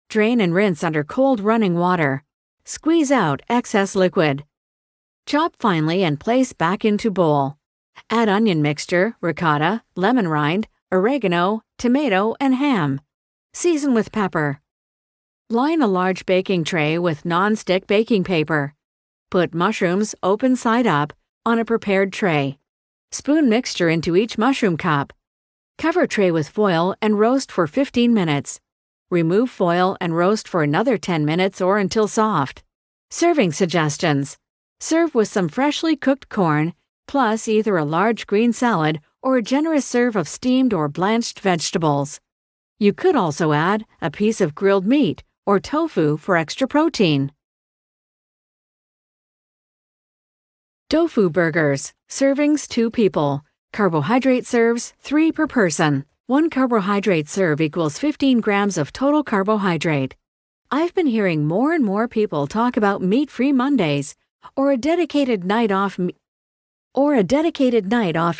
Drain and rinse under cold running water. Squeeze out excess liquid. Chop finely and place back into bowl. Add onion mixture, ricotta, lemon rind, oregano, tomato, and ham. Season with pepper. Line a large baking tray with non-stick baking paper. Put mushrooms, open side up, on a prepared tray. Spoon mixture into each mushroom cup. Cover tray with foil and roast for 15 minutes. Remove foil and roast for another 10 minutes or until soft. Serving suggestions. Serve with some freshly cooked corn, plus either a large green salad or a generous serve of steamed or blanched vegetables. You could also add a piece of grilled meat or tofu for extra protein. Tofu burgers. Servings 2 people. Carbohydrate serves 3 per person. 1 carbohydrate serve equals 15 grams of total carbohydrate. I've been hearing more and more people talk about meat-free Mondays or a dedicated night off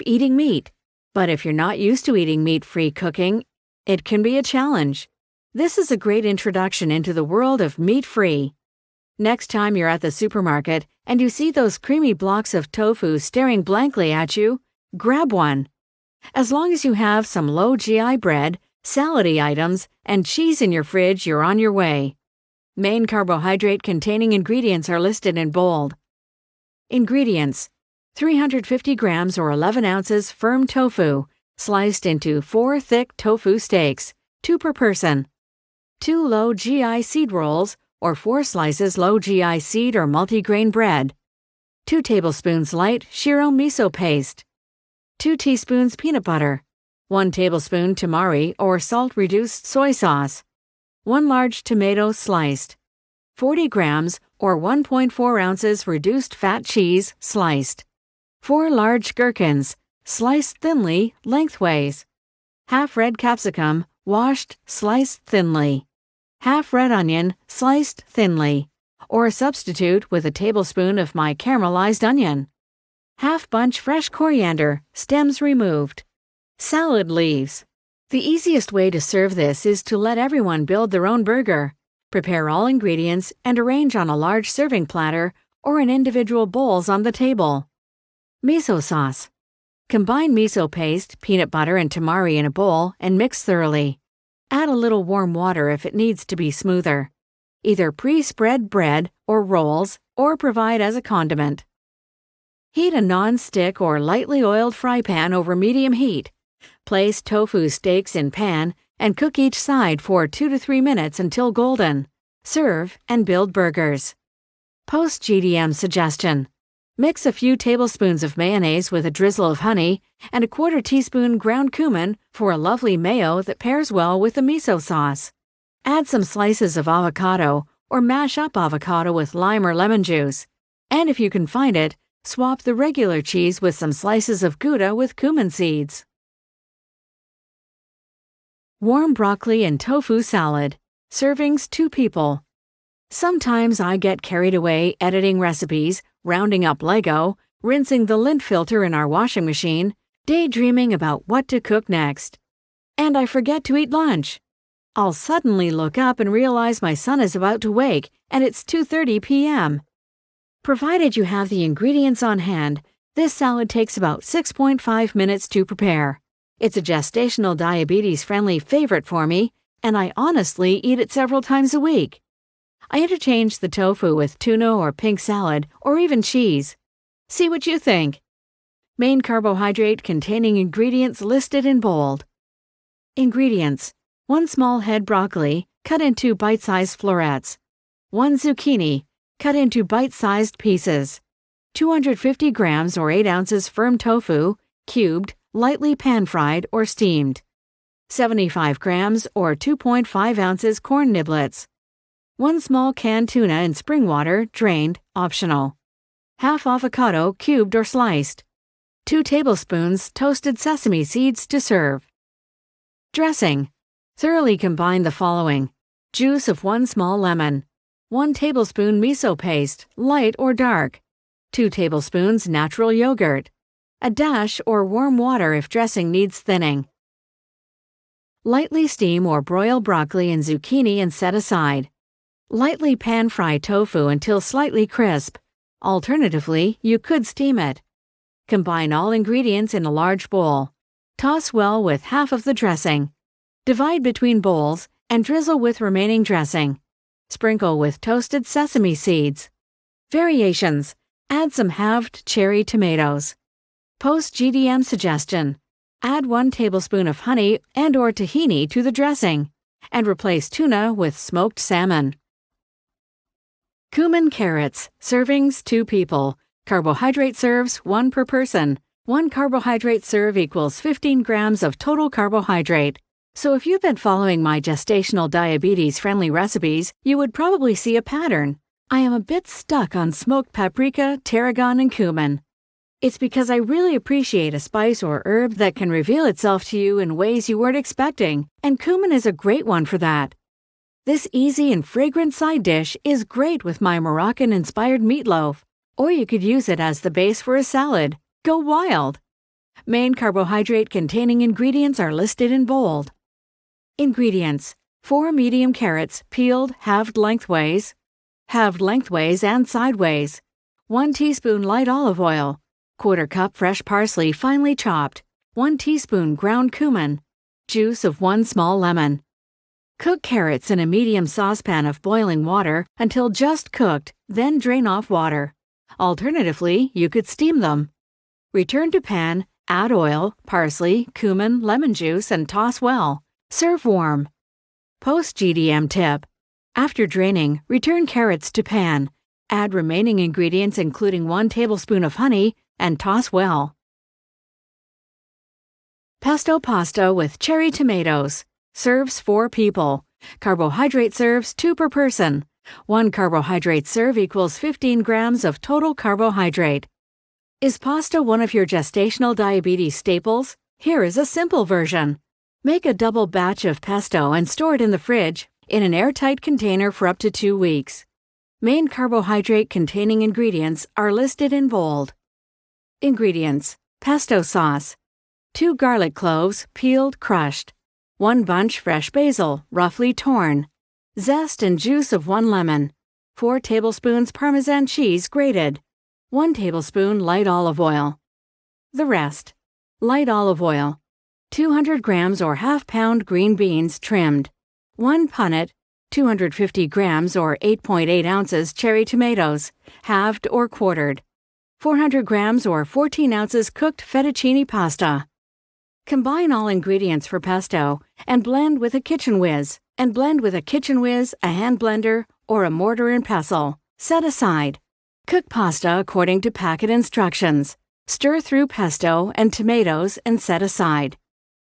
eating meat. But if you're not used to eating meat-free cooking, it can be a challenge. This is a great introduction into the world of meat-free. Next time you're at the supermarket and you see those creamy blocks of tofu staring blankly at you, grab one. As long as you have some low GI bread, salady items, and cheese in your fridge, you're on your way. Main carbohydrate-containing ingredients are listed in bold. Ingredients: 350 grams or 11 ounces firm tofu, sliced into 4 thick tofu steaks, 2 per person. 2 low GI seed rolls, or 4 slices low GI seed or multigrain bread. 2 tablespoons light shiro miso paste. 2 teaspoons peanut butter. 1 tablespoon tamari or salt-reduced soy sauce. 1 large tomato sliced. 40 grams or 1.4 ounces reduced fat cheese sliced. 4 large gherkins, sliced thinly lengthways. Half red capsicum, washed, sliced thinly. Half red onion, sliced thinly, or substitute with a tablespoon of my caramelized onion. Half bunch fresh coriander, stems removed. Salad leaves. The easiest way to serve this is to let everyone build their own burger. Prepare all ingredients and arrange on a large serving platter or in individual bowls on the table. Miso sauce. Combine miso paste, peanut butter, and tamari in a bowl and mix thoroughly. Add a little warm water if it needs to be smoother. Either pre-spread bread or rolls or provide as a condiment. Heat a non-stick or lightly oiled fry pan over medium heat. Place tofu steaks in pan and cook each side for 2 to 3 minutes until golden. Serve and build burgers. Post-GDM suggestion. Mix a few tablespoons of mayonnaise with a drizzle of honey and a 1/4 teaspoon ground cumin for a lovely mayo that pairs well with the miso sauce. Add some slices of avocado or mash up avocado with lime or lemon juice. And if you can find it, swap the regular cheese with some slices of Gouda with cumin seeds. Warm broccoli and tofu salad. Servings 2 people. Sometimes I get carried away editing recipes, rounding up Lego, rinsing the lint filter in our washing machine, daydreaming about what to cook next. And I forget to eat lunch. I'll suddenly look up and realize my son is about to wake and it's 2:30 p.m. Provided you have the ingredients on hand, this salad takes about 6.5 minutes to prepare. It's a gestational diabetes-friendly favorite for me, and I honestly eat it several times a week. I interchange the tofu with tuna or pink salad or even cheese. See what you think. Main carbohydrate-containing ingredients listed in bold. Ingredients: 1 small head broccoli, cut into bite-sized florets. 1 zucchini, cut into bite-sized pieces. 250 grams or 8 ounces firm tofu, cubed, lightly pan-fried or steamed. 75 grams or 2.5 ounces corn niblets. 1 small canned tuna in spring water, drained, optional. Half avocado, cubed or sliced. 2 tablespoons toasted sesame seeds to serve. Dressing. Thoroughly combine the following: juice of 1 small lemon, 1 tablespoon miso paste, light or dark, 2 tablespoons natural yogurt, a dash or warm water if dressing needs thinning. Lightly steam or broil broccoli and zucchini and set aside. Lightly pan-fry tofu until slightly crisp. Alternatively, you could steam it. Combine all ingredients in a large bowl. Toss well with half of the dressing. Divide between bowls and drizzle with remaining dressing. Sprinkle with toasted sesame seeds. Variations: add some halved cherry tomatoes. Post-GDM suggestion: add 1 tablespoon of honey and/or tahini to the dressing, and replace tuna with smoked salmon. Cumin carrots, servings 2 people. Carbohydrate serves 1 per person. 1 carbohydrate serve equals 15 grams of total carbohydrate. So if you've been following my gestational diabetes-friendly recipes, you would probably see a pattern. I am a bit stuck on smoked paprika, tarragon, and cumin. It's because I really appreciate a spice or herb that can reveal itself to you in ways you weren't expecting, and cumin is a great one for that. This easy and fragrant side dish is great with my Moroccan-inspired meatloaf, or you could use it as the base for a salad. Go wild! Main carbohydrate-containing ingredients are listed in bold. Ingredients: 4 medium carrots, peeled, halved lengthways and sideways, 1 teaspoon light olive oil, 1/4 cup fresh parsley finely chopped, 1 teaspoon ground cumin, juice of 1 small lemon. Cook carrots in a medium saucepan of boiling water until just cooked, then drain off water. Alternatively, you could steam them. Return to pan, add oil, parsley, cumin, lemon juice, and toss well. Serve warm. Post-GDM tip: after draining, return carrots to pan. Add remaining ingredients including 1 tablespoon of honey and toss well. Pesto pasta with cherry tomatoes. Serves 4 people. Carbohydrate serves 2 per person. 1 carbohydrate serve equals 15 grams of total carbohydrate. Is pasta one of your gestational diabetes staples? Here is a simple version. Make a double batch of pesto and store it in the fridge in an airtight container for up to 2 weeks. Main carbohydrate-containing ingredients are listed in bold. Ingredients: pesto sauce, 2 garlic cloves, peeled, crushed, 1 bunch fresh basil, roughly torn, zest and juice of 1 lemon, 4 tablespoons Parmesan cheese grated, 1 tablespoon light olive oil. The rest: light olive oil, 200 grams or half-pound green beans trimmed, 1 punnet, 250 grams or 8.8 ounces cherry tomatoes, halved or quartered, 400 grams or 14 ounces cooked fettuccine pasta. Combine all ingredients for pesto and blend with a kitchen whiz, a hand blender, or a mortar and pestle. Set aside. Cook pasta according to packet instructions. Stir through pesto and tomatoes and set aside.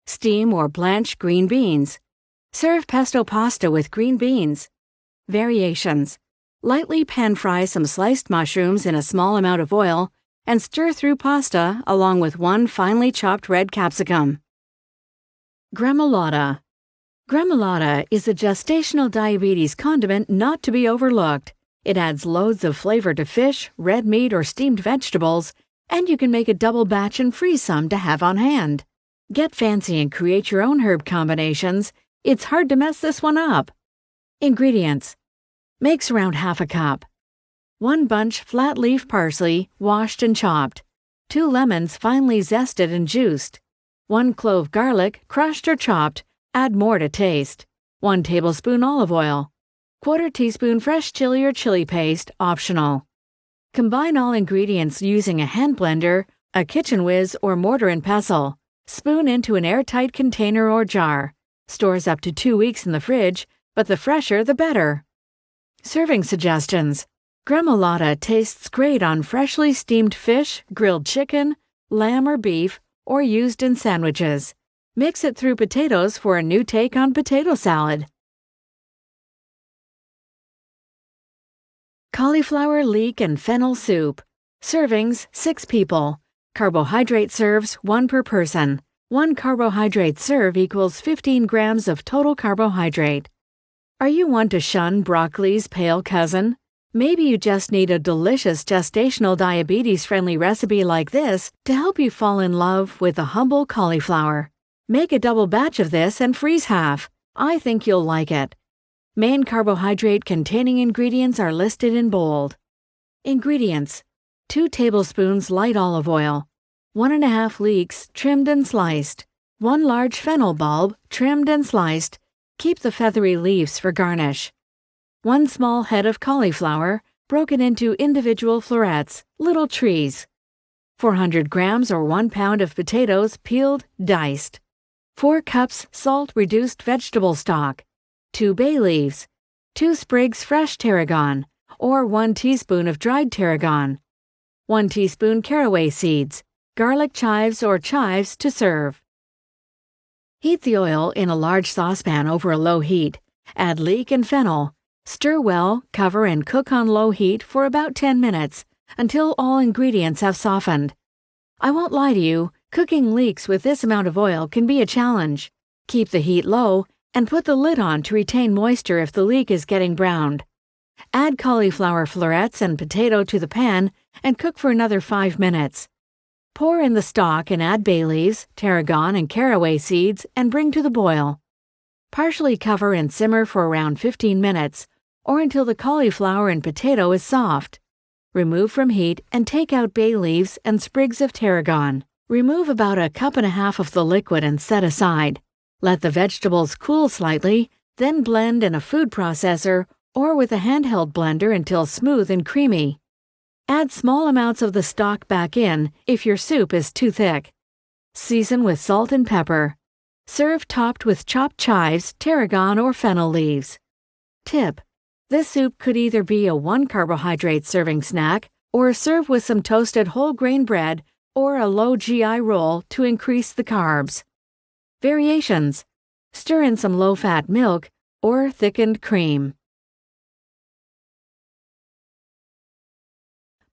Steam or blanch green beans. Serve pesto pasta with green beans. Variations: lightly pan-fry some sliced mushrooms in a small amount of oil and stir through pasta along with 1 finely chopped red capsicum. Gremolata. Gremolata is a gestational diabetes condiment not to be overlooked. It adds loads of flavor to fish, red meat, or steamed vegetables, and you can make a double batch and freeze some to have on hand. Get fancy and create your own herb combinations. It's hard to mess this one up. Ingredients: makes around half a cup. 1 bunch flat leaf parsley, washed and chopped. 2 lemons finely zested and juiced. 1 clove garlic, crushed or chopped. Add more to taste. 1 tablespoon olive oil. 1/4 teaspoon fresh chili or chili paste, optional. Combine all ingredients using a hand blender, a kitchen whiz, or mortar and pestle. Spoon into an airtight container or jar. Stores up to 2 weeks in the fridge, but the fresher the better. Serving suggestions: gremolata tastes great on freshly steamed fish, grilled chicken, lamb or beef, or used in sandwiches. Mix it through potatoes for a new take on potato salad. Cauliflower leek and fennel soup. Servings, 6 people. Carbohydrate serves, 1 per person. 1 carbohydrate serve equals 15 grams of total carbohydrate. Are you one to shun broccoli's pale cousin? Maybe you just need a delicious gestational diabetes-friendly recipe like this to help you fall in love with the humble cauliflower. Make a double batch of this and freeze half. I think you'll like it. Main carbohydrate-containing ingredients are listed in bold. Ingredients: 2 tablespoons light olive oil, 1½ leeks trimmed and sliced, 1 large fennel bulb trimmed and sliced. Keep the feathery leaves for garnish. 1 small head of cauliflower broken into individual florets, little trees. 400 grams or 1 pound of potatoes peeled, diced. 4 cups salt-reduced vegetable stock. 2 bay leaves. 2 sprigs fresh tarragon, or 1 teaspoon of dried tarragon. 1 teaspoon caraway seeds, garlic chives or chives to serve. Heat the oil in a large saucepan over a low heat. Add leek and fennel. Stir well, cover and cook on low heat for about 10 minutes until all ingredients have softened. I won't lie to you, cooking leeks with this amount of oil can be a challenge. Keep the heat low and put the lid on to retain moisture if the leek is getting browned. Add cauliflower florets and potato to the pan and cook for another 5 minutes. Pour in the stock and add bay leaves, tarragon, and caraway seeds and bring to the boil. Partially cover and simmer for around 15 minutes or until the cauliflower and potato is soft. Remove from heat and take out bay leaves and sprigs of tarragon. Remove about 1.5 cups of the liquid and set aside. Let the vegetables cool slightly, then blend in a food processor or with a handheld blender until smooth and creamy. Add small amounts of the stock back in if your soup is too thick. Season with salt and pepper. Serve topped with chopped chives, tarragon, or fennel leaves. Tip: this soup could either be a 1 carbohydrate serving snack or serve with some toasted whole grain bread or a low GI roll to increase the carbs. Variations: stir in some low-fat milk or thickened cream.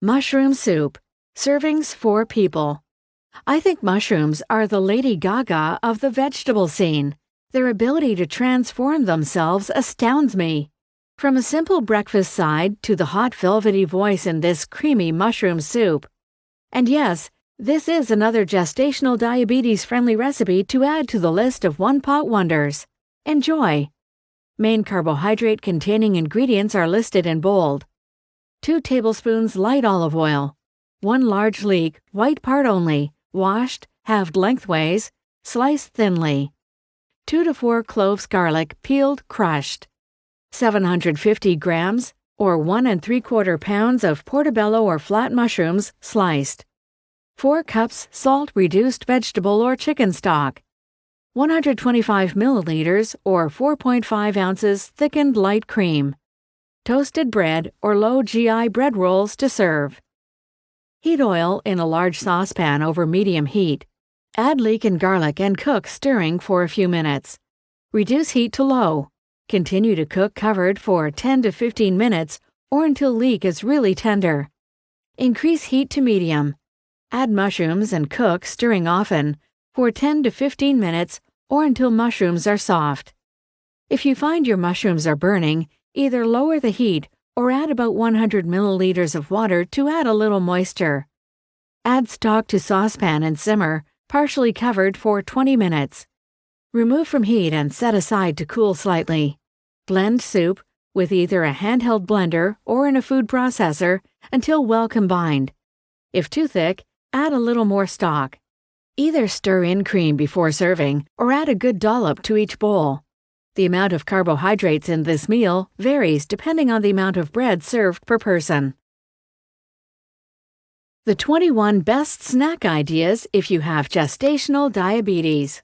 Mushroom soup. Servings, 4 people. I think mushrooms are the Lady Gaga of the vegetable scene. Their ability to transform themselves astounds me. From a simple breakfast side to the hot velvety voice in this creamy mushroom soup. And yes, this is another gestational diabetes-friendly recipe to add to the list of one-pot wonders. Enjoy! Main carbohydrate-containing ingredients are listed in bold. 2 tablespoons light olive oil. 1 large leek, white part only, washed, halved lengthways, sliced thinly. 2 to 4 cloves garlic, peeled, crushed. 750 grams, or 1 3/4 pounds of portobello or flat mushrooms, sliced. 4 cups salt-reduced vegetable or chicken stock. 125 milliliters or 4.5 ounces thickened light cream. Toasted bread or low GI bread rolls to serve. Heat oil in a large saucepan over medium heat. Add leek and garlic and cook, stirring for a few minutes. Reduce heat to low. Continue to cook covered for 10 to 15 minutes or until leek is really tender. Increase heat to medium. Add mushrooms and cook, stirring often, for 10 to 15 minutes or until mushrooms are soft. If you find your mushrooms are burning, either lower the heat or add about 100 milliliters of water to add a little moisture. Add stock to saucepan and simmer, partially covered for 20 minutes. Remove from heat and set aside to cool slightly. Blend soup with either a handheld blender or in a food processor until well combined. If too thick, add a little more stock. Either stir in cream before serving or add a good dollop to each bowl. The amount of carbohydrates in this meal varies depending on the amount of bread served per person. The 21 best snack ideas if you have gestational diabetes.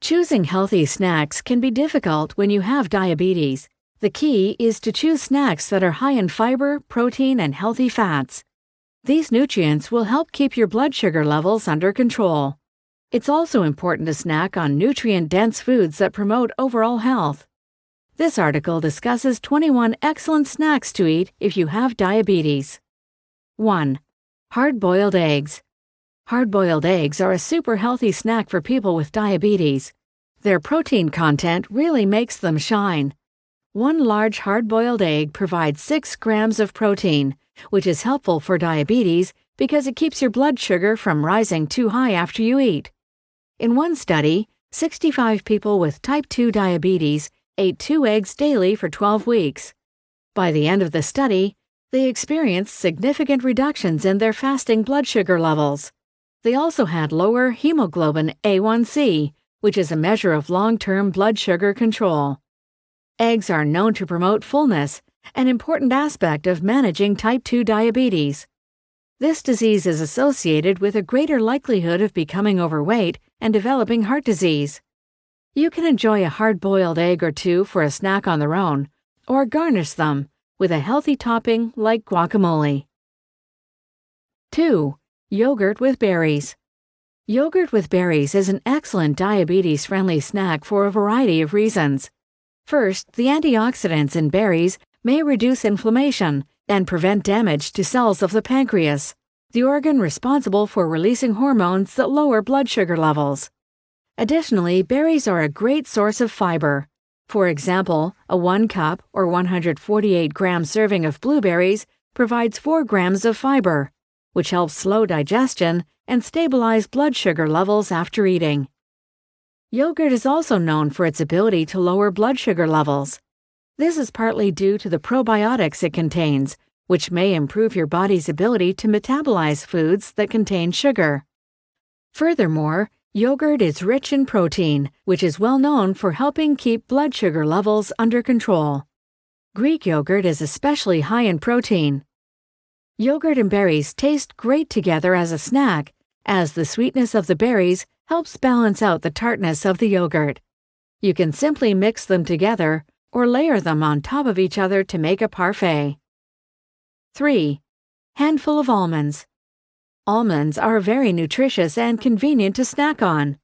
Choosing healthy snacks can be difficult when you have diabetes. The key is to choose snacks that are high in fiber, protein, and healthy fats. These nutrients will help keep your blood sugar levels under control. It's also important to snack on nutrient-dense foods that promote overall health. This article discusses 21 excellent snacks to eat if you have diabetes. 1. Hard-boiled eggs. Hard-boiled eggs are a super healthy snack for people with diabetes. Their protein content really makes them shine. One large hard-boiled egg provides 6 grams of protein, which is helpful for diabetes because it keeps your blood sugar from rising too high after you eat. In one study, 65 people with type 2 diabetes ate 2 eggs daily for 12 weeks. By the end of the study, they experienced significant reductions in their fasting blood sugar levels. They also had lower hemoglobin A1C, which is a measure of long-term blood sugar control. Eggs are known to promote fullness, an important aspect of managing type 2 diabetes. This disease is associated with a greater likelihood of becoming overweight and developing heart disease. You can enjoy a hard-boiled egg or two for a snack on their own, or garnish them with a healthy topping like guacamole. 2. Yogurt with berries. Yogurt with berries is an excellent diabetes-friendly snack for a variety of reasons. First, the antioxidants in berries may reduce inflammation and prevent damage to cells of the pancreas, the organ responsible for releasing hormones that lower blood sugar levels. Additionally, berries are a great source of fiber. For example, a 1 cup or 148-gram serving of blueberries provides 4 grams of fiber, which helps slow digestion and stabilize blood sugar levels after eating. Yogurt is also known for its ability to lower blood sugar levels. This is partly due to the probiotics it contains, which may improve your body's ability to metabolize foods that contain sugar. Furthermore, yogurt is rich in protein, which is well known for helping keep blood sugar levels under control. Greek yogurt is especially high in protein. Yogurt and berries taste great together as a snack, as the sweetness of the berries helps balance out the tartness of the yogurt. You can simply mix them together or layer them on top of each other to make a parfait. 3. Handful of almonds. Almonds are very nutritious and convenient to snack on.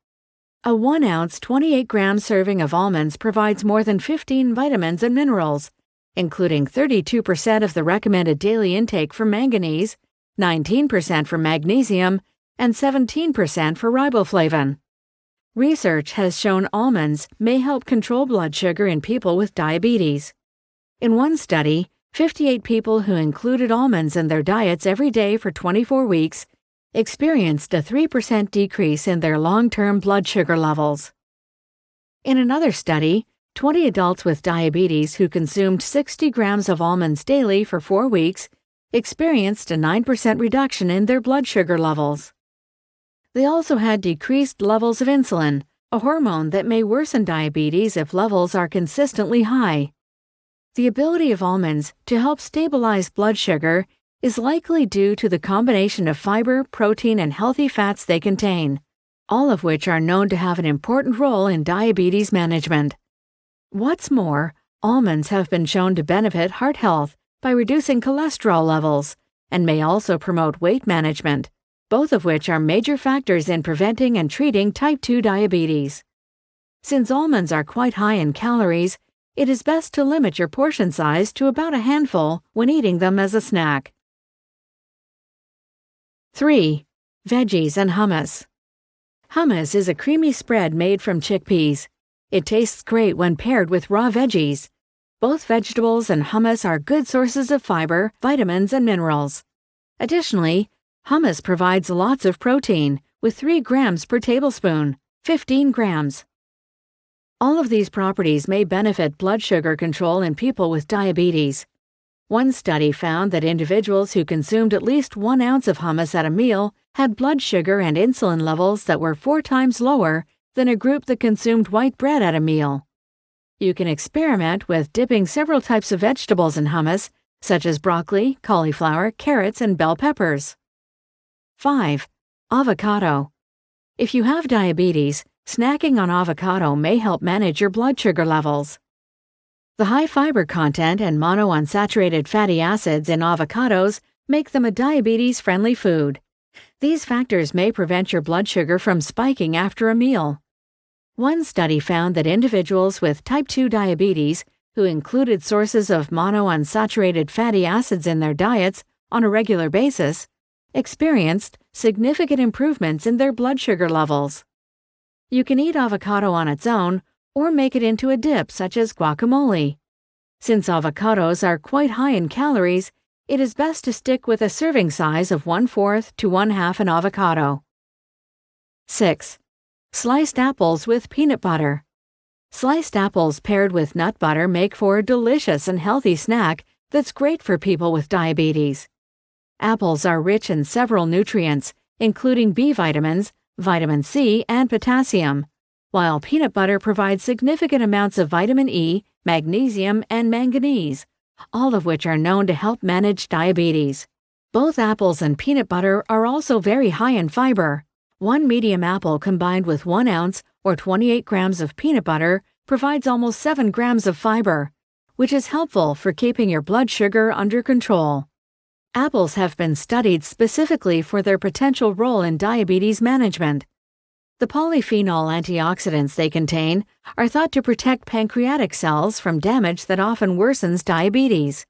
A 1-ounce 28-gram serving of almonds provides more than 15 vitamins and minerals, including 32% of the recommended daily intake for manganese, 19% for magnesium, and 17% for riboflavin. Research has shown almonds may help control blood sugar in people with diabetes. In one study, 58 people who included almonds in their diets every day for 24 weeks experienced a 3% decrease in their long-term blood sugar levels. In another study, 20 adults with diabetes who consumed 60 grams of almonds daily for 4 weeks experienced a 9% reduction in their blood sugar levels. They also had decreased levels of insulin, a hormone that may worsen diabetes if levels are consistently high. The ability of almonds to help stabilize blood sugar is likely due to the combination of fiber, protein, and healthy fats they contain, all of which are known to have an important role in diabetes management. What's more, almonds have been shown to benefit heart health by reducing cholesterol levels and may also promote weight management, both of which are major factors in preventing and treating type 2 diabetes. Since almonds are quite high in calories, it is best to limit your portion size to about a handful when eating them as a snack. 3. Veggies and hummus. Hummus is a creamy spread made from chickpeas. It tastes great when paired with raw veggies. Both vegetables and hummus are good sources of fiber, vitamins, and minerals. Additionally, hummus provides lots of protein, with 3 grams per tablespoon, 15 grams. All of these properties may benefit blood sugar control in people with diabetes. One study found that individuals who consumed at least 1 ounce of hummus at a meal had blood sugar and insulin levels that were 4 times lower than a group that consumed white bread at a meal. You can experiment with dipping several types of vegetables in hummus, such as broccoli, cauliflower, carrots, and bell peppers. 5. Avocado. If you have diabetes, snacking on avocado may help manage your blood sugar levels. The high fiber content and monounsaturated fatty acids in avocados make them a diabetes-friendly food. These factors may prevent your blood sugar from spiking after a meal. One study found that individuals with type 2 diabetes who included sources of monounsaturated fatty acids in their diets on a regular basis experienced significant improvements in their blood sugar levels. You can eat avocado on its own or make it into a dip such as guacamole. Since avocados are quite high in calories, it is best to stick with a serving size of 1/4 to 1/2 an avocado. 6. Sliced apples with peanut butter. Sliced apples paired with nut butter make for a delicious and healthy snack that's great for people with diabetes. Apples are rich in several nutrients, including B vitamins, vitamin C, and potassium, while peanut butter provides significant amounts of vitamin E, magnesium, and manganese, all of which are known to help manage diabetes. Both apples and peanut butter are also very high in fiber. One medium apple combined with 1 ounce or 28 grams of peanut butter provides almost 7 grams of fiber, which is helpful for keeping your blood sugar under control. Apples have been studied specifically for their potential role in diabetes management. The polyphenol antioxidants they contain are thought to protect pancreatic cells from damage that often worsens diabetes.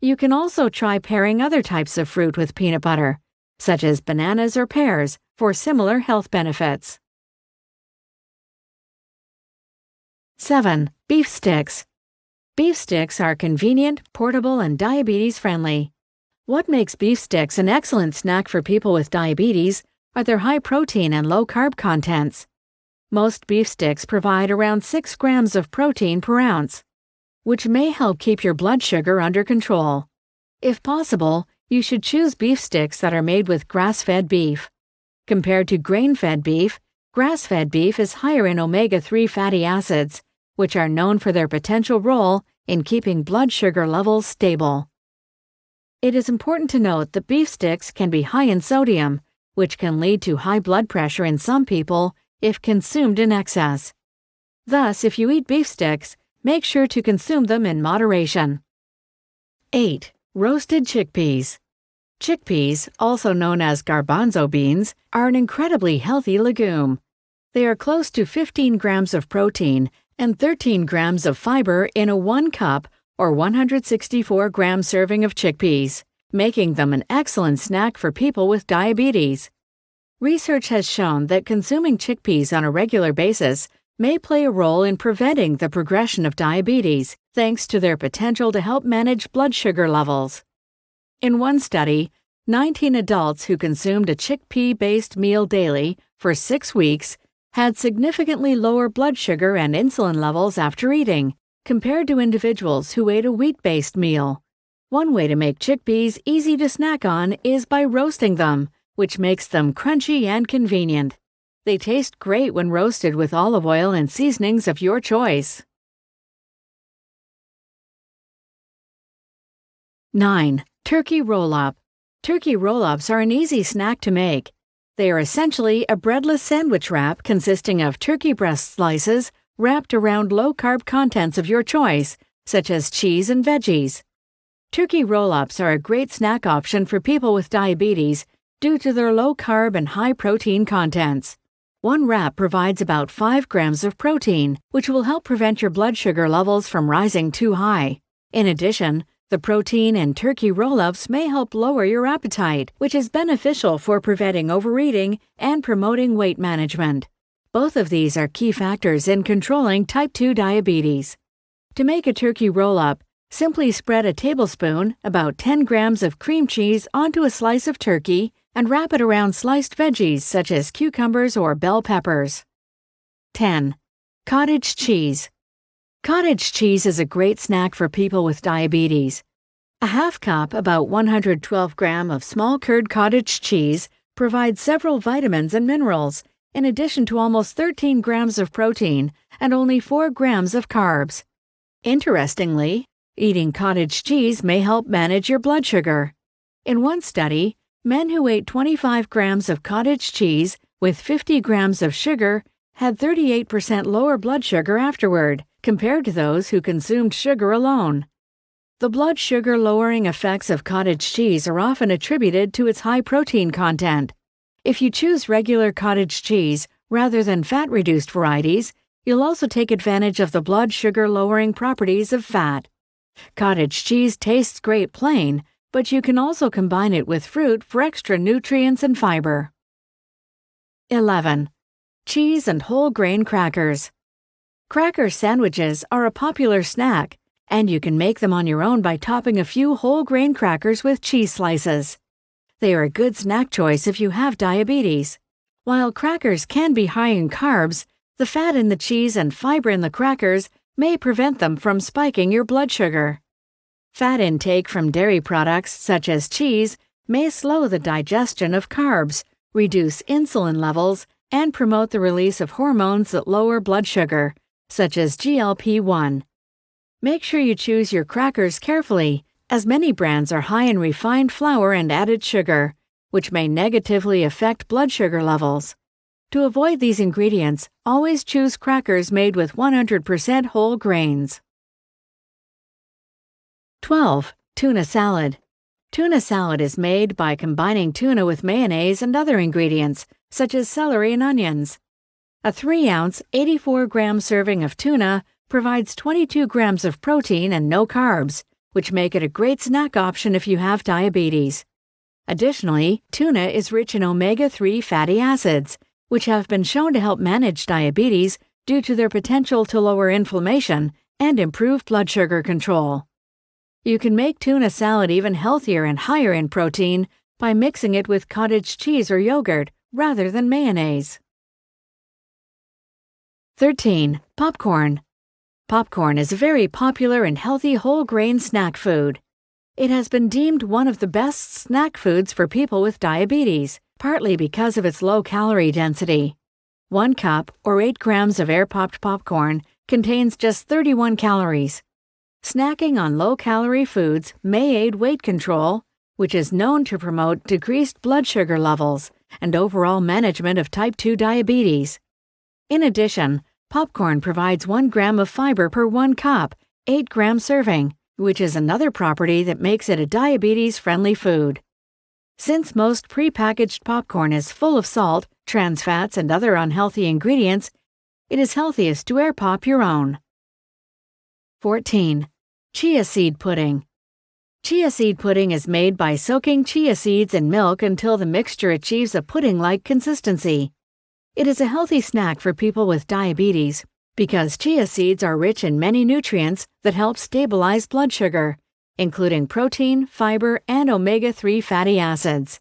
You can also try pairing other types of fruit with peanut butter, such as bananas or pears, for similar health benefits. 7. Beef sticks. Beef sticks are convenient, portable, and diabetes-friendly. What makes beef sticks an excellent snack for people with diabetes are their high protein and low carb contents. Most beef sticks provide around 6 grams of protein per ounce, which may help keep your blood sugar under control. If possible, you should choose beef sticks that are made with grass-fed beef. Compared to grain-fed beef, grass-fed beef is higher in omega-3 fatty acids, which are known for their potential role in keeping blood sugar levels stable. It is important to note that beef sticks can be high in sodium, which can lead to high blood pressure in some people if consumed in excess. Thus, if you eat beef sticks, make sure to consume them in moderation. 8. Roasted chickpeas. Chickpeas, also known as garbanzo beans, are an incredibly healthy legume. They are close to 15 grams of protein and 13 grams of fiber in a 1 cup or 164-gram serving of chickpeas, making them an excellent snack for people with diabetes. Research has shown that consuming chickpeas on a regular basis may play a role in preventing the progression of diabetes, thanks to their potential to help manage blood sugar levels. In one study, 19 adults who consumed a chickpea-based meal daily for 6 weeks had significantly lower blood sugar and insulin levels after eating, compared to individuals who ate a wheat-based meal. One way to make chickpeas easy to snack on is by roasting them, which makes them crunchy and convenient. They taste great when roasted with olive oil and seasonings of your choice. 9. Turkey roll-up. Turkey roll-ups are an easy snack to make. They are essentially a breadless sandwich wrap consisting of turkey breast slices wrapped around low-carb contents of your choice, such as cheese and veggies. Turkey roll-ups are a great snack option for people with diabetes due to their low-carb and high-protein contents. One wrap provides about 5 grams of protein, which will help prevent your blood sugar levels from rising too high. In addition, the protein in turkey roll-ups may help lower your appetite, which is beneficial for preventing overeating and promoting weight management. Both of these are key factors in controlling type 2 diabetes. To make a turkey roll-up, simply spread a tablespoon, about 10 grams of cream cheese onto a slice of turkey and wrap it around sliced veggies such as cucumbers or bell peppers. 10. Cottage cheese. Cottage cheese is a great snack for people with diabetes. A half cup, about 112 grams of small curd cottage cheese, provides several vitamins and minerals, in addition to almost 13 grams of protein and only 4 grams of carbs. Interestingly, eating cottage cheese may help manage your blood sugar. In one study, men who ate 25 grams of cottage cheese with 50 grams of sugar had 38% lower blood sugar afterward, compared to those who consumed sugar alone. The blood sugar lowering effects of cottage cheese are often attributed to its high protein content. If you choose regular cottage cheese rather than fat-reduced varieties, you'll also take advantage of the blood sugar lowering properties of fat. Cottage cheese tastes great plain, but you can also combine it with fruit for extra nutrients and fiber. 11. Cheese and whole grain crackers. Cracker sandwiches are a popular snack, and you can make them on your own by topping a few whole grain crackers with cheese slices. They are a good snack choice if you have diabetes. While crackers can be high in carbs, the fat in the cheese and fiber in the crackers may prevent them from spiking your blood sugar. Fat intake from dairy products such as cheese may slow the digestion of carbs, reduce insulin levels, and promote the release of hormones that lower blood sugar, such as GLP-1. Make sure you choose your crackers carefully, as many brands are high in refined flour and added sugar, which may negatively affect blood sugar levels. To avoid these ingredients, always choose crackers made with 100% whole grains. 12. Tuna salad. Tuna salad is made by combining tuna with mayonnaise and other ingredients, such as celery and onions. A 3-ounce, 84-gram serving of tuna provides 22 grams of protein and no carbs, which make it a great snack option if you have diabetes. Additionally, tuna is rich in omega-3 fatty acids, which have been shown to help manage diabetes due to their potential to lower inflammation and improve blood sugar control. You can make tuna salad even healthier and higher in protein by mixing it with cottage cheese or yogurt rather than mayonnaise. 13. Popcorn. Popcorn is a very popular and healthy whole grain snack food. It has been deemed one of the best snack foods for people with diabetes, partly because of its low calorie density. 1 cup, or 8 grams of air-popped popcorn, contains just 31 calories. Snacking on low-calorie foods may aid weight control, which is known to promote decreased blood sugar levels and overall management of type 2 diabetes. In addition, popcorn provides 1 gram of fiber per 1 cup, 8-gram serving, which is another property that makes it a diabetes-friendly food. Since most prepackaged popcorn is full of salt, trans fats, and other unhealthy ingredients, it is healthiest to air pop your own. 14. Chia seed pudding. Chia seed pudding is made by soaking chia seeds in milk until the mixture achieves a pudding-like consistency. It is a healthy snack for people with diabetes because chia seeds are rich in many nutrients that help stabilize blood sugar, including protein, fiber, and omega-3 fatty acids.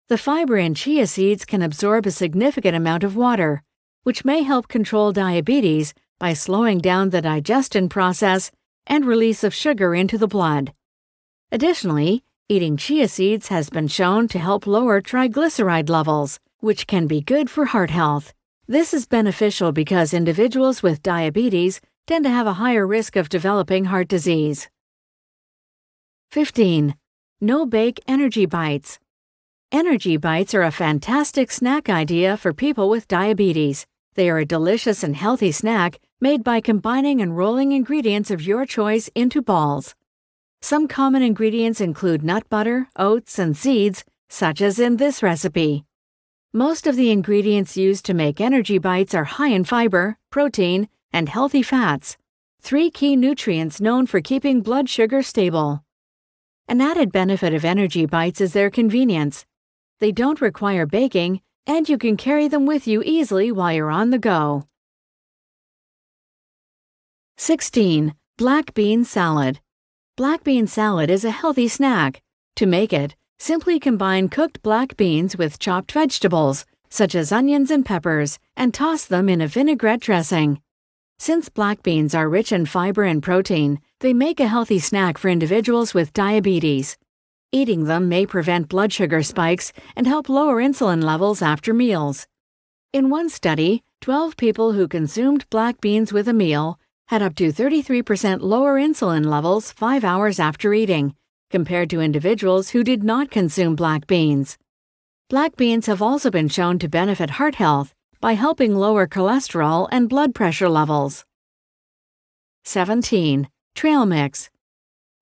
The fiber in chia seeds can absorb a significant amount of water, which may help control diabetes by slowing down the digestion process and release of sugar into the blood. Additionally, eating chia seeds has been shown to help lower triglyceride levels, which can be good for heart health. This is beneficial because individuals with diabetes tend to have a higher risk of developing heart disease. 15. No-bake energy bites. Energy bites are a fantastic snack idea for people with diabetes. They are a delicious and healthy snack made by combining and rolling ingredients of your choice into balls. Some common ingredients include nut butter, oats, and seeds, such as in this recipe. Most of the ingredients used to make energy bites are high in fiber, protein, and healthy fats, 3 key nutrients known for keeping blood sugar stable. An added benefit of energy bites is their convenience. They don't require baking, and you can carry them with you easily while you're on the go. 16. Black bean salad. Black bean salad is a healthy snack. To make it, simply combine cooked black beans with chopped vegetables, such as onions and peppers, and toss them in a vinaigrette dressing. Since black beans are rich in fiber and protein, they make a healthy snack for individuals with diabetes. Eating them may prevent blood sugar spikes and help lower insulin levels after meals. In one study, 12 people who consumed black beans with a meal had up to 33% lower insulin levels 5 hours after eating, compared to individuals who did not consume black beans. Black beans have also been shown to benefit heart health by helping lower cholesterol and blood pressure levels. 17. Trail mix.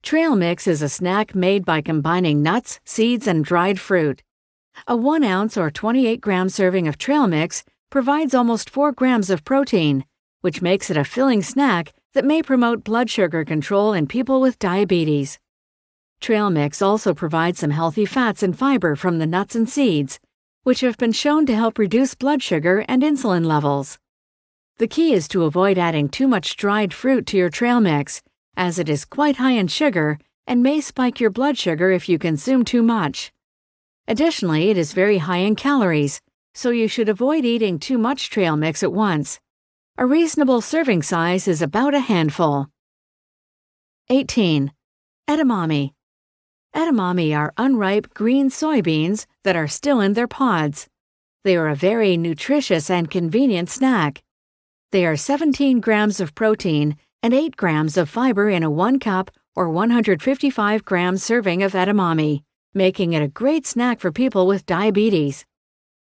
Trail mix is a snack made by combining nuts, seeds, and dried fruit. A 1 ounce or 28-gram serving of trail mix provides almost 4 grams of protein, which makes it a filling snack that may promote blood sugar control in people with diabetes. Trail mix also provides some healthy fats and fiber from the nuts and seeds, which have been shown to help reduce blood sugar and insulin levels. The key is to avoid adding too much dried fruit to your trail mix, as it is quite high in sugar and may spike your blood sugar if you consume too much. Additionally, it is very high in calories, so you should avoid eating too much trail mix at once. A reasonable serving size is about a handful. 18. Edamame. Edamame are unripe green soybeans that are still in their pods. They are a very nutritious and convenient snack. They are 17 grams of protein and 8 grams of fiber in a 1 cup or 155 gram serving of edamame, making it a great snack for people with diabetes.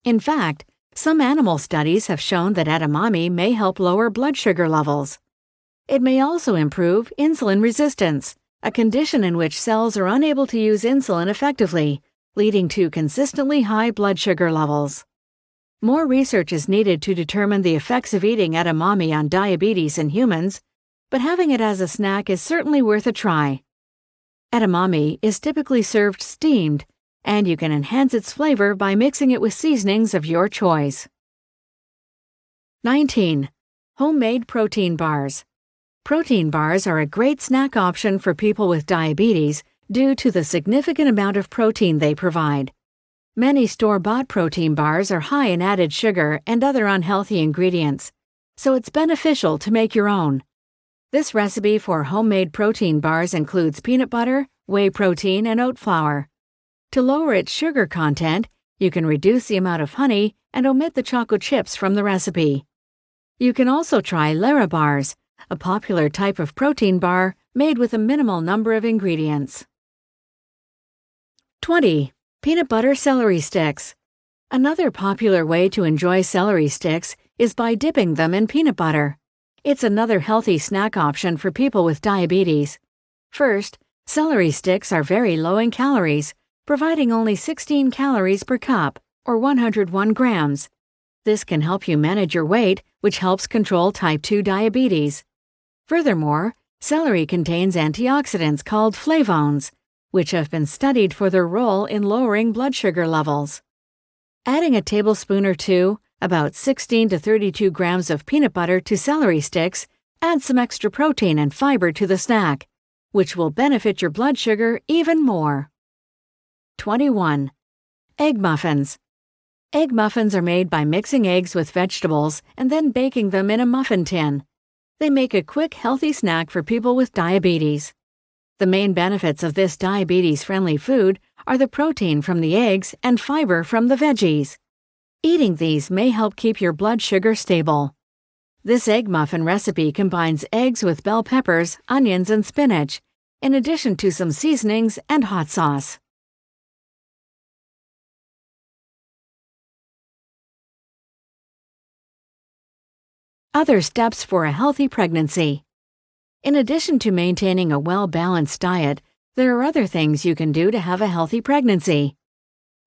In fact, some animal studies have shown that edamame may help lower blood sugar levels. It may also improve insulin resistance, a condition in which cells are unable to use insulin effectively, leading to consistently high blood sugar levels. More research is needed to determine the effects of eating edamame on diabetes in humans, but having it as a snack is certainly worth a try. Edamame is typically served steamed, and you can enhance its flavor by mixing it with seasonings of your choice. 19. Homemade protein bars. Protein bars are a great snack option for people with diabetes due to the significant amount of protein they provide. Many store-bought protein bars are high in added sugar and other unhealthy ingredients, so it's beneficial to make your own. This recipe for homemade protein bars includes peanut butter, whey protein, and oat flour. To lower its sugar content, you can reduce the amount of honey and omit the chocolate chips from the recipe. You can also try Lara bars, a popular type of protein bar made with a minimal number of ingredients. 20. Peanut butter celery sticks. Another popular way to enjoy celery sticks is by dipping them in peanut butter. It's another healthy snack option for people with diabetes. First, celery sticks are very low in calories, providing only 16 calories per cup, or 101 grams. This can help you manage your weight, which helps control type 2 diabetes. Furthermore, celery contains antioxidants called flavones, which have been studied for their role in lowering blood sugar levels. Adding a tablespoon or two, about 16 to 32 grams of peanut butter to celery sticks, adds some extra protein and fiber to the snack, which will benefit your blood sugar even more. 21. Egg muffins. Egg muffins are made by mixing eggs with vegetables and then baking them in a muffin tin. They make a quick, healthy snack for people with diabetes. The main benefits of this diabetes-friendly food are the protein from the eggs and fiber from the veggies. Eating these may help keep your blood sugar stable. This egg muffin recipe combines eggs with bell peppers, onions, and spinach, in addition to some seasonings and hot sauce. Other steps for a healthy pregnancy. In addition to maintaining a well-balanced diet, there are other things you can do to have a healthy pregnancy.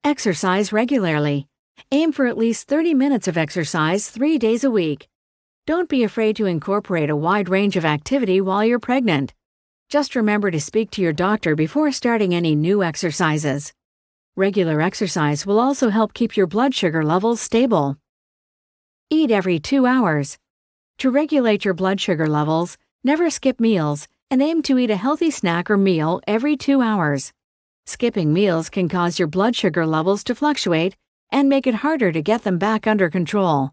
Exercise regularly. Aim for at least 30 minutes of exercise 3 days a week. Don't be afraid to incorporate a wide range of activity while you're pregnant. Just remember to speak to your doctor before starting any new exercises. Regular exercise will also help keep your blood sugar levels stable. Eat every 2 hours. To regulate your blood sugar levels, never skip meals and aim to eat a healthy snack or meal every 2 hours. Skipping meals can cause your blood sugar levels to fluctuate and make it harder to get them back under control.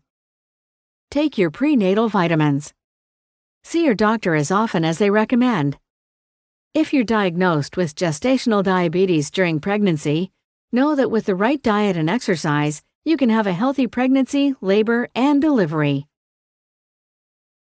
Take your prenatal vitamins. See your doctor as often as they recommend. If you're diagnosed with gestational diabetes during pregnancy, know that with the right diet and exercise, you can have a healthy pregnancy, labor, and delivery.